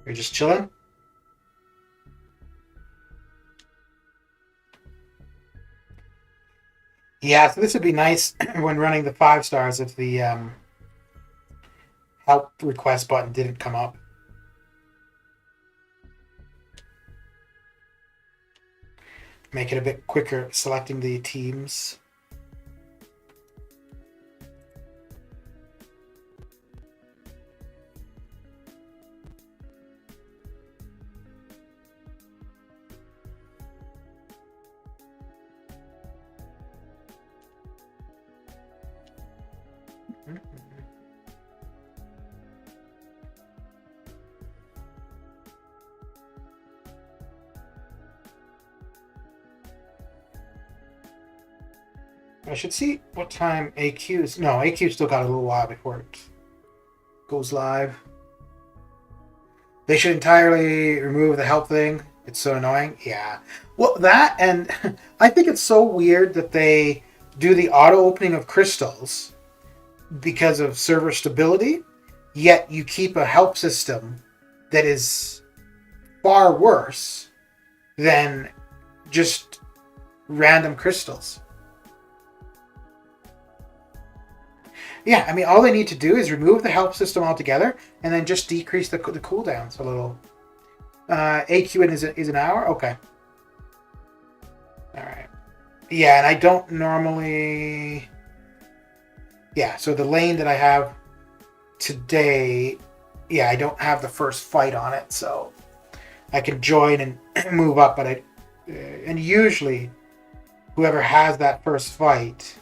You're just chilling? Yeah, so this would be nice when running the 5 stars if the help request button didn't come up. Make it a bit quicker selecting the teams. I should see what time AQ's... No, AQ still got a little while before it goes live. They should entirely remove the help thing. It's so annoying. Yeah. Well, that, and I think it's so weird that they do the auto opening of crystals because of server stability, yet you keep a help system that is far worse than just random crystals. Yeah, I mean, all they need to do is remove the help system altogether and then just decrease the cooldowns a little. AQ is an hour? Okay. Alright. Yeah, and I don't normally... Yeah, so the lane that I have today, yeah, I don't have the first fight on it, so I can join and move up, but and usually whoever has that first fight,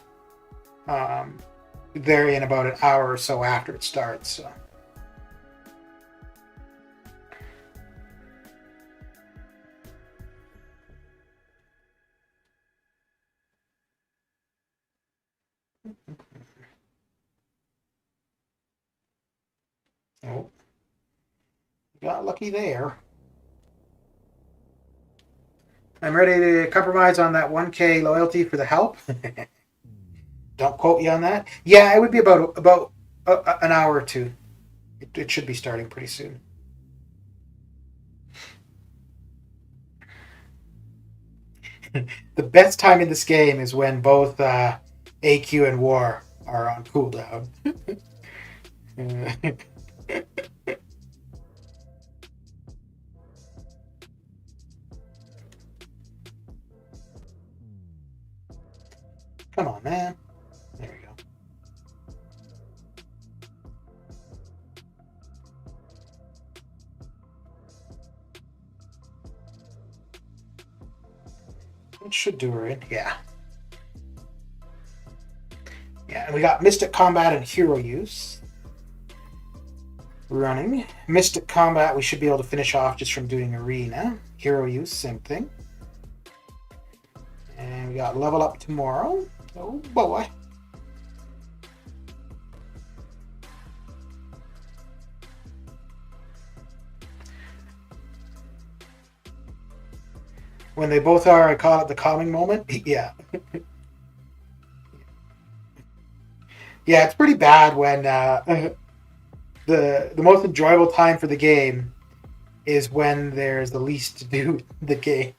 they're in about an hour or so after it starts. So. Oh, got lucky there. I'm ready to compromise on that 1K loyalty for the help. Don't quote you on that. Yeah, it would be about an hour or two. It should be starting pretty soon. The best time in this game is when both AQ and War are on cooldown. Come on, man. There we go. It should do her in. Yeah. Yeah, and we got Mystic Combat and Hero Use. Running. Mystic Combat, we should be able to finish off just from doing Arena. Hero Use, same thing. And we got Level Up tomorrow. Oh boy. When they both are, I call it the calming moment. Yeah. Yeah, it's pretty bad when the most enjoyable time for the game is when there's the least to do in the game.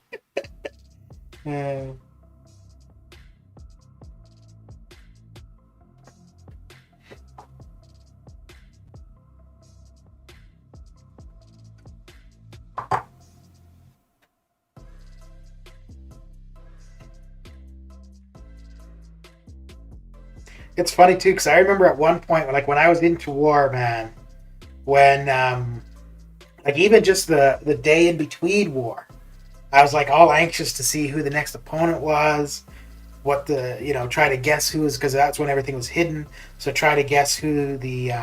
It's funny too, because I remember at one point, like when I was into War, man, when like even just the day in between War, I was like all anxious to see who the next opponent was, what the try to guess who was, because that's when everything was hidden. So try to guess who the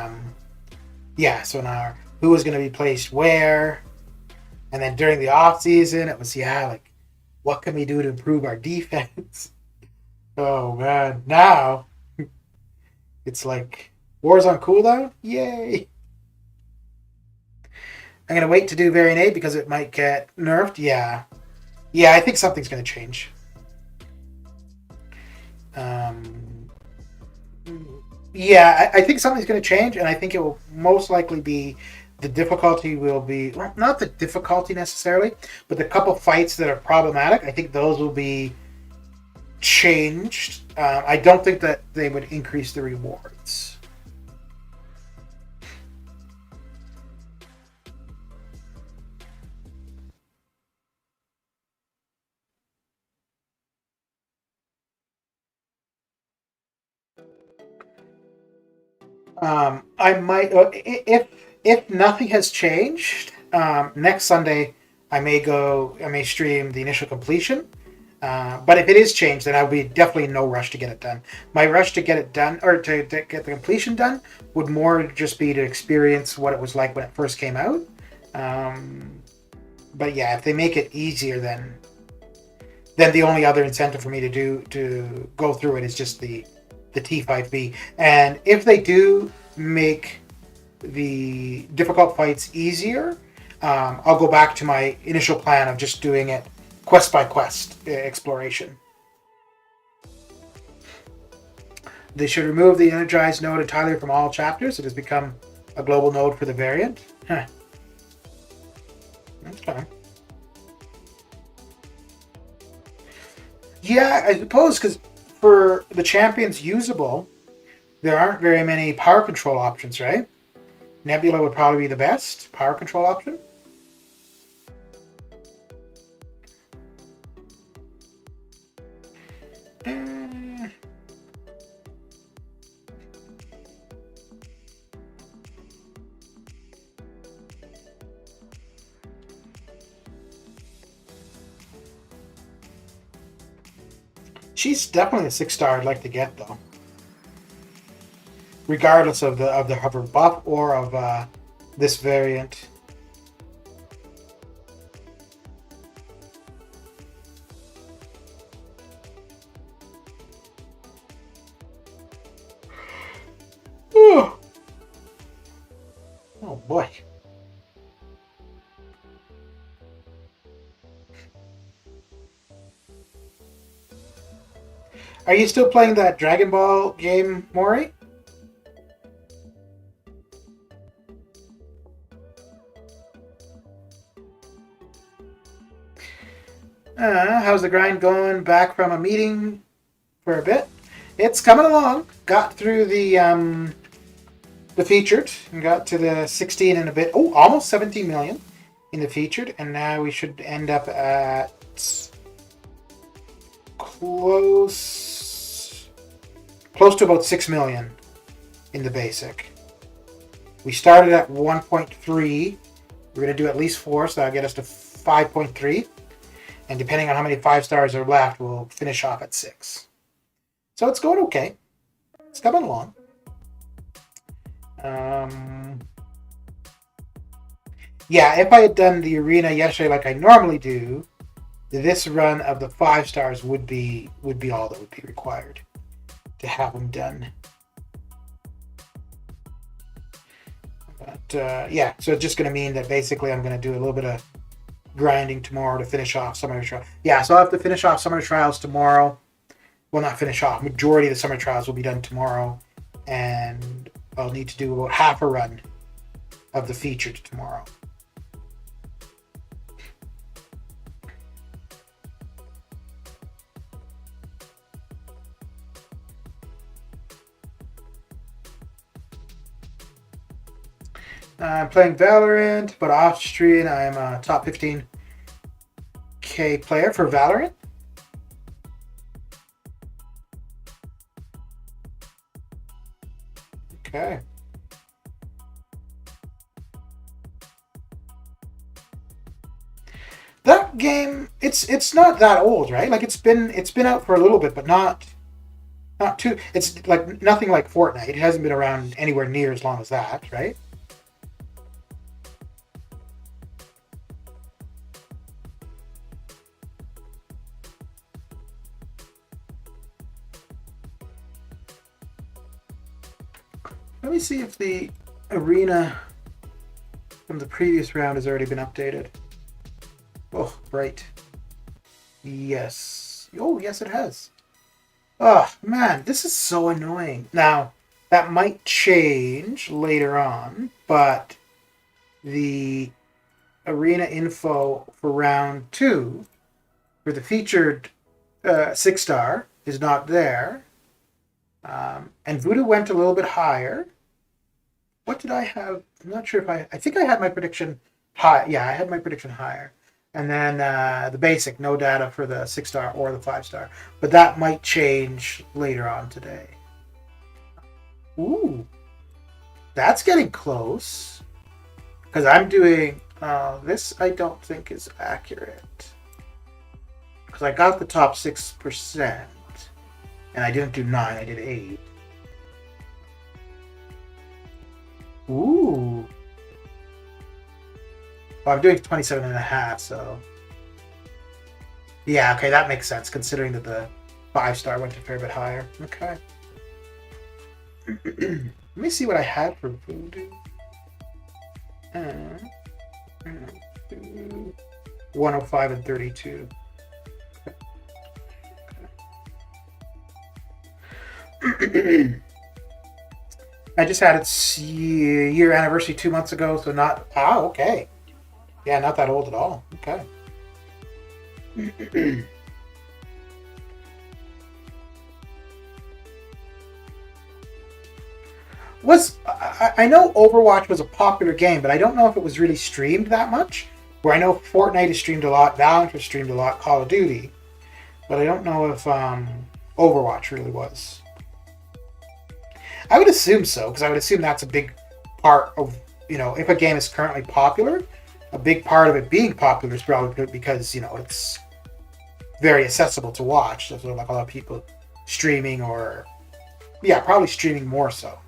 so now who was going to be placed where, and then during the off season it was like what can we do to improve our defense? Oh man, now. It's like, War's on cooldown? Yay! I'm going to wait to do Variant A because it might get nerfed. Yeah. Yeah, I think something's going to change. Yeah, I think something's going to change, and I think it will most likely be the difficulty will be, well, not the difficulty necessarily, but the couple fights that are problematic, I think those will be changed. I don't think that they would increase the rewards. I might, if nothing has changed, next Sunday I may stream the initial completion. But if it is changed, then I'll be definitely in no rush to get it done. My rush to get it done, or to get the completion done, would more just be to experience what it was like when it first came out. But yeah, if they make it easier, then the only other incentive for me to go through it is just the T5B. And if they do make the difficult fights easier, I'll go back to my initial plan of just doing it quest by quest exploration. They should remove the energized node entirely from all chapters. It has become a global node for the variant. Huh. Okay. Yeah, I suppose because for the champions usable, there aren't very many power control options, right? Nebula would probably be the best power control option. She's definitely a 6-star I'd like to get though, regardless of her buff or of this variant. Oh boy. Are you still playing that Dragon Ball game, Maury? How's the grind going? Back from a meeting for a bit. It's coming along. Got through the featured and got to the 16 and a bit. Oh, almost 17 million in the featured, and now we should end up at close to about 6 million in the basic. We started at 1.3. We're going to do at least 4, so that'll get us to 5.3. And depending on how many 5-stars are left, we'll finish off at 6. So it's going okay. It's coming along. Yeah, if I had done the arena yesterday like I normally do, this run of the 5-stars would be all that would be required to have them done. But yeah, so it's just going to mean that basically I'm going to do a little bit of grinding tomorrow to finish off Summer Trials. Yeah, so I'll have to finish off Summer Trials tomorrow. Well, not finish off. Majority of the Summer Trials will be done tomorrow. And I'll need to do about half a run of the featured tomorrow. I'm playing Valorant, but off stream I'm a top 15k player for Valorant. Okay. That game, it's not that old, right? Like it's been out for a little bit, but not too. It's like nothing like Fortnite. It hasn't been around anywhere near as long as that, right? Let me see if the arena from the previous round has already been updated. Oh, right. Yes. Oh, yes, it has. Oh, man, this is so annoying. Now, that might change later on, but the arena info for round 2 for the featured 6-star is not there. And Voodoo went a little bit higher. What did I have? I'm not sure if I think I had my prediction high. Yeah, I had my prediction higher. And then the basic, no data for the 6-star or the 5-star. But that might change later on today. Ooh. That's getting close. Because I'm doing... this I don't think is accurate. Because I got the top 6%. And I didn't do 9, I did 8. Ooh. Well, I'm doing 27.5, so... Yeah, okay, that makes sense, considering that the 5-star went a fair bit higher. Okay. Let me see what I had for Voodoo. Uh, 105 and 32. I just had its year anniversary 2 months ago, so not. Ah, okay. Yeah, not that old at all. Okay. I know Overwatch was a popular game, but I don't know if it was really streamed that much. Where I know Fortnite is streamed a lot, Valorant was streamed a lot, Call of Duty, but I don't know if Overwatch really was. I would assume so, because I would assume that's a big part of, if a game is currently popular, a big part of it being popular is probably because, it's very accessible to watch. So like a lot of people streaming or, yeah, probably streaming more so.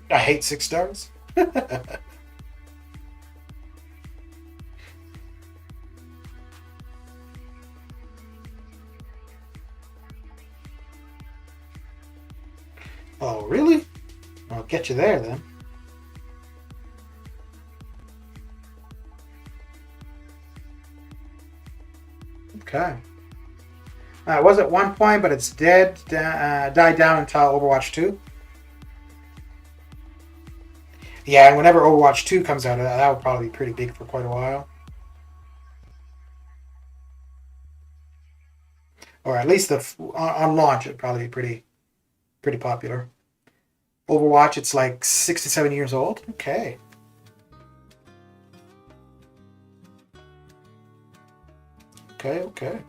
I hate 6 stars. Oh, really? I'll get you there then. Okay. It was at one point, but it's died down until Overwatch 2. Yeah, and whenever Overwatch 2 comes out, that will probably be pretty big for quite a while. Or at least on launch, it'd probably be pretty popular. Overwatch, it's like 6 to 7 years old. Okay. Okay.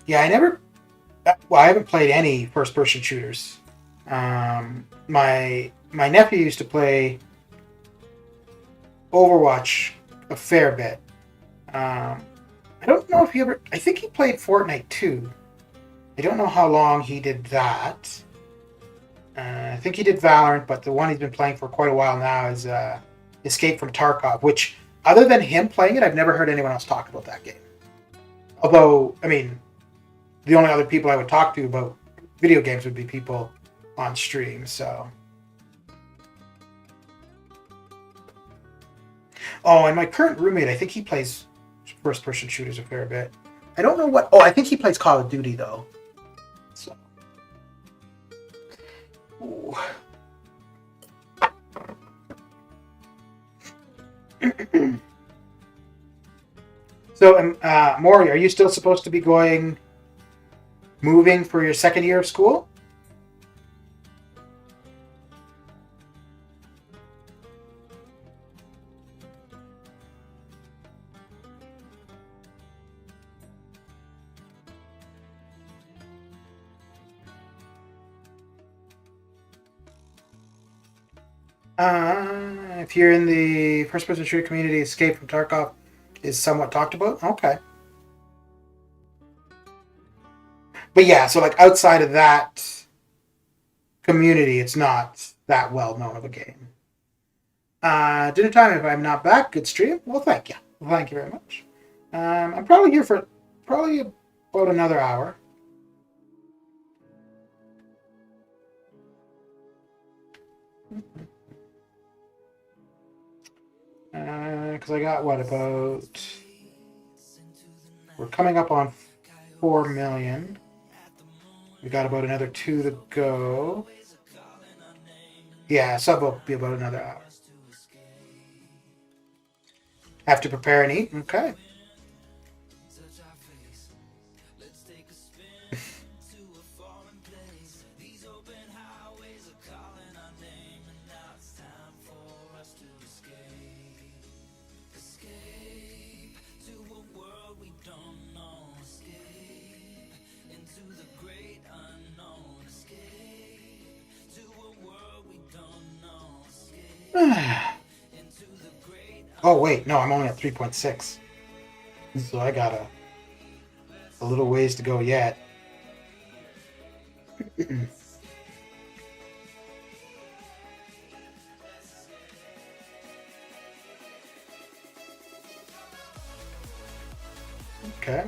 Yeah, I haven't played any first-person shooters. My nephew used to play Overwatch a fair bit. I don't know if he ever. I think he played Fortnite too. I don't know how long he did that. I think he did Valorant, but the one he's been playing for quite a while now is Escape from Tarkov, which, other than him playing it, I've never heard anyone else talk about that game. Although, I mean, the only other people I would talk to about video games would be people on stream, so. Oh, and my current roommate, I think he plays first-person shooters a fair bit. I don't know what. Oh, I think he plays Call of Duty though. So. Ooh. So, Maury, are you still supposed to be moving for your second year of school? If you're in the first-person shooter community, Escape from Tarkov is somewhat talked about. Okay. But yeah, so like outside of that community, it's not that well known of a game. Dinner time. If I'm not back, good stream. Well, thank you. Well, thank you very much. I'm probably here for probably about another hour. Because I got what about? We're coming up on 4 million. We got about another 2 to go. Yeah, sub will be about another hour. Have to prepare and eat? Okay. Oh wait, no, I'm only at 3.6. So I got a little ways to go yet. Okay.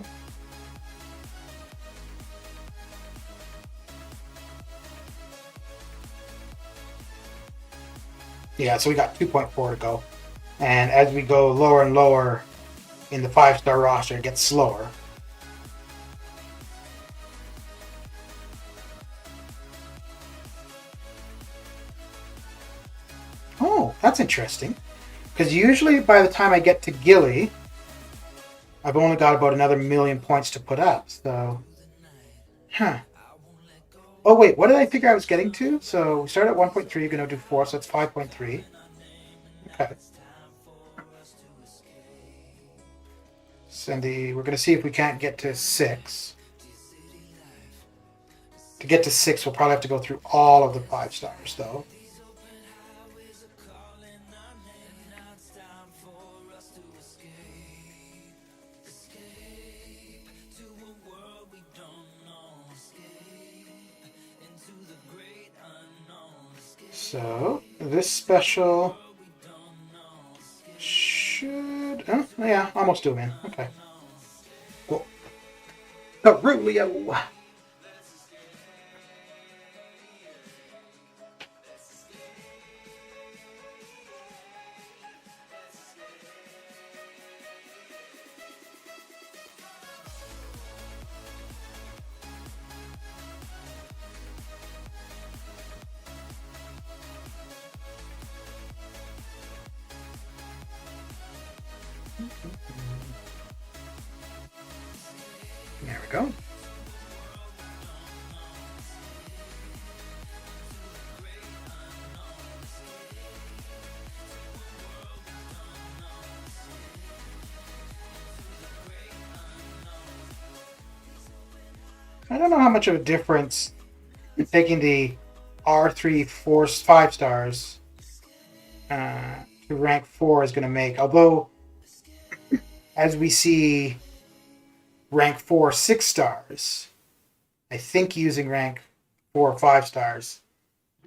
Yeah, so we got 2.4 to go. And as we go lower and lower in the 5-star roster, it gets slower. Oh, that's interesting. Because usually by the time I get to Gilly, I've only got about another 1,000,000 points to put up. So, huh. Oh, wait, what did I figure I was getting to? So we start at 1.3, you're going to do 4, so it's 5.3. Okay. We're going to see if we can't get to 6. To get to 6, we'll probably have to go through all of the 5-stars, though. So this special should... Oh, yeah, almost do, man. Okay. Cool. Carulio! There we go. I don't know how much of a difference taking the R3 5 stars to rank 4 is going to make. Although, as we see rank 4 6 stars, I think using rank 4 5 stars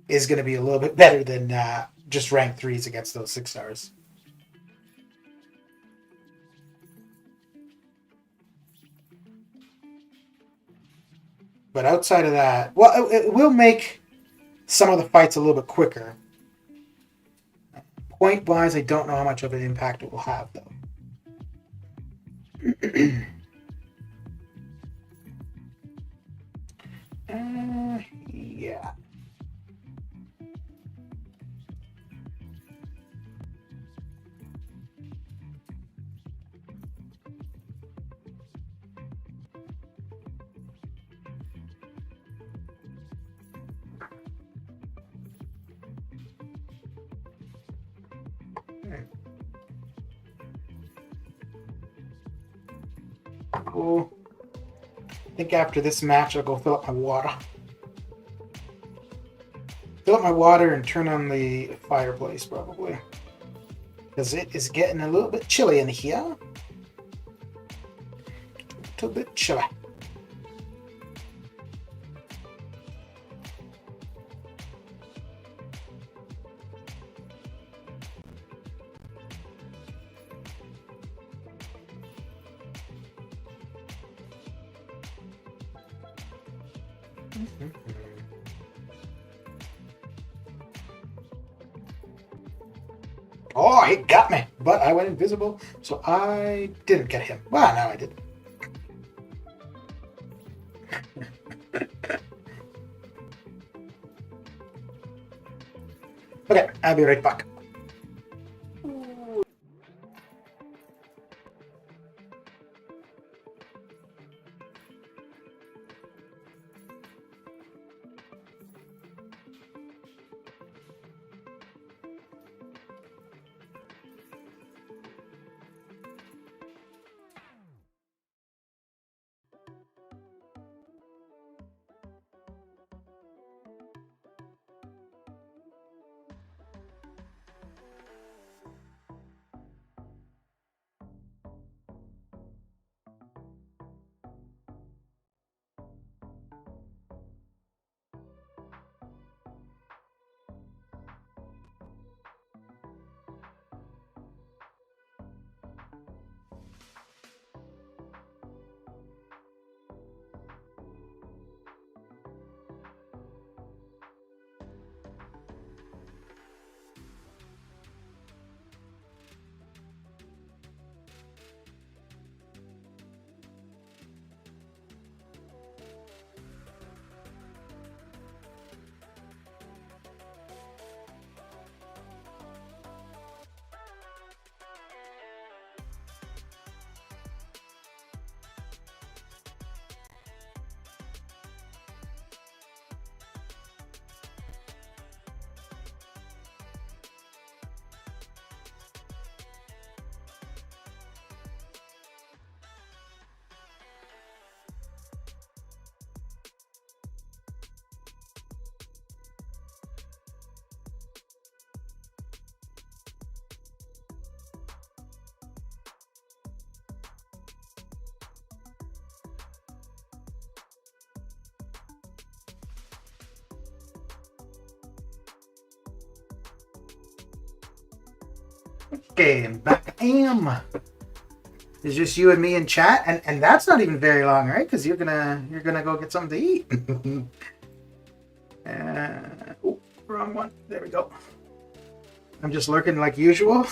is going to be a little bit better than just rank 3s against those 6 stars. But outside of that, well, it will make some of the fights a little bit quicker. Point wise, I don't know how much of an impact it will have, though. Yeah. Cool. I think after this match, I'll go fill up my water. Fill up my water and turn on the fireplace, probably. Because it is getting a little bit chilly in here. A little bit chilly. Oh, he got me, but I went invisible, so I didn't get him. Well, now I did. Okay, I'll be right back. Okay, and back I am. It's just you and me in chat, and that's not even very long, right? Because you're gonna go get something to eat. Oh, wrong one. There we go. I'm just lurking like usual.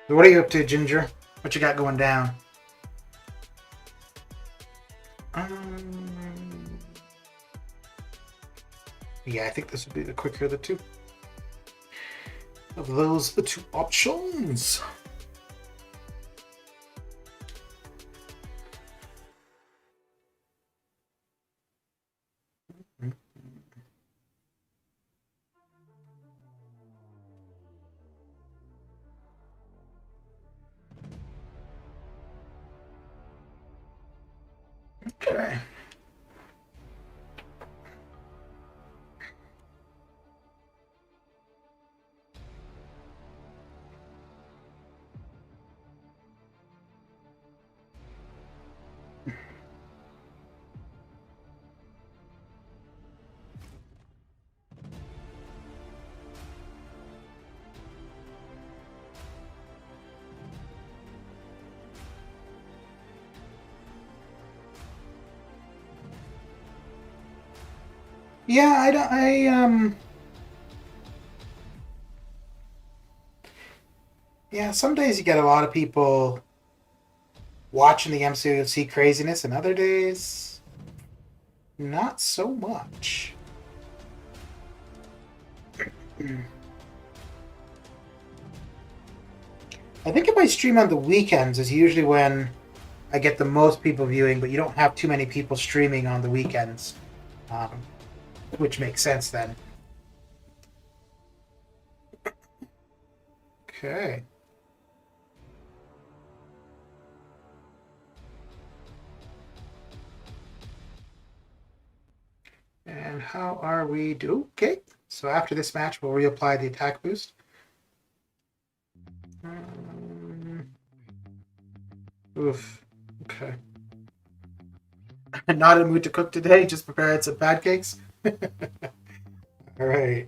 So what are you up to, Ginger? What you got going down? Yeah, I think this would be the quicker of the two. Of those, the two options. Okay. Yeah, I don't. Yeah, some days you get a lot of people watching the MCOC craziness, and other days, not so much. I think if I stream on the weekends is usually when I get the most people viewing, but you don't have too many people streaming on the weekends, which makes sense then. Okay. And how are we doing? Okay, so after this match, we'll reapply the attack boost. Oof. Okay. Not in the mood to cook today. Just prepared some pancakes. All right.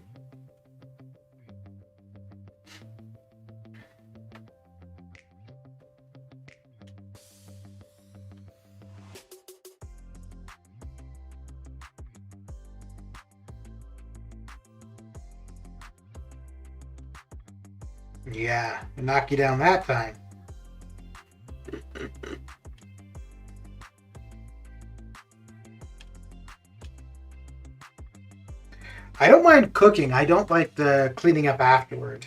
Yeah, knock you down that time. I don't mind cooking. I don't like the cleaning up afterward.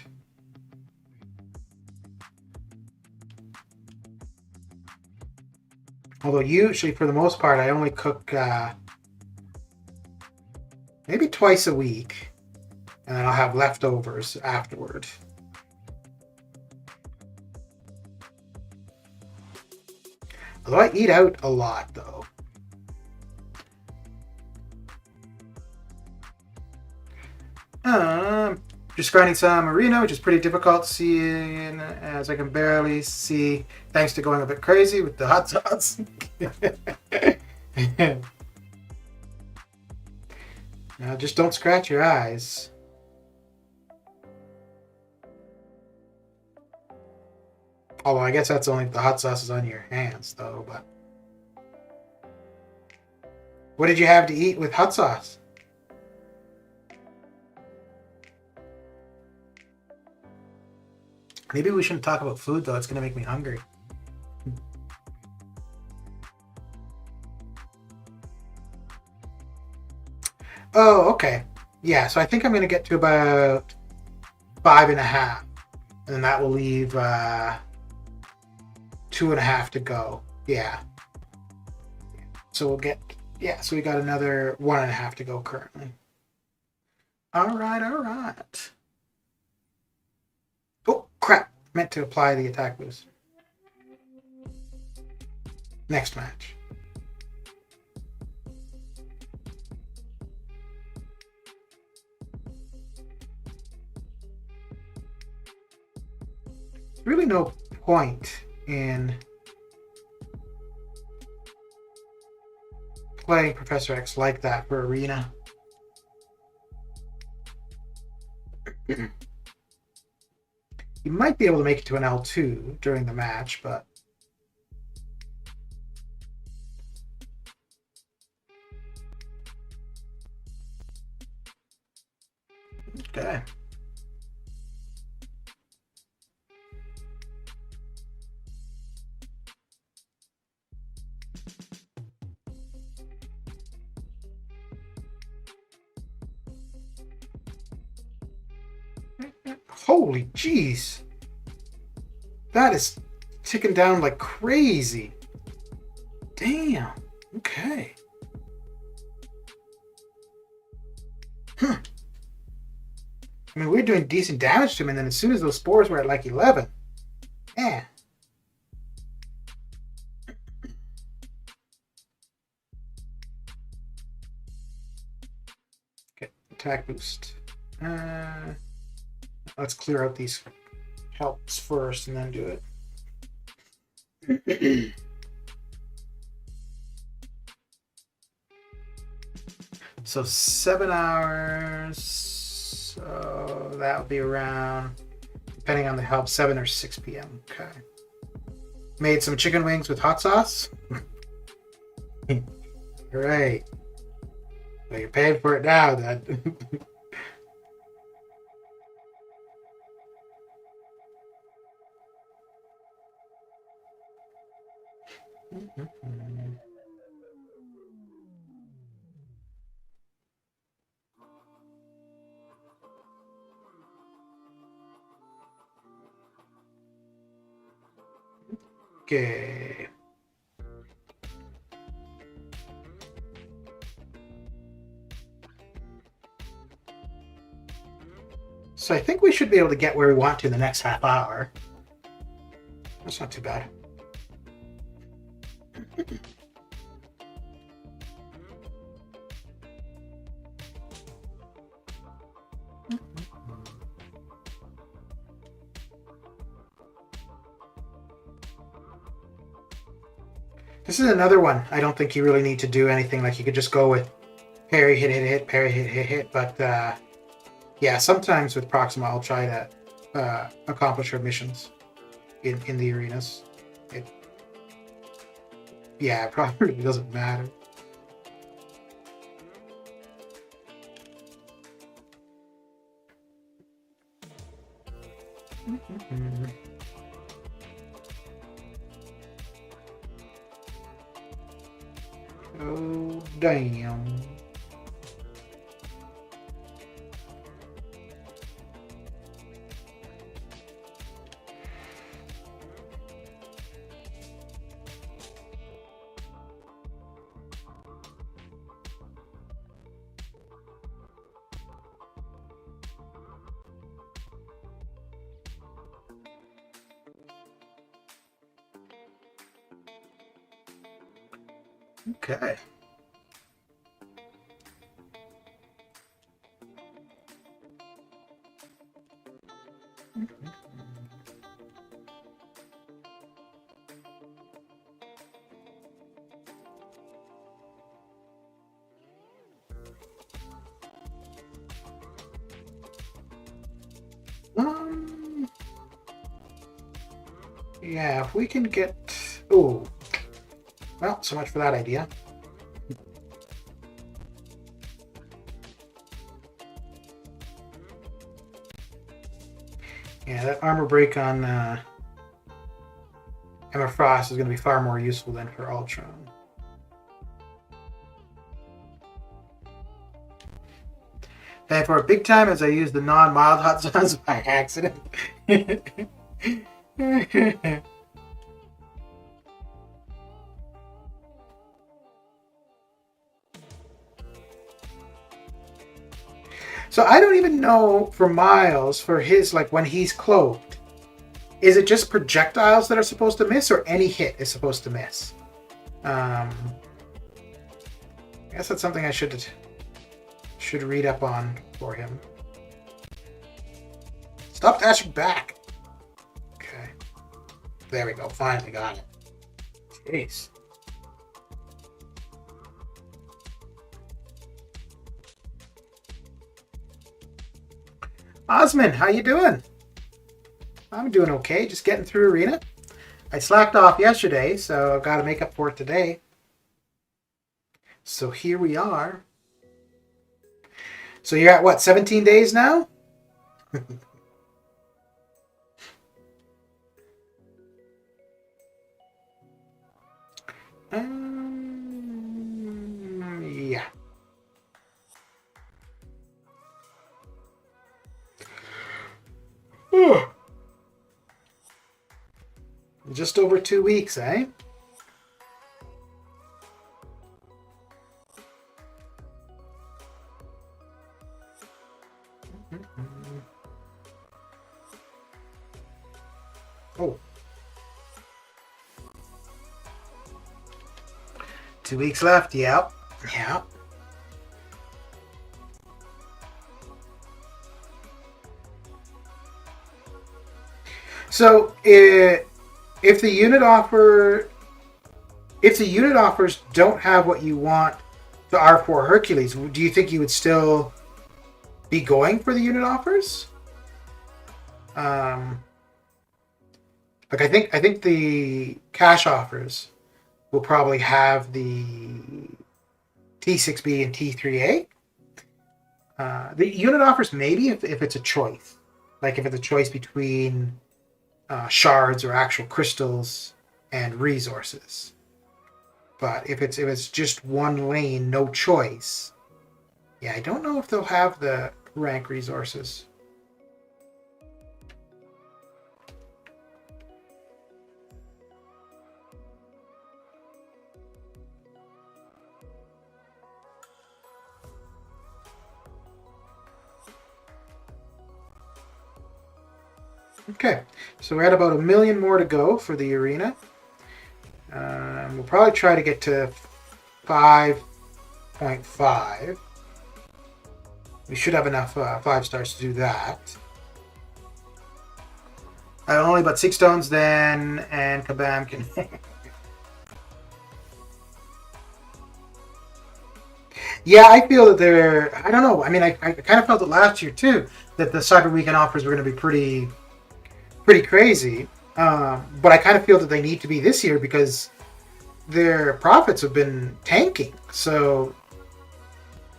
Although usually, for the most part, I only cook maybe twice a week, and then I'll have leftovers afterward. Although I eat out a lot, though. Just grinding some arena, which is pretty difficult to see, as I can barely see, thanks to going a bit crazy with the hot sauce. Just don't scratch your eyes. Although I guess that's only if the hot sauce is on your hands, though. But what did you have to eat with hot sauce? Maybe we shouldn't talk about food, though. It's going to make me hungry. Oh, okay. Yeah, so I think I'm going to get to about 5.5. And that will leave 2.5 to go. Yeah. So we'll get... Yeah, so we got another 1.5 to go currently. All right. Oh, crap. Meant to apply the attack boost. Next match. There's really no point in playing Professor X like that for Arena. You might be able to make it to an L2 during the match, but... Okay. Holy jeez. That is ticking down like crazy. Damn. Okay. Huh. I mean, we're doing decent damage to him, and then as soon as those spores were at like 11, man. Okay, attack boost. Let's clear out these helps first, and then do it. So 7 hours. So that would be around, depending on the help, 7 or 6 p.m. Okay. Made some chicken wings with hot sauce. Great. Well, you're paying for it now, then. Okay. So I think we should be able to get where we want to in the next half hour. That's not too bad. This is another one. I don't think you really need to do anything. Like, you could just go with parry, hit, hit, hit, parry, hit, hit, hit. But yeah, sometimes with Proxima, I'll try to accomplish her missions in the arenas. Yeah, it probably doesn't matter. Oh, damn. Okay. Yeah, if we can get... Oh. Well, so much for that idea. Yeah, that armor break on Emma Frost is going to be far more useful than for Ultron. And for a big time, as I use the non-mild hot sauce by accident. So I don't even know for Miles, for his, like, when he's cloaked, is it just projectiles that are supposed to miss, or any hit is supposed to miss? I guess that's something I should read up on for him. Stop dashing back. Okay. There we go. Finally got it. Jeez. Osman, how you doing? I'm doing okay, just getting through arena. I slacked off yesterday, so I've got to make up for it today. So here we are. So you're at what, 17 days now? Yeah. Just over 2 weeks, eh? Oh. 2 weeks left, yep. Yep. So if the unit offers don't have what you want, the R4 Hercules, do you think you would still be going for the unit offers? Like I think the cash offers will probably have the T6B and T3A. The unit offers maybe if it's a choice, like if it's a choice between shards or actual crystals and resources. But if it's just one lane, no choice, yeah, I don't know if they'll have the rank resources. Okay, so we're at about 1 million more to go for the arena. We'll probably try to get to 5.5. We should have enough 5 stars to do that. Only about 6 stones then, and Kabam can... Yeah, I feel that they're... I don't know. I mean, I kind of felt it last year too, that the Cyber Weekend offers were going to be pretty crazy. But I kind of feel that they need to be this year because their profits have been tanking. So,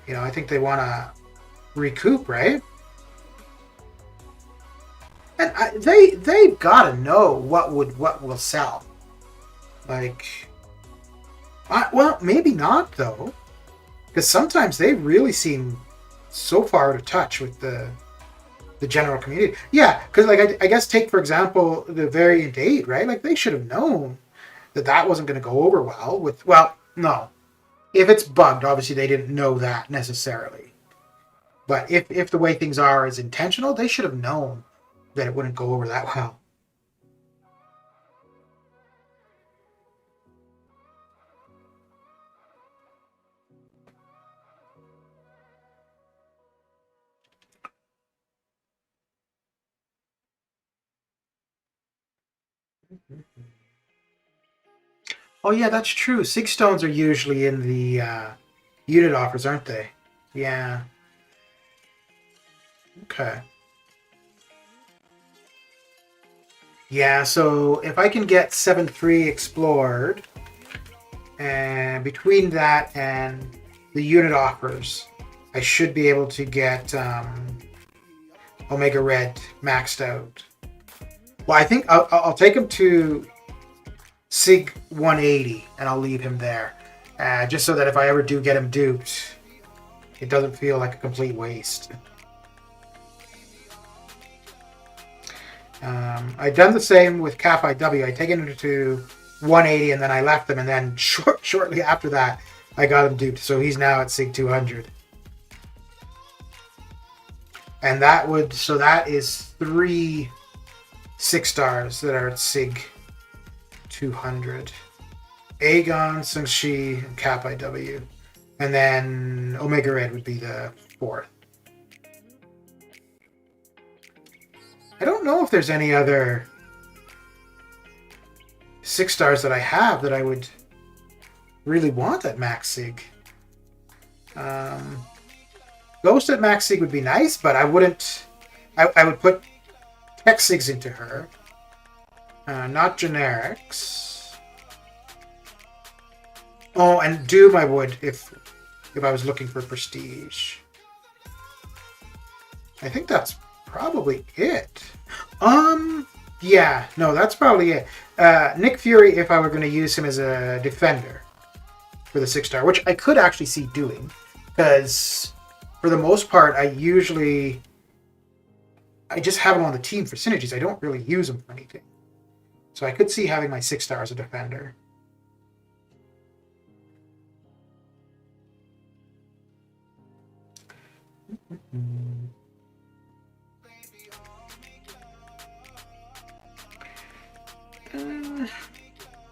I think they want to recoup, right? And they've got to know what will sell. Like, well, maybe not though, because sometimes they really seem so far out of touch with the general community. Yeah, because like I guess take for example the Variant 8, right? Like they should have known that wasn't going to go over well with. Well, no, if it's bugged, obviously they didn't know that necessarily. But if the way things are is intentional, they should have known that it wouldn't go over that well. Oh yeah, that's true. 6 stones are usually in the unit offers, aren't they? Yeah. Okay. Yeah, so if I can get 7-3 explored, and between that and the unit offers, I should be able to get Omega Red maxed out. Well, I think I'll take him to Sig 180, and I'll leave him there. Just so that if I ever do get him duped, it doesn't feel like a complete waste. I'd done the same with Cap IW. I'd taken him to 180, and then I left him, and then shortly after that, I got him duped. So he's now at Sig 200. And that is 3 6 stars that are at Sig 200. Aegon, Sungshi, and Cap IW. And then Omega Red would be the 4th. I don't know if there's any other 6 stars that I have that I would really want at Max Sig. Ghost at Max Sig would be nice, but I wouldn't I would put tech sigs into her, not generics. Oh, and Doom I would if I was looking for prestige. I think that's probably it. Yeah, no, that's probably it. Nick Fury, if I were going to use him as a defender for the 6-star, which I could actually see doing, because for the most part, I just have him on the team for synergies. I don't really use him for anything. So I could see having my 6-star as a defender.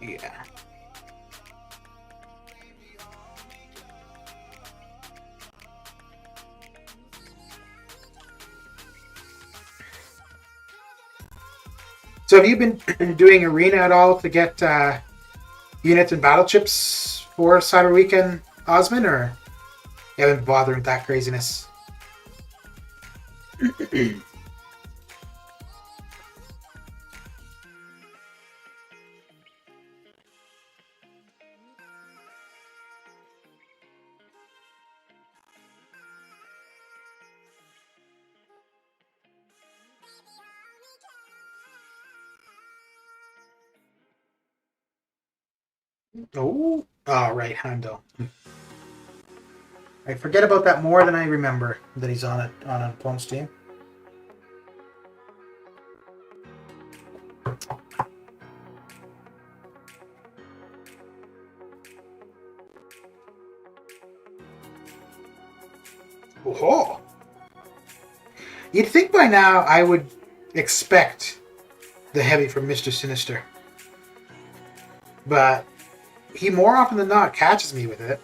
Yeah. So have you been doing arena at all to get units and battle chips for Cyber Weekend, Osman, or you haven't been bothering with that craziness? Oh, right, Hondo. I forget about that more than I remember that he's on an opponent's team. Oh, you'd think by now I would expect the heavy from Mr. Sinister, but he more often than not catches me with it.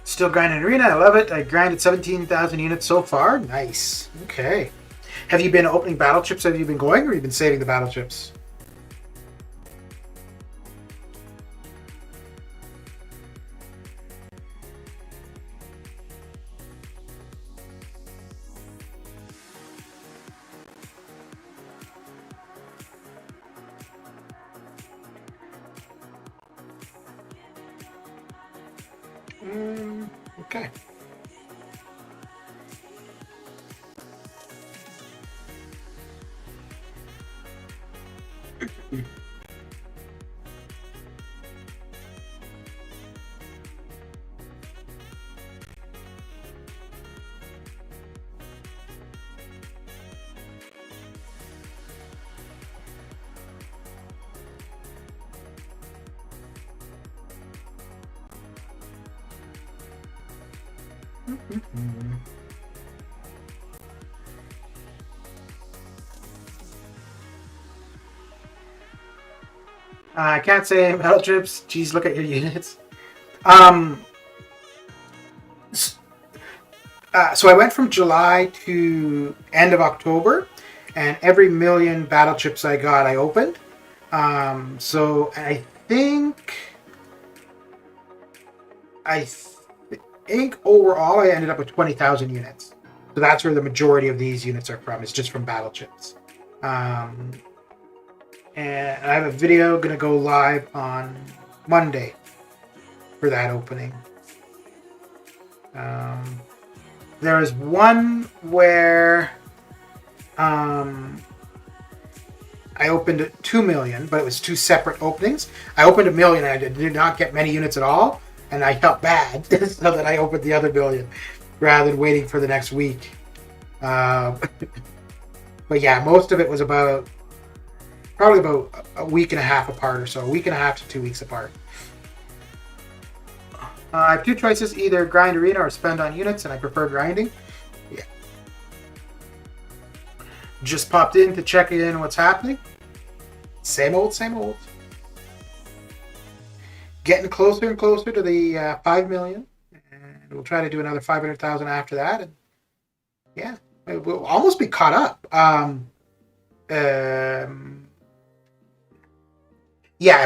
Still grinding arena. I love it. I grinded 17,000 units so far. Nice. Okay. Have you been opening battle chips? Have you been going, or have you been saving the battle chips? Okay. I can't say metal chips. Geez, look at your units. So I went from July to end of October, and every million battle chips I got, I opened. So I think overall I ended up with 20,000 units. So that's where the majority of these units are from. It's just from battle chips. And I have a video going to go live on Monday for that opening. There was one where I opened 2 million, but it was 2 separate openings. I opened 1 million and I did not get many units at all, and I felt bad, so that I opened the other 1 million rather than waiting for the next week. But yeah, most of it was probably about a week and a half apart or so, a week and a half to 2 weeks apart. I have 2 choices, either grind arena or spend on units, and I prefer grinding. Yeah. Just popped in to check in what's happening. Same old, same old. Getting closer and closer to the 5 million. And we'll try to do another 500,000 after that. And yeah, we'll almost be caught up. Yeah,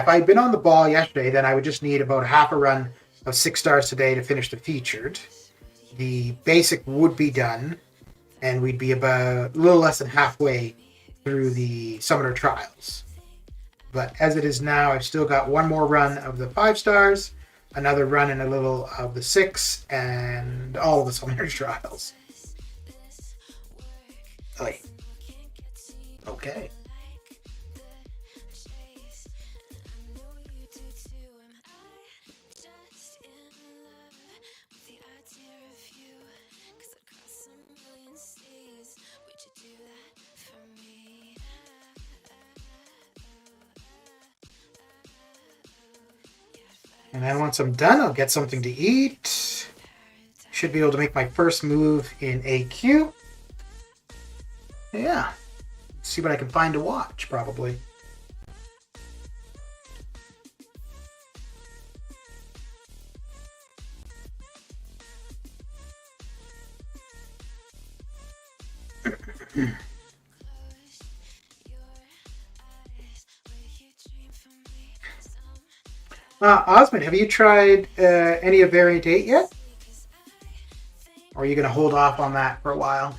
if I'd been on the ball yesterday, then I would just need about half a run of 6 stars today to finish the featured. The basic would be done, and we'd be about a little less than halfway through the summoner trials. But as it is now, I've still got one more run of the 5 stars, another run and a little of the 6, and all of the summoner trials. Oy. Okay. And then once I'm done, I'll get something to eat. Should be able to make my first move in AQ. Yeah. See what I can find to watch, probably. Osmond, have you tried any of Variant 8 yet? Or are you going to hold off on that for a while?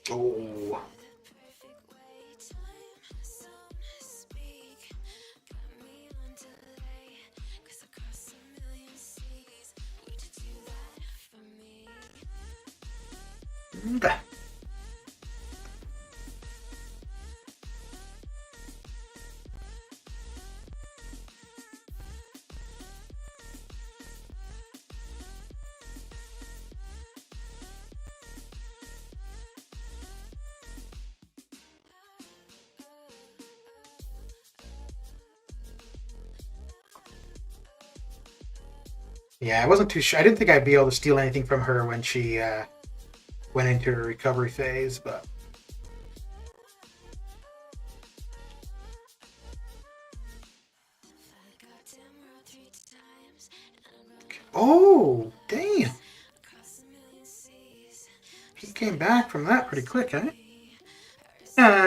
Oh. Okay. Yeah, I wasn't too sure. I didn't think I'd be able to steal anything from her when she went into her recovery phase, but... Oh, damn. He came back from that pretty quick, eh?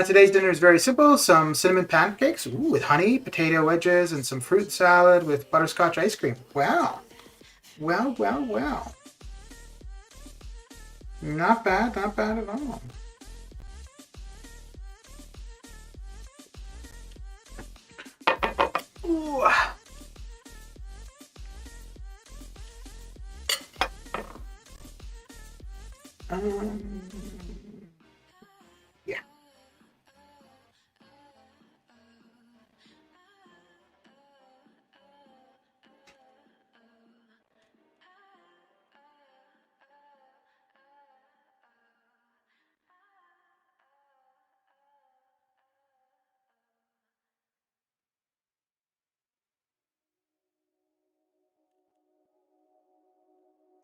Today's dinner is very simple. Some cinnamon pancakes with honey, potato wedges, and some fruit salad with butterscotch ice cream. Wow. Well, well, well. Not bad at all. Ooh. Yeah.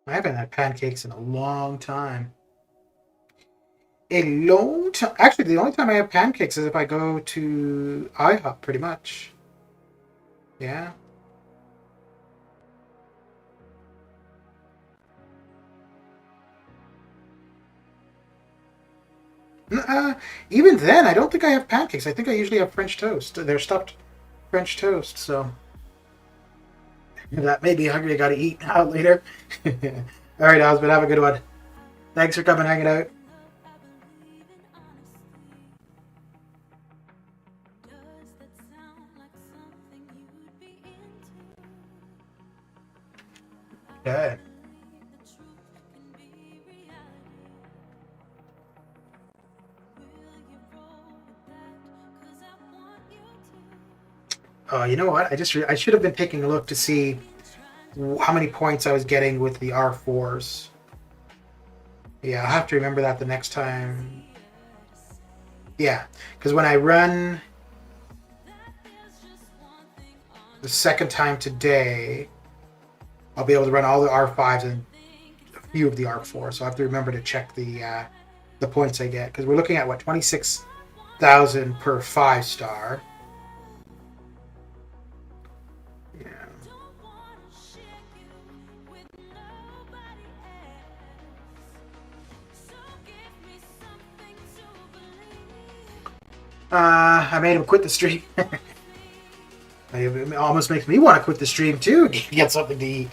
I haven't had pancakes in a long time. A long time. Actually, the only time I have pancakes is if I go to IHOP, pretty much. Yeah. Even then, I don't think I have pancakes. I think I usually have French toast. They're stuffed French toast, so that made me hungry. I gotta eat out later. All right, Osmond, have a good one. Thanks for coming, hanging out. Okay. You know what? I should have been taking a look to see how many points I was getting with the R4s. Yeah, I'll have to remember that the next time. Yeah, because when I run the second time today, I'll be able to run all the R5s and a few of the R4s. So I have to remember to check the points I get because we're looking at what 26,000 per 5 star. I made him quit the stream. It almost makes me want to quit the stream too, get something to eat.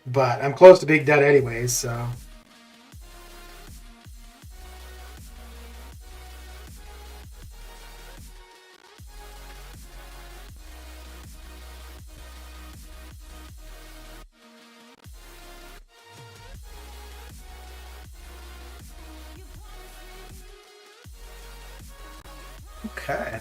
But I'm close to being done anyways, so. Okay.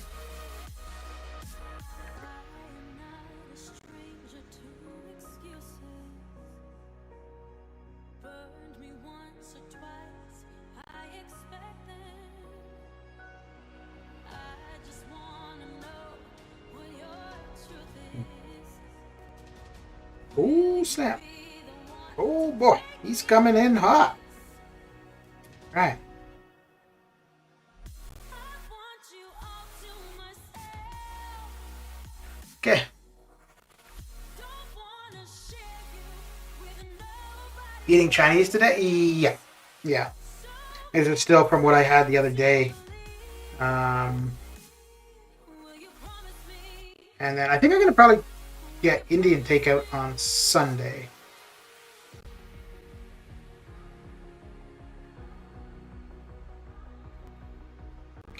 Oh, snap. Oh, boy. He's coming in hot. Right. Okay. Eating Chinese today? Yeah. Yeah. Is it still from what I had the other day? And then I think I'm going to probably get Indian takeout on Sunday.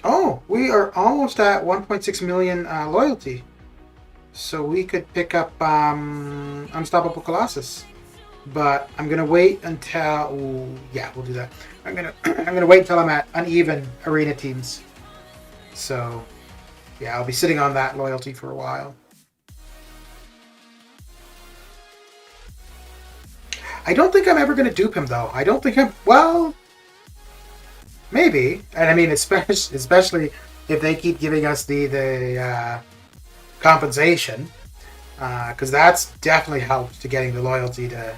Oh, we are almost at 1.6 million loyalty. So we could pick up Unstoppable Colossus. But I'm gonna wait until yeah, we'll do that. I'm gonna wait until I'm at uneven arena teams. So yeah, I'll be sitting on that loyalty for a while. I don't think I'm ever gonna dupe him though. I don't think well, maybe. And I mean, especially if they keep giving us the compensation, because that's definitely helped to getting the loyalty to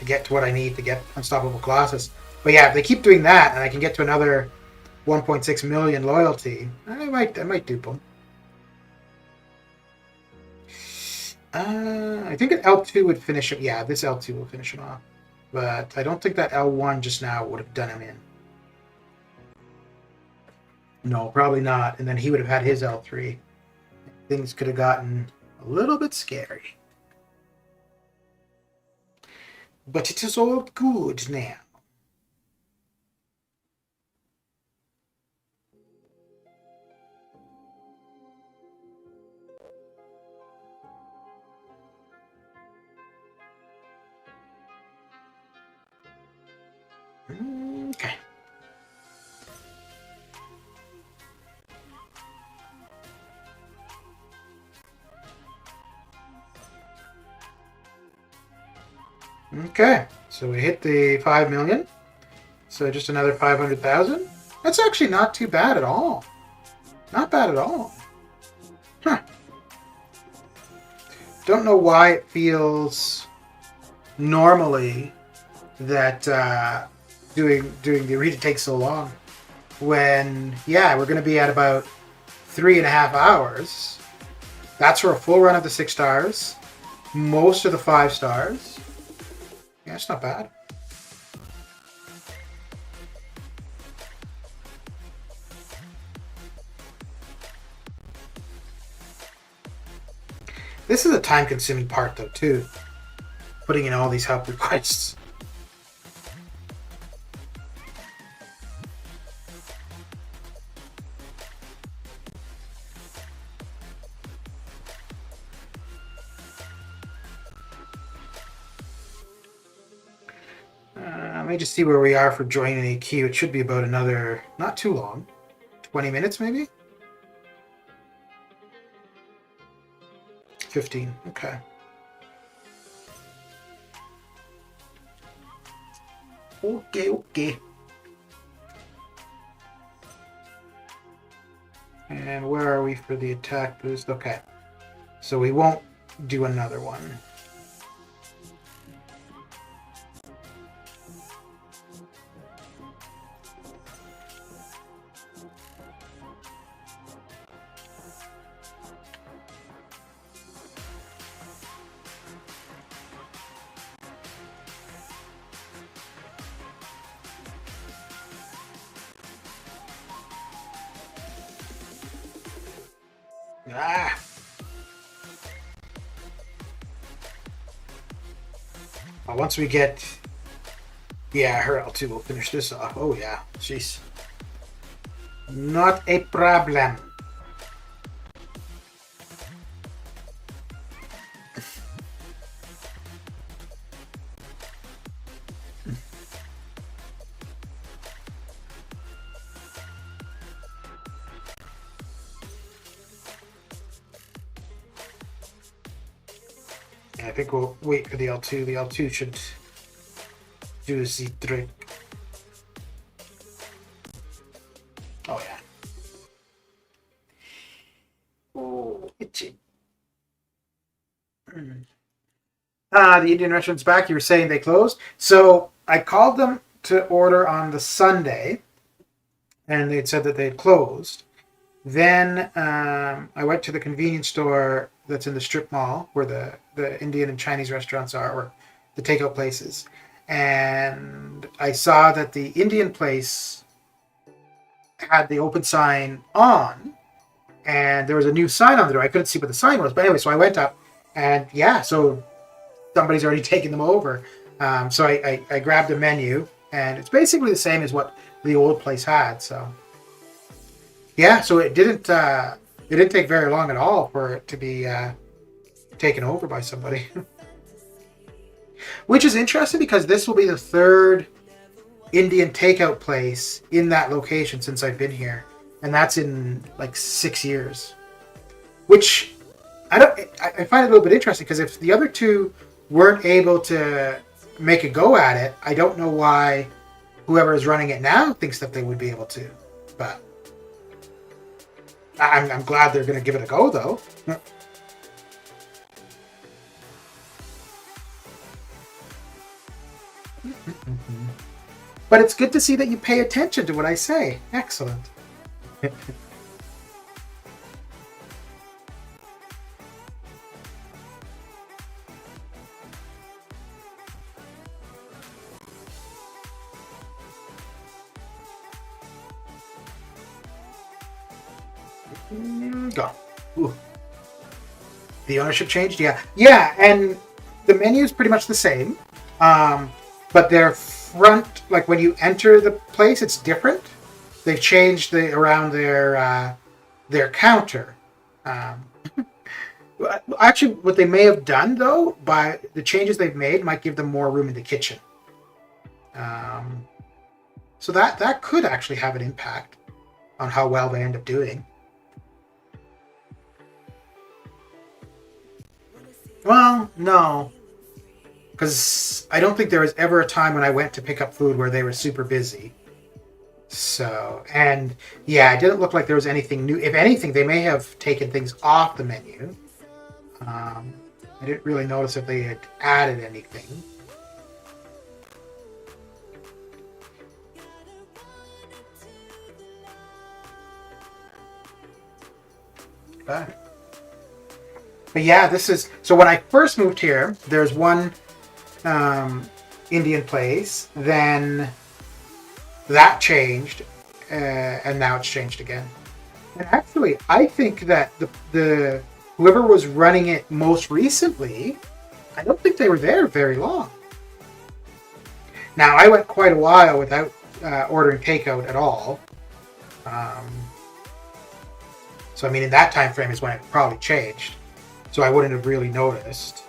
get to what I need to get Unstoppable Colossus. But yeah, if they keep doing that and I can get to another 1.6 million loyalty, I might dupe them. I think an L2 would finish him. Yeah, this L2 will finish him off. But I don't think that L1 just now would have done him in. No, probably not. And then he would have had his L3. Things could have gotten a little bit scary. But it is all good now. Okay. Okay, so we hit the 5 million. So just another 500,000. That's actually not too bad at all. Not bad at all. Huh. Don't know why it feels normally that doing the arena takes so long. When, yeah, we're going to be at about 3.5 hours. That's for a full run of the 6 stars. Most of the 5 stars. Yeah, it's not bad. This is a time-consuming part, though, too. Putting in all these help requests. Let me just see where we are for joining a queue. It should be about another, not too long, 20 minutes maybe? 15, okay. Okay. And where are we for the attack boost? Okay. So we won't do another one. Ah. Once we get... Yeah, her L2 will finish this off. Oh, yeah. Jeez. Not a problem. I think we'll wait for the L2. The L2 should do the trick. Oh, yeah. Oh, itchy. The Indian restaurant's back. You were saying they closed. So I called them to order on the Sunday, and they said that they had closed. Then I went to the convenience store that's in the strip mall where the Indian and Chinese restaurants are, or the takeout places. And I saw that the Indian place had the open sign on, and there was a new sign on the door. I couldn't see what the sign was, but anyway, so I went up, and yeah, so somebody's already taken them over. So I grabbed a menu, and it's basically the same as what the old place had. So yeah, so it didn't take very long at all for it to be taken over by somebody. Which is interesting because this will be the third Indian takeout place in that location since I've been here, and that's in like 6 years. Which I find it a little bit interesting because if the other two weren't able to make a go at it, I don't know why whoever is running it now thinks that they would be able to. But I'm glad they're going to give it a go, though. But it's good to see that you pay attention to what I say. Excellent. Go. Ooh. The ownership changed? Yeah, and the menu is pretty much the same. But their front, like when you enter the place, it's different. They've changed around their counter. Actually, what they may have done, though, by the changes they've made, might give them more room in the kitchen. So that could actually have an impact on how well they end up doing. Well, no. Because I don't think there was ever a time when I went to pick up food where they were super busy. So, and yeah, it didn't look like there was anything new. If anything, they may have taken things off the menu. I didn't really notice if they had added anything. But yeah, this is... So when I first moved here, there's one Indian place, then that changed, and now it's changed again. And actually, I think that the whoever was running it most recently, I don't think they were there very long. Now, I went quite a while without ordering takeout at all. So, I mean, in that time frame is when it probably changed. So I wouldn't have really noticed.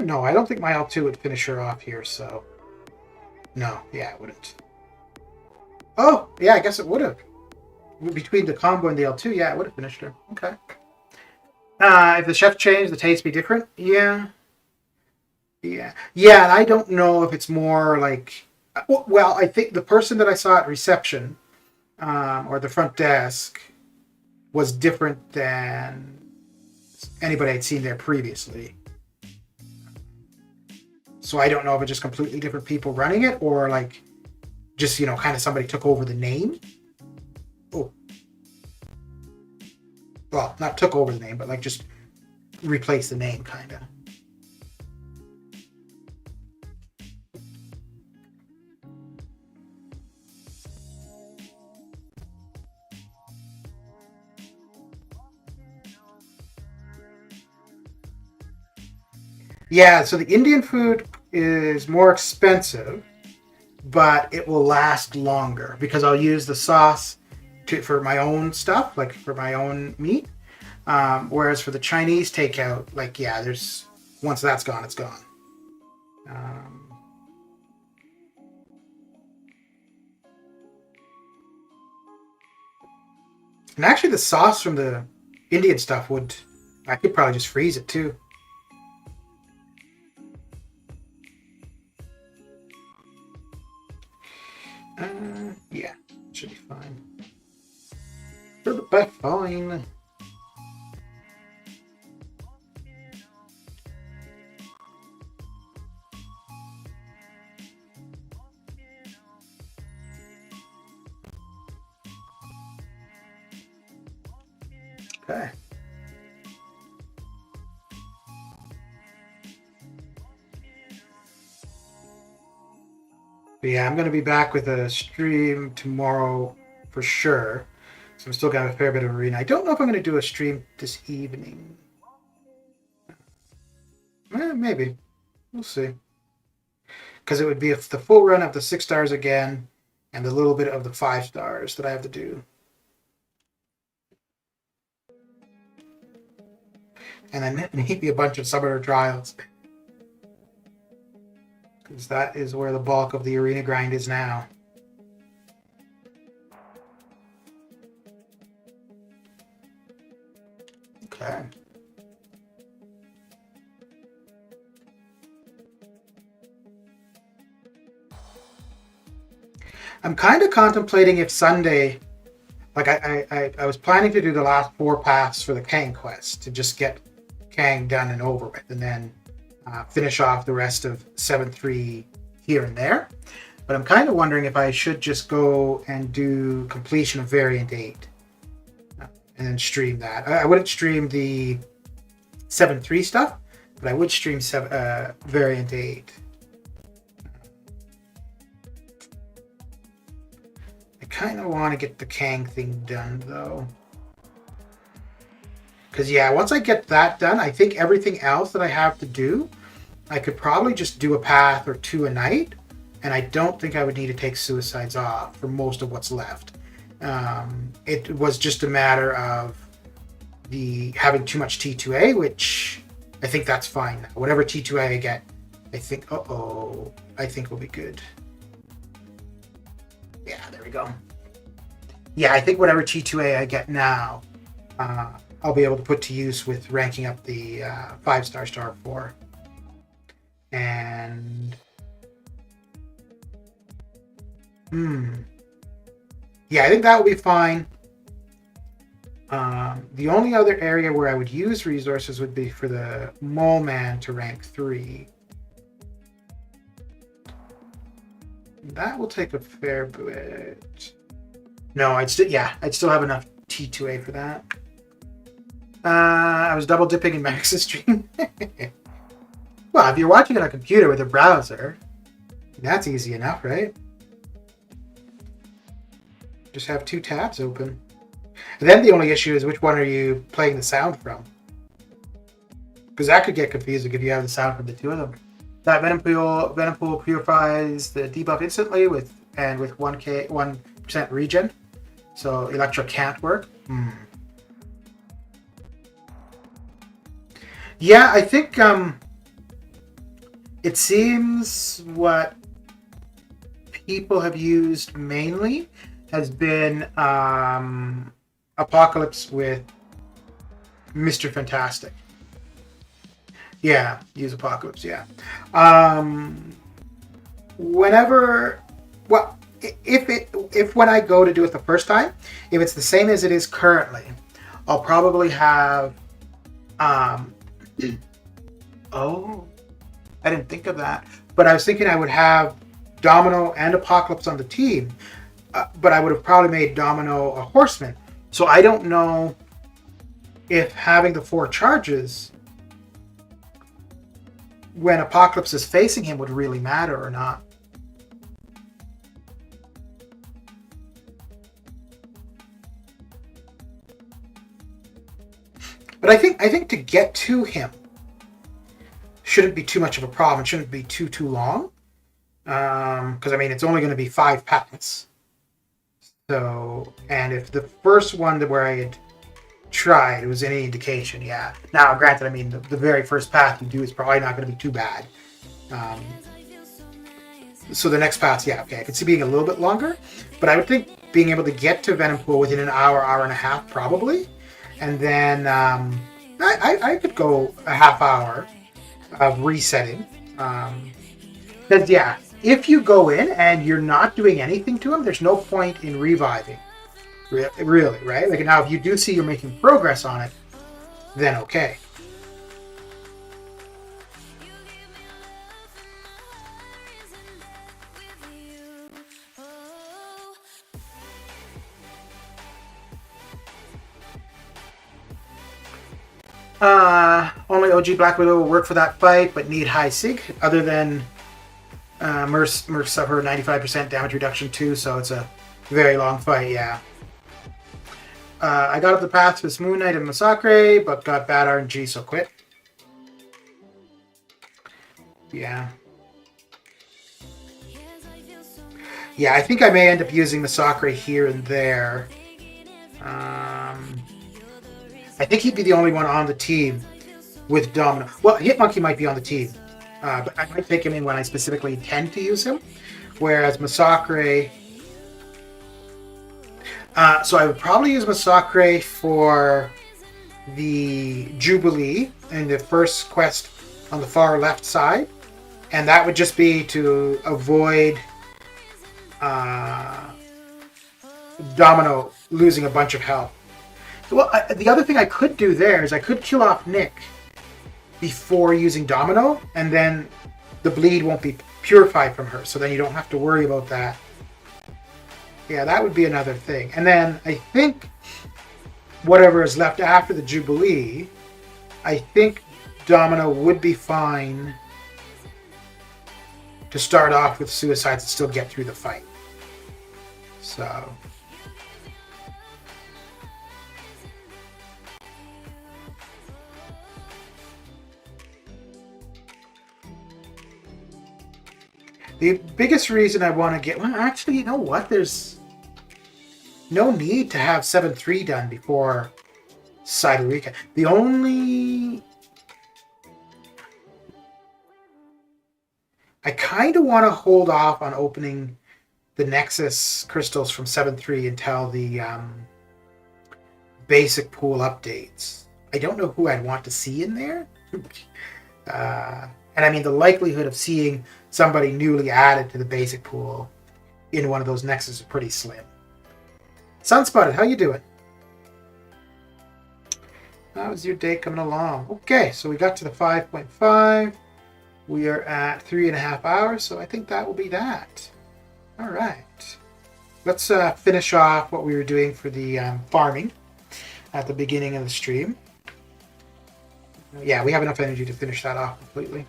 No, I don't think my L2 would finish her off here, so... No, yeah, it wouldn't. Oh, yeah, I guess it would have. Between the combo and the L2, yeah, it would have finished her. Okay. If the chef changed, the taste be different? Yeah. Yeah. Yeah, and I don't know if it's more like... Well, I think the person that I saw at reception, or the front desk, was different than anybody I'd seen there previously. So I don't know if it's just completely different people running it, or like just, kind of somebody took over the name. Oh, Well, not took over the name, but like just replace the name, kind of. Yeah, so the Indian food is more expensive, but it will last longer because I'll use the sauce for my own stuff, like for my own meat. Whereas for the Chinese takeout, like yeah, there's once that's gone, it's gone. Um, and actually, the sauce from the Indian stuff I could probably just freeze it too. Yeah, should be fine. Should be fine. Okay. But yeah, I'm going to be back with a stream tomorrow for sure. So I'm still got a fair bit of arena. I don't know if I'm going to do a stream this evening. Maybe. We'll see. Because it would be the full run of the 6 stars again and a little bit of the 5 stars that I have to do. And then maybe a bunch of summoner trials. Because that is where the bulk of the arena grind is now. Okay. I'm kind of contemplating if Sunday, like I was planning to do the last 4 paths for the Kang quest to just get Kang done and over with, and then finish off the rest of 7-3 here and there. But I'm kind of wondering if I should just go and do completion of Variant 8 and then stream that. I wouldn't stream the 7-3 stuff, but I would stream Variant 8. I kind of want to get the Kang thing done, though. Because, yeah, once I get that done, I think everything else that I have to do, I could probably just do a path or 2 a night, and I don't think I would need to take suicides off for most of what's left. It was just a matter of having too much T2A, which I think that's fine now. Whatever T2A I get, I think, I think will be good. Yeah, there we go. Yeah, I think whatever T2A I get now, I'll be able to put to use with ranking up the 5-star Star 4. And yeah, I think that will be fine. The only other area where I would use resources would be for the Mole Man to rank 3. That will take a fair bit. No, I'd still have enough T2A for that. I was double dipping in Max's stream. Well, if you're watching on a computer with a browser, that's easy enough, right? Just have 2 tabs open. And then the only issue is which one are you playing the sound from? Because that could get confusing if you have the sound from the 2 of them. That Venom Pool purifies the debuff instantly with 1% regen. So Electro can't work. Yeah, I think it seems what people have used mainly has been Apocalypse with Mr. Fantastic. Yeah, use Apocalypse, yeah. If when I go to do it the first time, if it's the same as it is currently, I'll probably have oh, I didn't think of that. But I was thinking I would have Domino and Apocalypse on the team, but I would have probably made Domino a horseman. So I don't know if having the 4 charges when Apocalypse is facing him would really matter or not. But I think to get to him shouldn't be too much of a problem. It shouldn't be too long. Because I mean, it's only going to be 5 paths. So, and if the first one where I had tried was any indication, yeah. Now, granted, I mean, the very first path you do is probably not going to be too bad. So the next path, yeah, okay, I could see being a little bit longer, but I would think being able to get to Venom Pool within an hour, hour and a half, probably, and then I could go a half hour of resetting. Because yeah, if you go in and you're not doing anything to him, there's no point in reviving. Really, right? Like now, if you do see you're making progress on it, then okay. Only OG Black Widow will work for that fight, but need high sig. Other than Merc suffer 95% damage reduction too, so it's a very long fight, yeah. I got up the path with Moon Knight and Massacre, but got bad RNG, so quit. Yeah. Yeah, I think I may end up using Massacre here and there. I think he'd be the only one on the team with Domino. Well, Hitmonkey might be on the team, but I might take him in when I specifically intend to use him. Whereas Massacre... so I would probably use Massacre for the Jubilee in the first quest on the far left side. And that would just be to avoid Domino losing a bunch of health. Well, the other thing I could do there is I could kill off Nick before using Domino, and then the bleed won't be purified from her, so then you don't have to worry about that. Yeah, that would be another thing. And then I think whatever is left after the Jubilee, I think Domino would be fine to start off with Suicides and still get through the fight. So... the biggest reason I want to get... Well, actually, you know what? There's no need to have 7-3 done before Siderica. The only... I kind of want to hold off on opening the Nexus crystals from 7-3 until the basic pool updates. I don't know who I'd want to see in there. And I mean, the likelihood of seeing somebody newly added to the basic pool in one of those Nexus is pretty slim. Sunspotted, how you doing? How's your day coming along? Okay, so we got to the 5.5. We are at 3.5 hours, so I think that will be that. All right. Let's finish off what we were doing for the farming at the beginning of the stream. Yeah, we have enough energy to finish that off completely.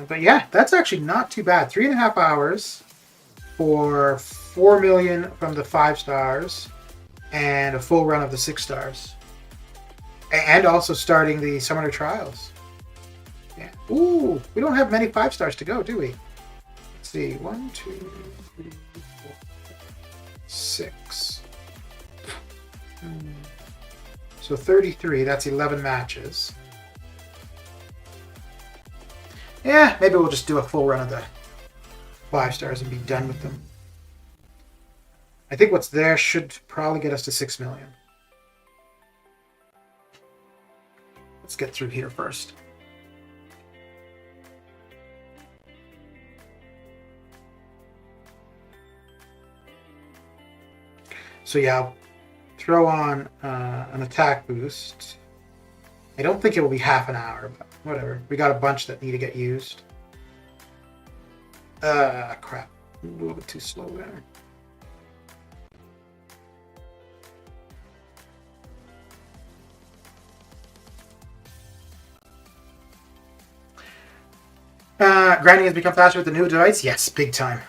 But yeah, that's actually not too bad. 3.5 hours for 4 million from the 5 stars and a full run of the 6 stars. And also starting the Summoner Trials. Yeah. Ooh, we don't have many 5 stars to go, do we? Let's see. 1, 2, 3, 4, 6. So 33, that's 11 matches. Yeah, maybe we'll just do a full run of the 5 stars and be done with them. I think what's there should probably get us to 6 million. Let's get through here first. So yeah, I'll throw on an attack boost. I don't think it will be half an hour, but whatever. We got a bunch that need to get used. Crap. A little bit too slow there. Grinding has become faster with the new device? Yes, big time.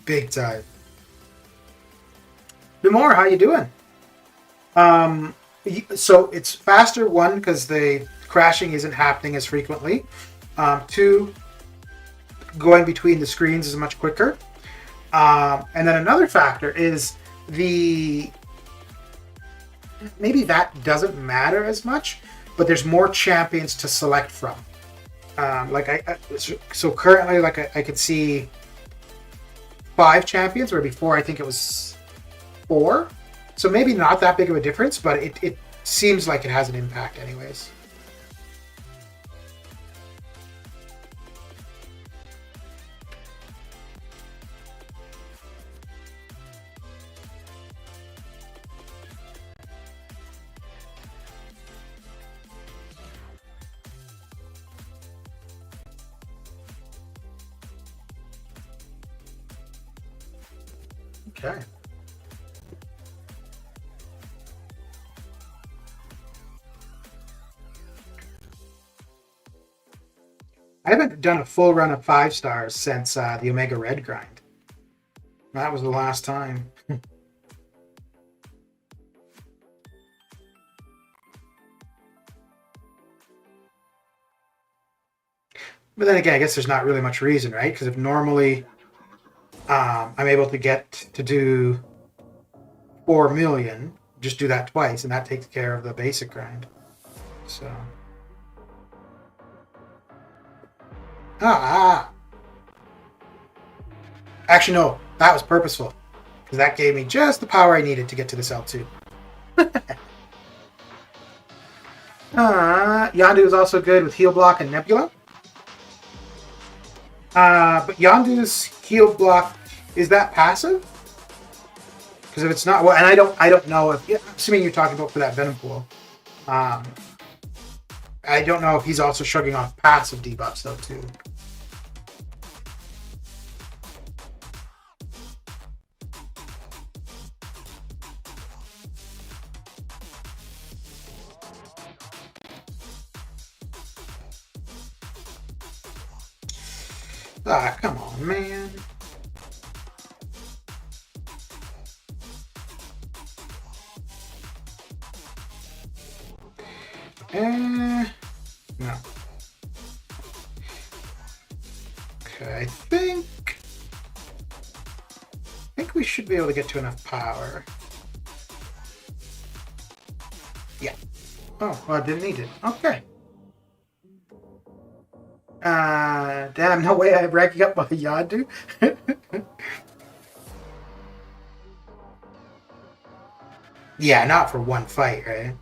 Big time. Bimore, how you doing? So it's faster, one, because the crashing isn't happening as frequently. Two, going between the screens is much quicker. And then another factor is maybe that doesn't matter as much, but there's more champions to select from. So currently, I could see 5 champions, where before I think it was 4. So maybe not that big of a difference, but it seems like it has an impact anyways. Okay. I haven't done a full run of 5 stars since the Omega Red grind. That was the last time. But then again, I guess there's not really much reason, right? Because if normally I'm able to get to do 4 million, just do that twice, and that takes care of the basic grind. So. Actually, no, that was purposeful, because that gave me just the power I needed to get to this L2. Yondu is also good with heal block and Nebula. But Yondu's heal block, is that passive? Because if it's not, well, and I don't know if, assuming you're talking about for that Venom Pool, I don't know if he's also shrugging off passive debuffs though too. Ah, come on, man. No. Okay, I think we should be able to get to enough power. Yeah. Oh, well, I didn't need it. Okay. Damn, no way I'm ranking up my Yondu. Yeah, not for one fight, right?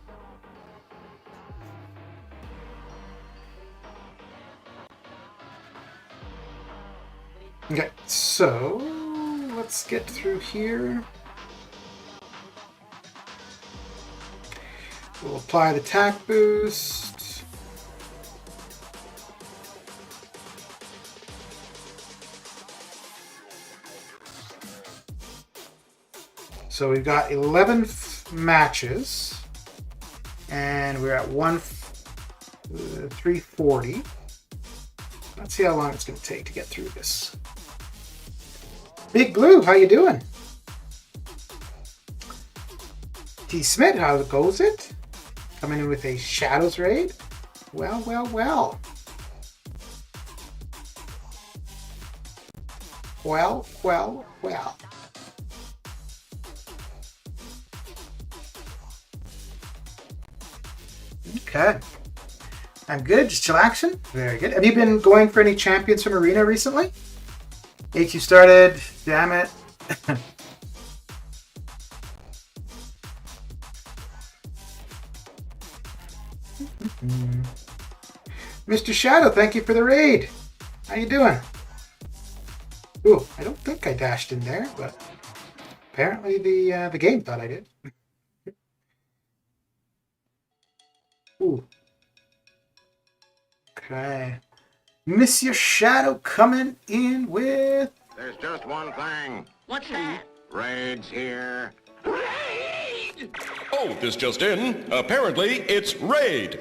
Okay, so let's get through here. We'll apply the attack boost. So we've got 11 matches, and we're at 340. Let's see how long it's going to take to get through this. Big Blue, how you doing? T. Smith, how goes it? Coming in with a Shadows raid? Well, well, well. Well, well, well. Okay. I'm good, just chillaxing. Very good. Have you been going for any champions from Arena recently? HU started, damn it. Mr. Shadow, thank you for the raid. How you doing? Ooh, I don't think I dashed in there, but apparently the game thought I did. Ooh. Okay. Monsieur Shadow coming in with... There's just one thing. What's that? Raid's here. Raid! Oh, this just in. Apparently, it's Raid.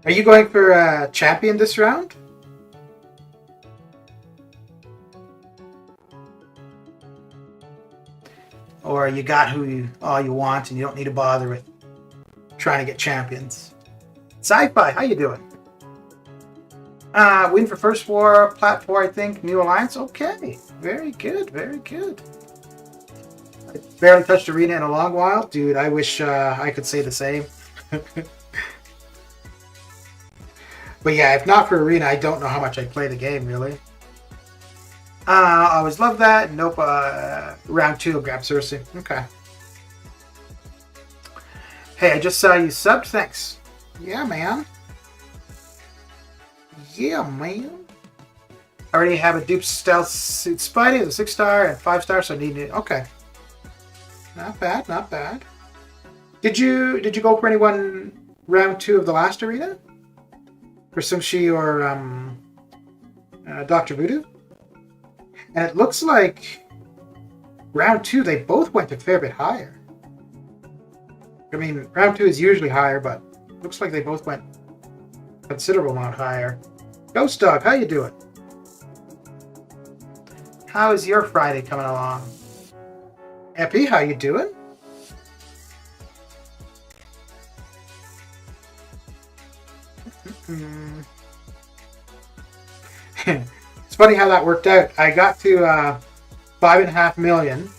Are you going for a champion this round? Or you got all you want and you don't need to bother with trying to get champions? Sci-Fi, how you doing? Win for first war, plat 4, I think. New alliance. Okay, very good, very good. I barely touched arena in a long while, dude. I wish I could say the same. But yeah, if not for arena, I don't know how much I play the game really. I always love that. Nope. Round 2, I'll grab Sersi. Okay. Hey, I just saw you subbed. Thanks. Yeah, man. Yeah, man. I already have a dupe stealth suit Spidey. It's a 6-star and 5-star, so I need it. Okay. Not bad, not bad. Did you go for anyone round 2 of the last arena? For Sumshi or Dr. Voodoo? And it looks like round 2 they both went a fair bit higher. I mean, round 2 is usually higher, but looks like they both went a considerable amount higher. Ghost Dog, how you doing? How is your Friday coming along? Epi, how you doing? It's funny how that worked out. I got to 5.5 million,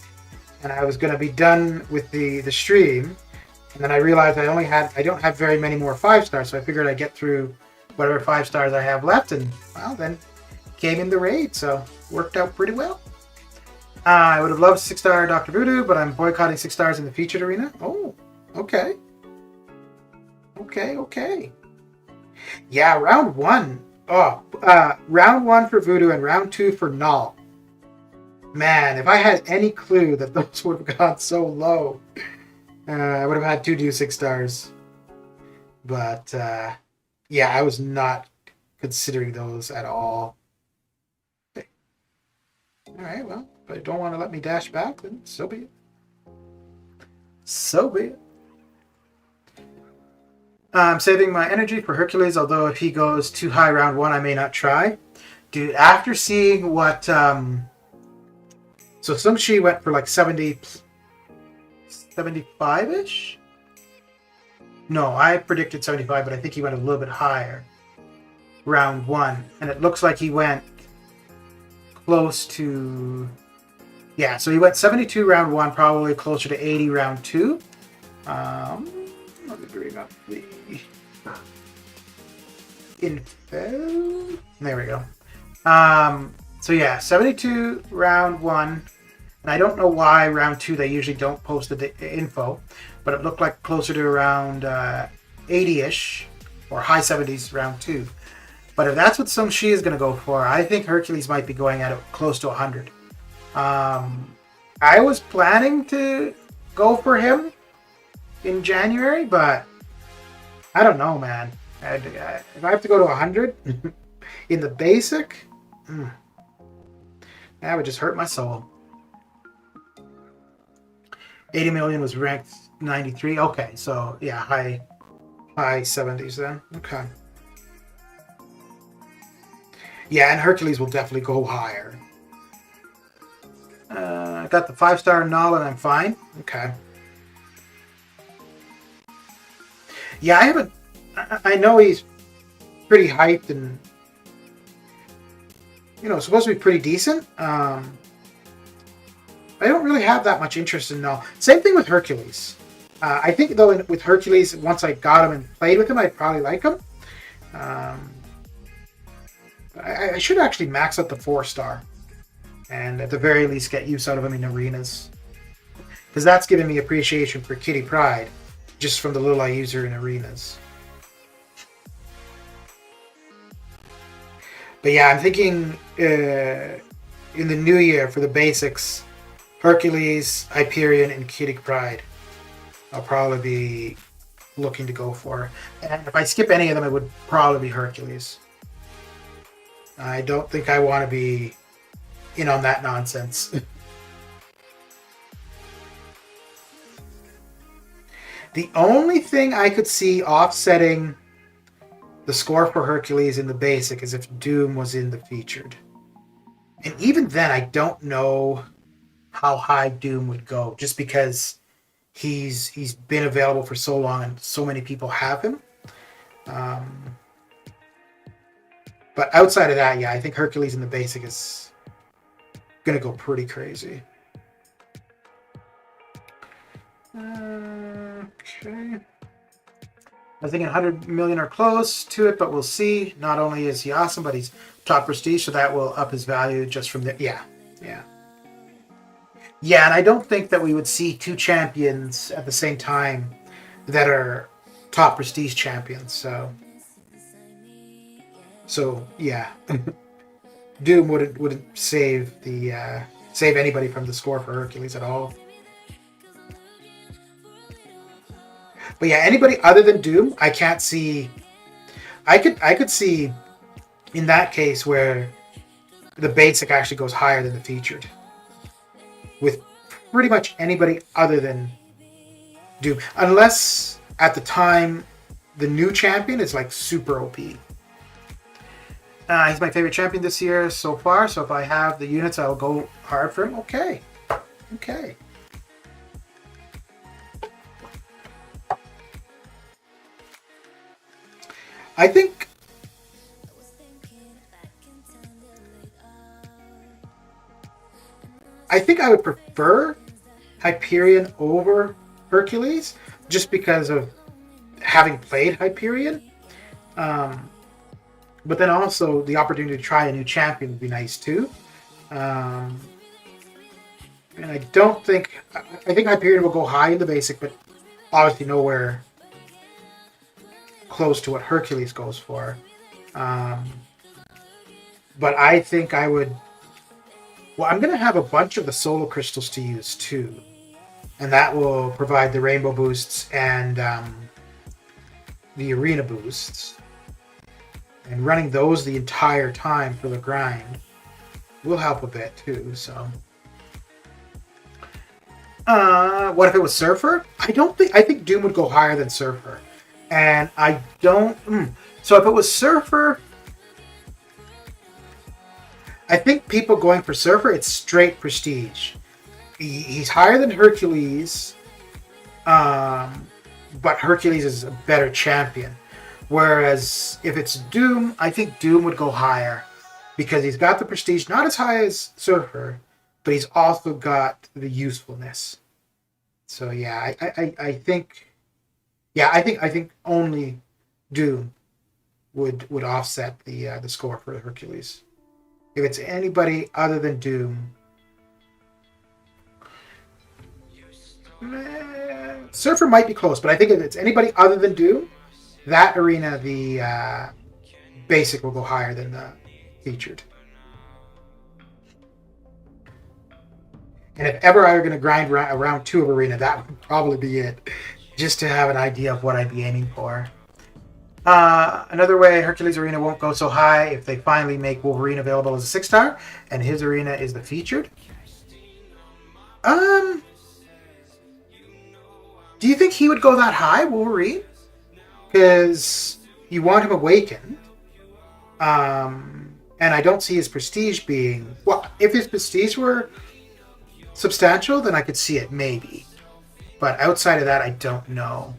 and I was going to be done with the stream, and then I realized I don't have very many more 5-stars, so I figured I'd get through whatever 5 stars I have left, and well, then came in the raid, so worked out pretty well. I would have loved 6-star Dr. Voodoo, but I'm boycotting 6 stars in the featured arena. Oh, okay. Okay. Yeah, round 1. Oh, round 1 for Voodoo and round 2 for Null. Man, if I had any clue that those would have gone so low, I would have had to do 6 stars. But, yeah, I was not considering those at all. Okay. Alright, well, if I don't want to let me dash back, then so be it. So be it. I'm saving my energy for Hercules, although if he goes too high round 1, I may not try. Dude, after seeing what... So Sumshi went for like 75-ish? No, I predicted 75, but I think he went a little bit higher. Round 1. And it looks like he went close to... Yeah, so he went 72 round 1, probably closer to 80 round 2. Let me bring up the info. There we go. So yeah, 72 round 1. And I don't know why round 2 they usually don't post the info, but it looked like closer to around 80-ish or high 70s round 2. But if that's what Sumshi is going to go for, I think Hercules might be going at it close to 100. I was planning to go for him in January, but I don't know, man. If I have to go to 100 in the basic, that would just hurt my soul. 80 million was ranked 93. Okay, so yeah, high 70s then. Okay. Yeah, and Hercules will definitely go higher. I got the 5-star Null and I'm fine. Okay. Yeah, I know he's pretty hyped and, supposed to be pretty decent. I don't really have that much interest in Null. Same thing with Hercules. I think, though, with Hercules, once I got him and played with him, I'd probably like him. I should actually max out the 4-star. And at the very least get use out of him in arenas. Because that's giving me appreciation for Kitty Pryde, just from the little I use her in arenas. But yeah, I'm thinking in the new year for the basics, Hercules, Hyperion, and Kitty Pryde I'll probably be looking to go for. And if I skip any of them, it would probably be Hercules. I don't think I want to be in on that nonsense. The only thing I could see offsetting the score for Hercules in the basic as if Doom was in the featured. And even then, I don't know how high Doom would go, just because he's been available for so long and so many people have him. But outside of that, yeah, I think Hercules in the basic is going to go pretty crazy. Okay. I think 100 million are close to it, but we'll see. Not only is he awesome, but he's top prestige, so that will up his value just from there. Yeah. And I don't think that we would see two champions at the same time that are top prestige champions. So yeah, Doom wouldn't save anybody from the score for Hercules at all. But yeah, anybody other than Doom, I can't see. I could see in that case where the basic actually goes higher than the featured, with pretty much anybody other than Doom, unless at the time the new champion is like super OP. He's my favorite champion this year so far, so if I have the units, I'll go hard for him. Okay. I think I would prefer Hyperion over Hercules, just because of having played Hyperion. But then also the opportunity to try a new champion would be nice too. And I think Hyperion will go high in the basic, but obviously nowhere close to what Hercules goes for. But I think I would. Well, I'm going to have a bunch of the solo crystals to use too, and that will provide the rainbow boosts and the arena boosts. And running those the entire time for the grind will help a bit too. So, what if it was Surfer? I think Doom would go higher than Surfer, and I don't. So if it was Surfer, I think people going for Surfer, it's straight prestige. He's higher than Hercules, but Hercules is a better champion. Whereas if it's Doom, I think Doom would go higher because he's got the prestige, not as high as Surfer, but he's also got the usefulness. So yeah, I think only Doom would offset the score for Hercules. If it's anybody other than Doom, Surfer might be close, but I think if it's anybody other than Doom, that arena, the basic will go higher than the featured. And if ever I were going to grind a round 2 of arena, that would probably be it, just to have an idea of what I'd be aiming for. Another way Hercules arena won't go so high if they finally make Wolverine available as a 6-star, and his arena is the featured. Do you think he would go that high, Wolverine? Because you want him awakened, and I don't see his prestige being... Well, if his prestige were substantial, then I could see it, maybe. But outside of that, I don't know.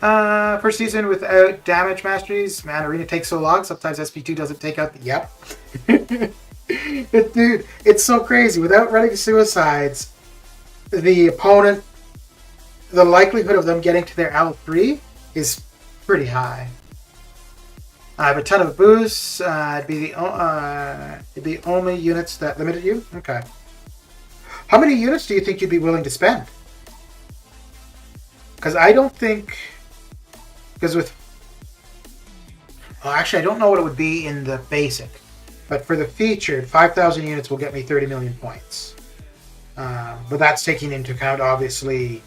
First season without damage masteries. Man, arena takes so long. Sometimes SP2 doesn't take out the... Yep. Dude, it's so crazy. Without running suicides, the opponent... The likelihood of them getting to their L3 is pretty high. I have a ton of boosts. It'd be only units that limited you. Okay. How many units do you think you'd be willing to spend? Because I don't think. Because with. Well, actually, I don't know what it would be in the basic, but for the featured, 5,000 units will get me 30 million points. But that's taking into account, obviously,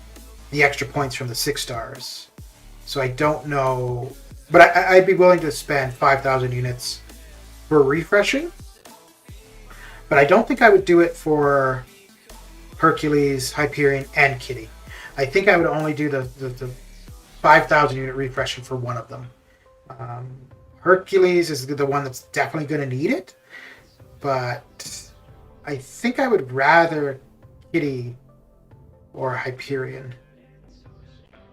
the extra points from the 6-stars. So I don't know, but I'd be willing to spend 5,000 units for refreshing. But I don't think I would do it for Hercules, Hyperion, and Kitty. I think I would only do the 5,000 unit refreshing for one of them. Hercules is the one that's definitely going to need it, but I think I would rather Kitty or Hyperion.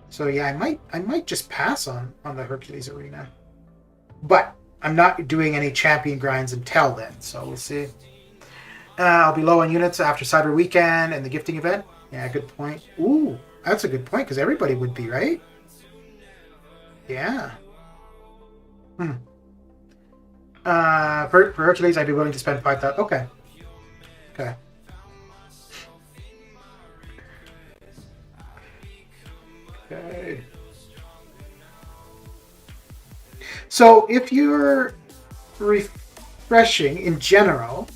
So yeah, I might just pass on the Hercules arena, but I'm not doing any champion grinds until then, so we'll see. I'll be low on units after Cyber Weekend and the gifting event. Yeah, good point. Ooh, that's a good point because everybody would be, right? Yeah. For Hercules, I'd be willing to spend 5,000. Okay. Okay. Okay. So if you're refreshing in general,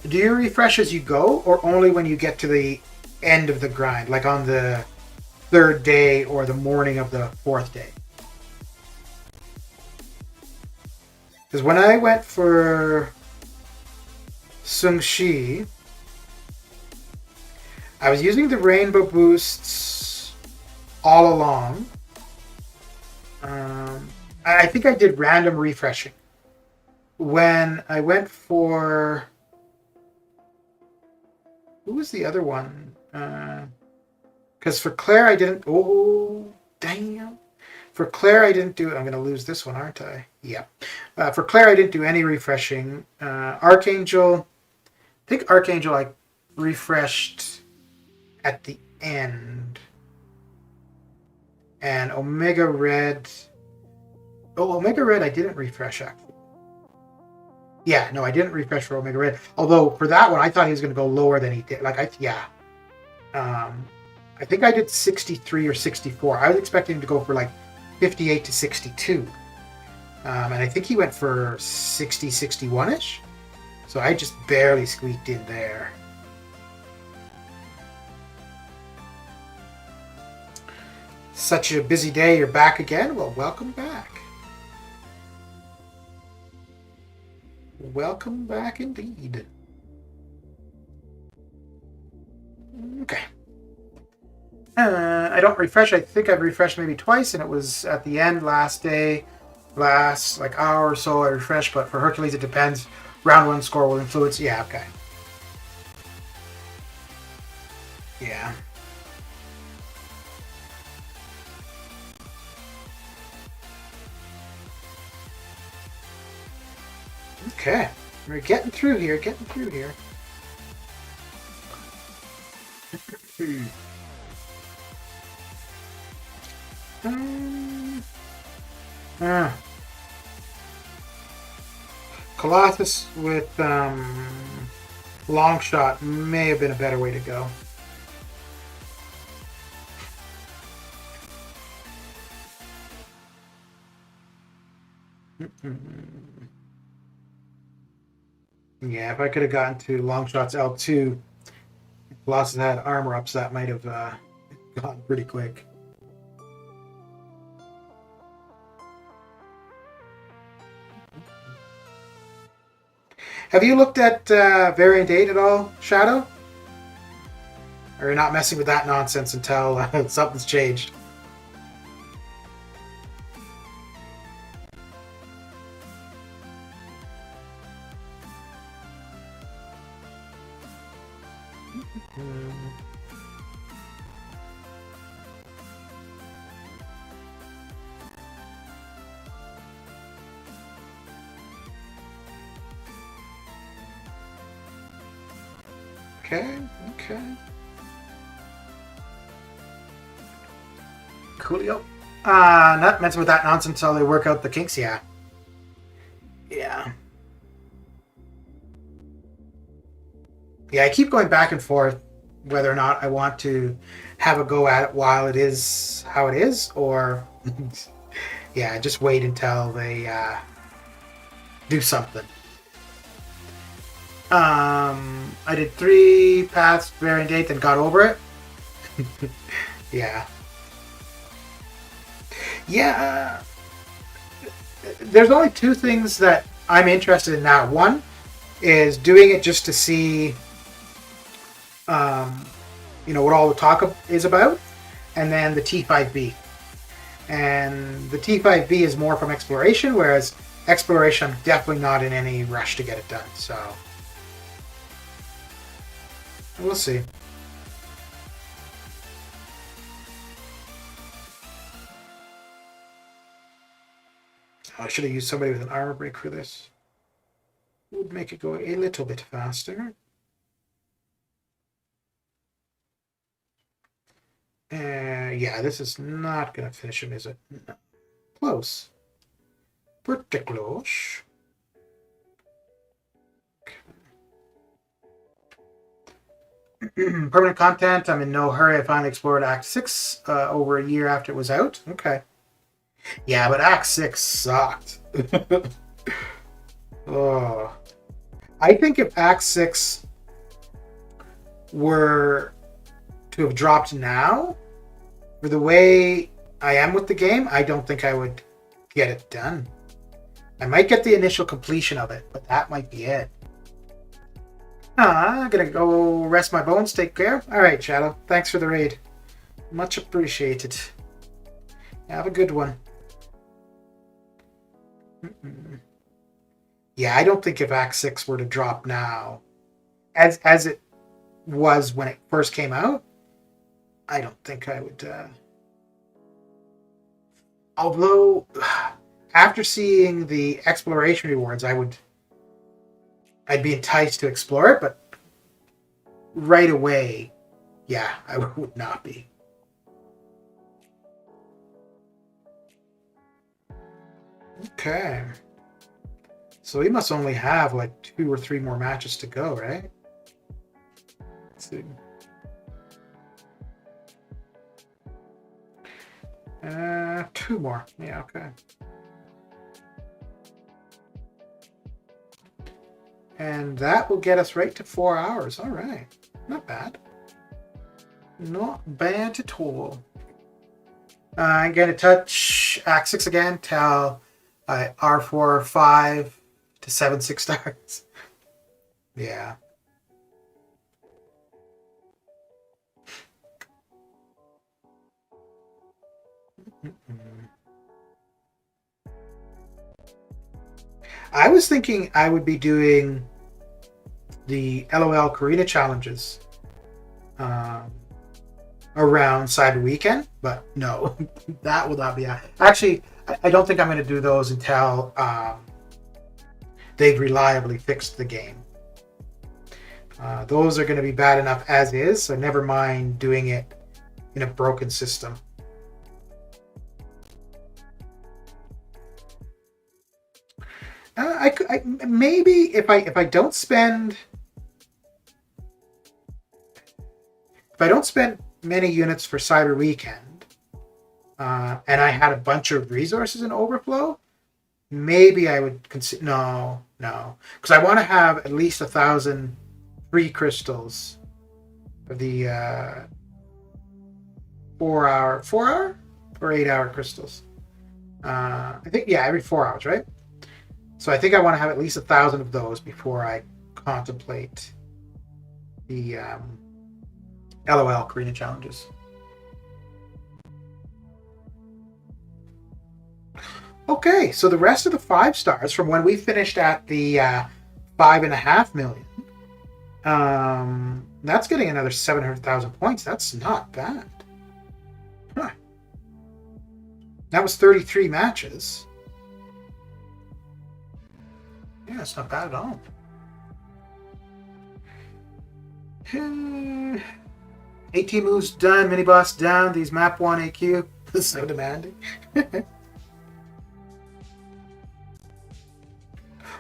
do you refresh as you go or only when you get to the end of the grind, like on the third day or the morning of the fourth day? Because when I went for Sung Shi, I was using the rainbow boosts all along. I think I did random refreshing. When I went for... Who was the other one? Because for Claire, I didn't... Oh, damn. For Claire, I didn't do... I'm going to lose this one, aren't I? Yeah. For Claire, I didn't do any refreshing. Archangel... I think Archangel I refreshed at the end. And Omega Red... Oh, Omega Red I didn't refresh, actually. Yeah, no, I didn't refresh for Omega Red. Although, for that one, I thought he was going to go lower than he did. I think I did 63 or 64. I was expecting him to go for, 58 to 62. And I think he went for 60, 61-ish. So I just barely squeaked in there. Such a busy day, you're back again? Well, welcome back. Welcome back indeed. Okay. I don't refresh. I think I've refreshed maybe twice, and it was at the end last day, last hour or so I refreshed, but for Hercules it depends. Round 1 score will influence. Yeah, okay. Yeah. Okay, we're getting through here, Colossus with long shot may have been a better way to go. Yeah, if I could have gotten to Longshot's L2, Colossus had armor ups, that might have gone pretty quick. Have you looked at Variant 8 at all, Shadow? Or you're not messing with that nonsense until something's changed? Okay. Coolio. Not messing with that nonsense until they work out the kinks, yeah. Yeah, I keep going back and forth whether or not I want to have a go at it while it is how it is, or yeah, just wait until they do something. I did 3 paths Variant 8 and got over it. Yeah. There's only 2 things that I'm interested in now. One is doing it just to see, what all the talk is about, and then the T5B. And the T5B is more from exploration, whereas exploration, I'm definitely not in any rush to get it done. So we'll see. I should have used somebody with an armor break for this. It would make it go a little bit faster. Yeah, this is not going to finish him, is it? No. Close. Pretty close. Permanent content. I'm in no hurry. I finally explored Act 6 over a year after it was out. Okay. Yeah, but Act 6 sucked. Oh. I think if Act 6 were to have dropped now, for the way I am with the game, I don't think I would get it done. I might get the initial completion of it, but that might be it. I'm gonna go rest my bones, take care. Alright, Shadow. Thanks for the raid. Much appreciated. Have a good one. Yeah, I don't think if Act 6 were to drop now, as it was when it first came out, I don't think I would. Although, after seeing the exploration rewards, I'd be enticed to explore it, but right away, yeah, I would not be. Okay. So we must only have like 2 or 3 more matches to go, right? Let's see. 2 more. Yeah, okay. And that will get us right to 4 hours. All right. Not bad. Not bad at all. I'm going to touch Act 6 again. Tell R4 5 to 7 6 stars. Yeah. I was thinking I would be doing the LOL Karina challenges around Cyber Weekend, but no, that will not be. Actually, I don't think I'm going to do those until they've reliably fixed the game. Those are going to be bad enough as is, so never mind doing it in a broken system. I maybe if I don't spend many units for Cyber Weekend, and I had a bunch of resources in overflow, maybe I would consider no, because I want to have at least 1,000 free crystals for the 4 hour or 8 hour crystals. I think every 4 hours, right? So I think I want to have at least 1,000 of those before I contemplate the LOL Karina challenges. Okay, so the rest of the 5 stars from when we finished at the 5.5 million, that's getting another 700,000 points. That's not bad. Huh. That was 33 matches. Yeah, it's not bad at all. 18 moves done, mini boss down. These map 1 AQ. This is so demanding.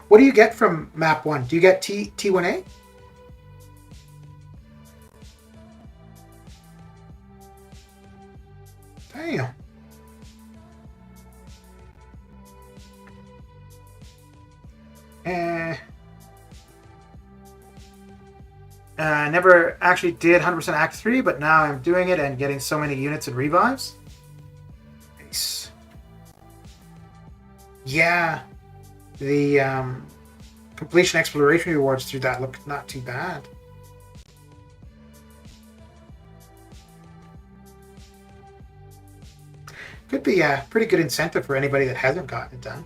What do you get from map 1? Do you get T1A? Damn. Never actually did 100% Act 3, but now I'm doing it and getting so many units and revives. Nice. Yeah. The completion exploration rewards through that look not too bad. Could be a pretty good incentive for anybody that hasn't gotten it done.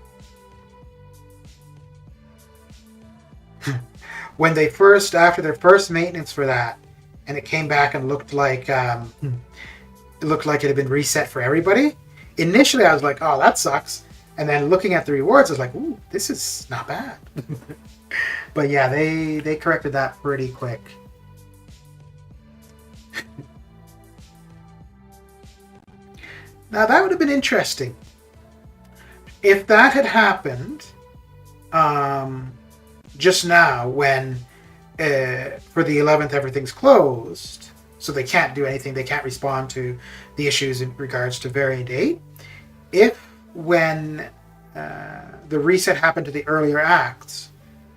When they first, after their first maintenance for that, and it came back and looked like it had been reset for everybody. Initially, I was like, "Oh, that sucks," and then looking at the rewards, I was like, "Ooh, this is not bad." But yeah, they corrected that pretty quick. Now that would have been interesting if that had happened just now when for the 11th everything's closed, so they can't do anything, they can't respond to the issues in regards to variant 8. If when the reset happened to the earlier acts,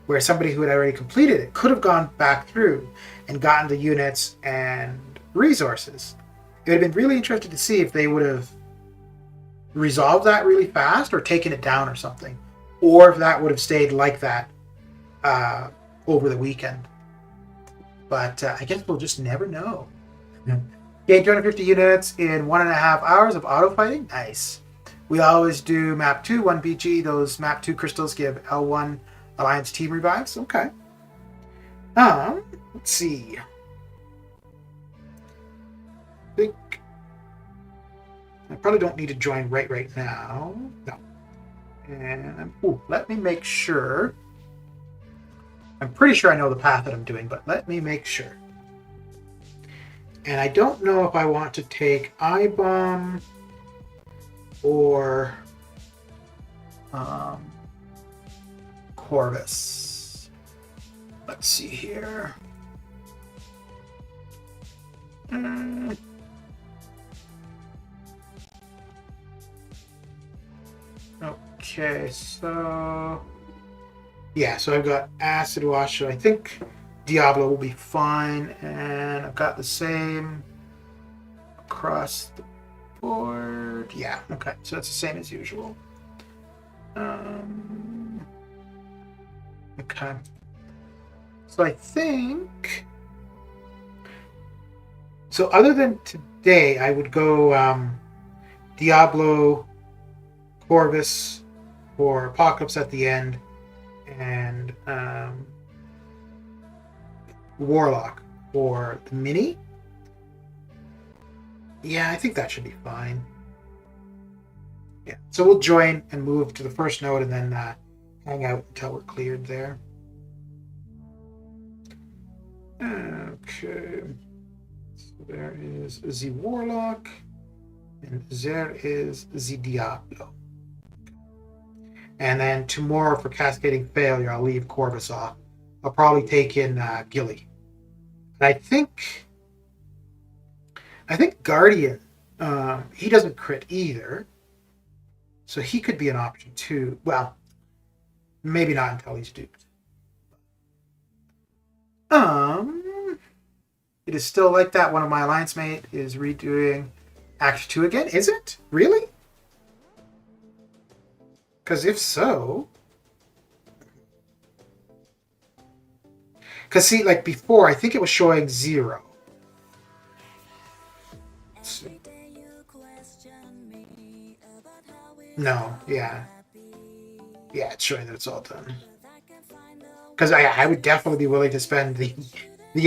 where somebody who had already completed it could have gone back through and gotten the units and resources, it would have been really interesting to see if they would have resolved that really fast or taken it down or something, or if that would have stayed like that over the weekend. But I guess we'll just never know. Gain 250 units in 1.5 hours of auto fighting. Nice. We always do map 2, 1 BG. Those map 2 crystals give L1 Alliance team revives. Okay. Let's see. I think I probably don't need to join right now. No. And let me make sure. I'm pretty sure I know the path that I'm doing, but let me make sure. And I don't know if I want to take I-Bomb or Corvus. Let's see here. Okay, so yeah, so I've got Acid Wash, so I think Diablo will be fine, and I've got the same across the board. Yeah, okay, so that's the same as usual. Okay. So I think, so other than today, I would go Diablo, Corvus for Apocalypse at the end, and Warlock for the mini. Yeah, I think that should be fine. Yeah, so we'll join and move to the first node and then hang out until we're cleared there. Okay, so there is the Warlock and there is the Diablo. And then tomorrow for Cascading Failure, I'll leave Corvus off. I'll probably take in Gilly. And I think Guardian, he doesn't crit either. So he could be an option too. Well, maybe not until he's duped. It is still like that. One of my alliance mate is redoing Act 2 again. Is it? Really? Because if so... Because see, like before, I think it was showing 0. Let's see. No, yeah. Yeah, it's showing that it's all done. Because I would definitely be willing to spend the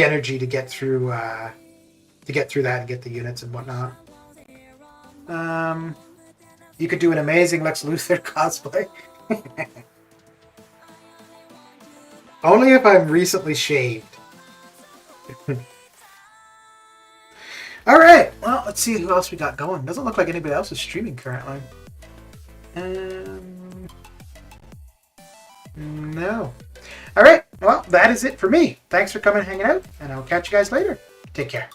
energy to get through that and get the units and whatnot. You could do an amazing Lex Luthor cosplay. Only if I'm recently shaved. Alright, well, let's see who else we got going. Doesn't look like anybody else is streaming currently. No. Alright, well, that is it for me. Thanks for coming and hanging out, and I'll catch you guys later. Take care.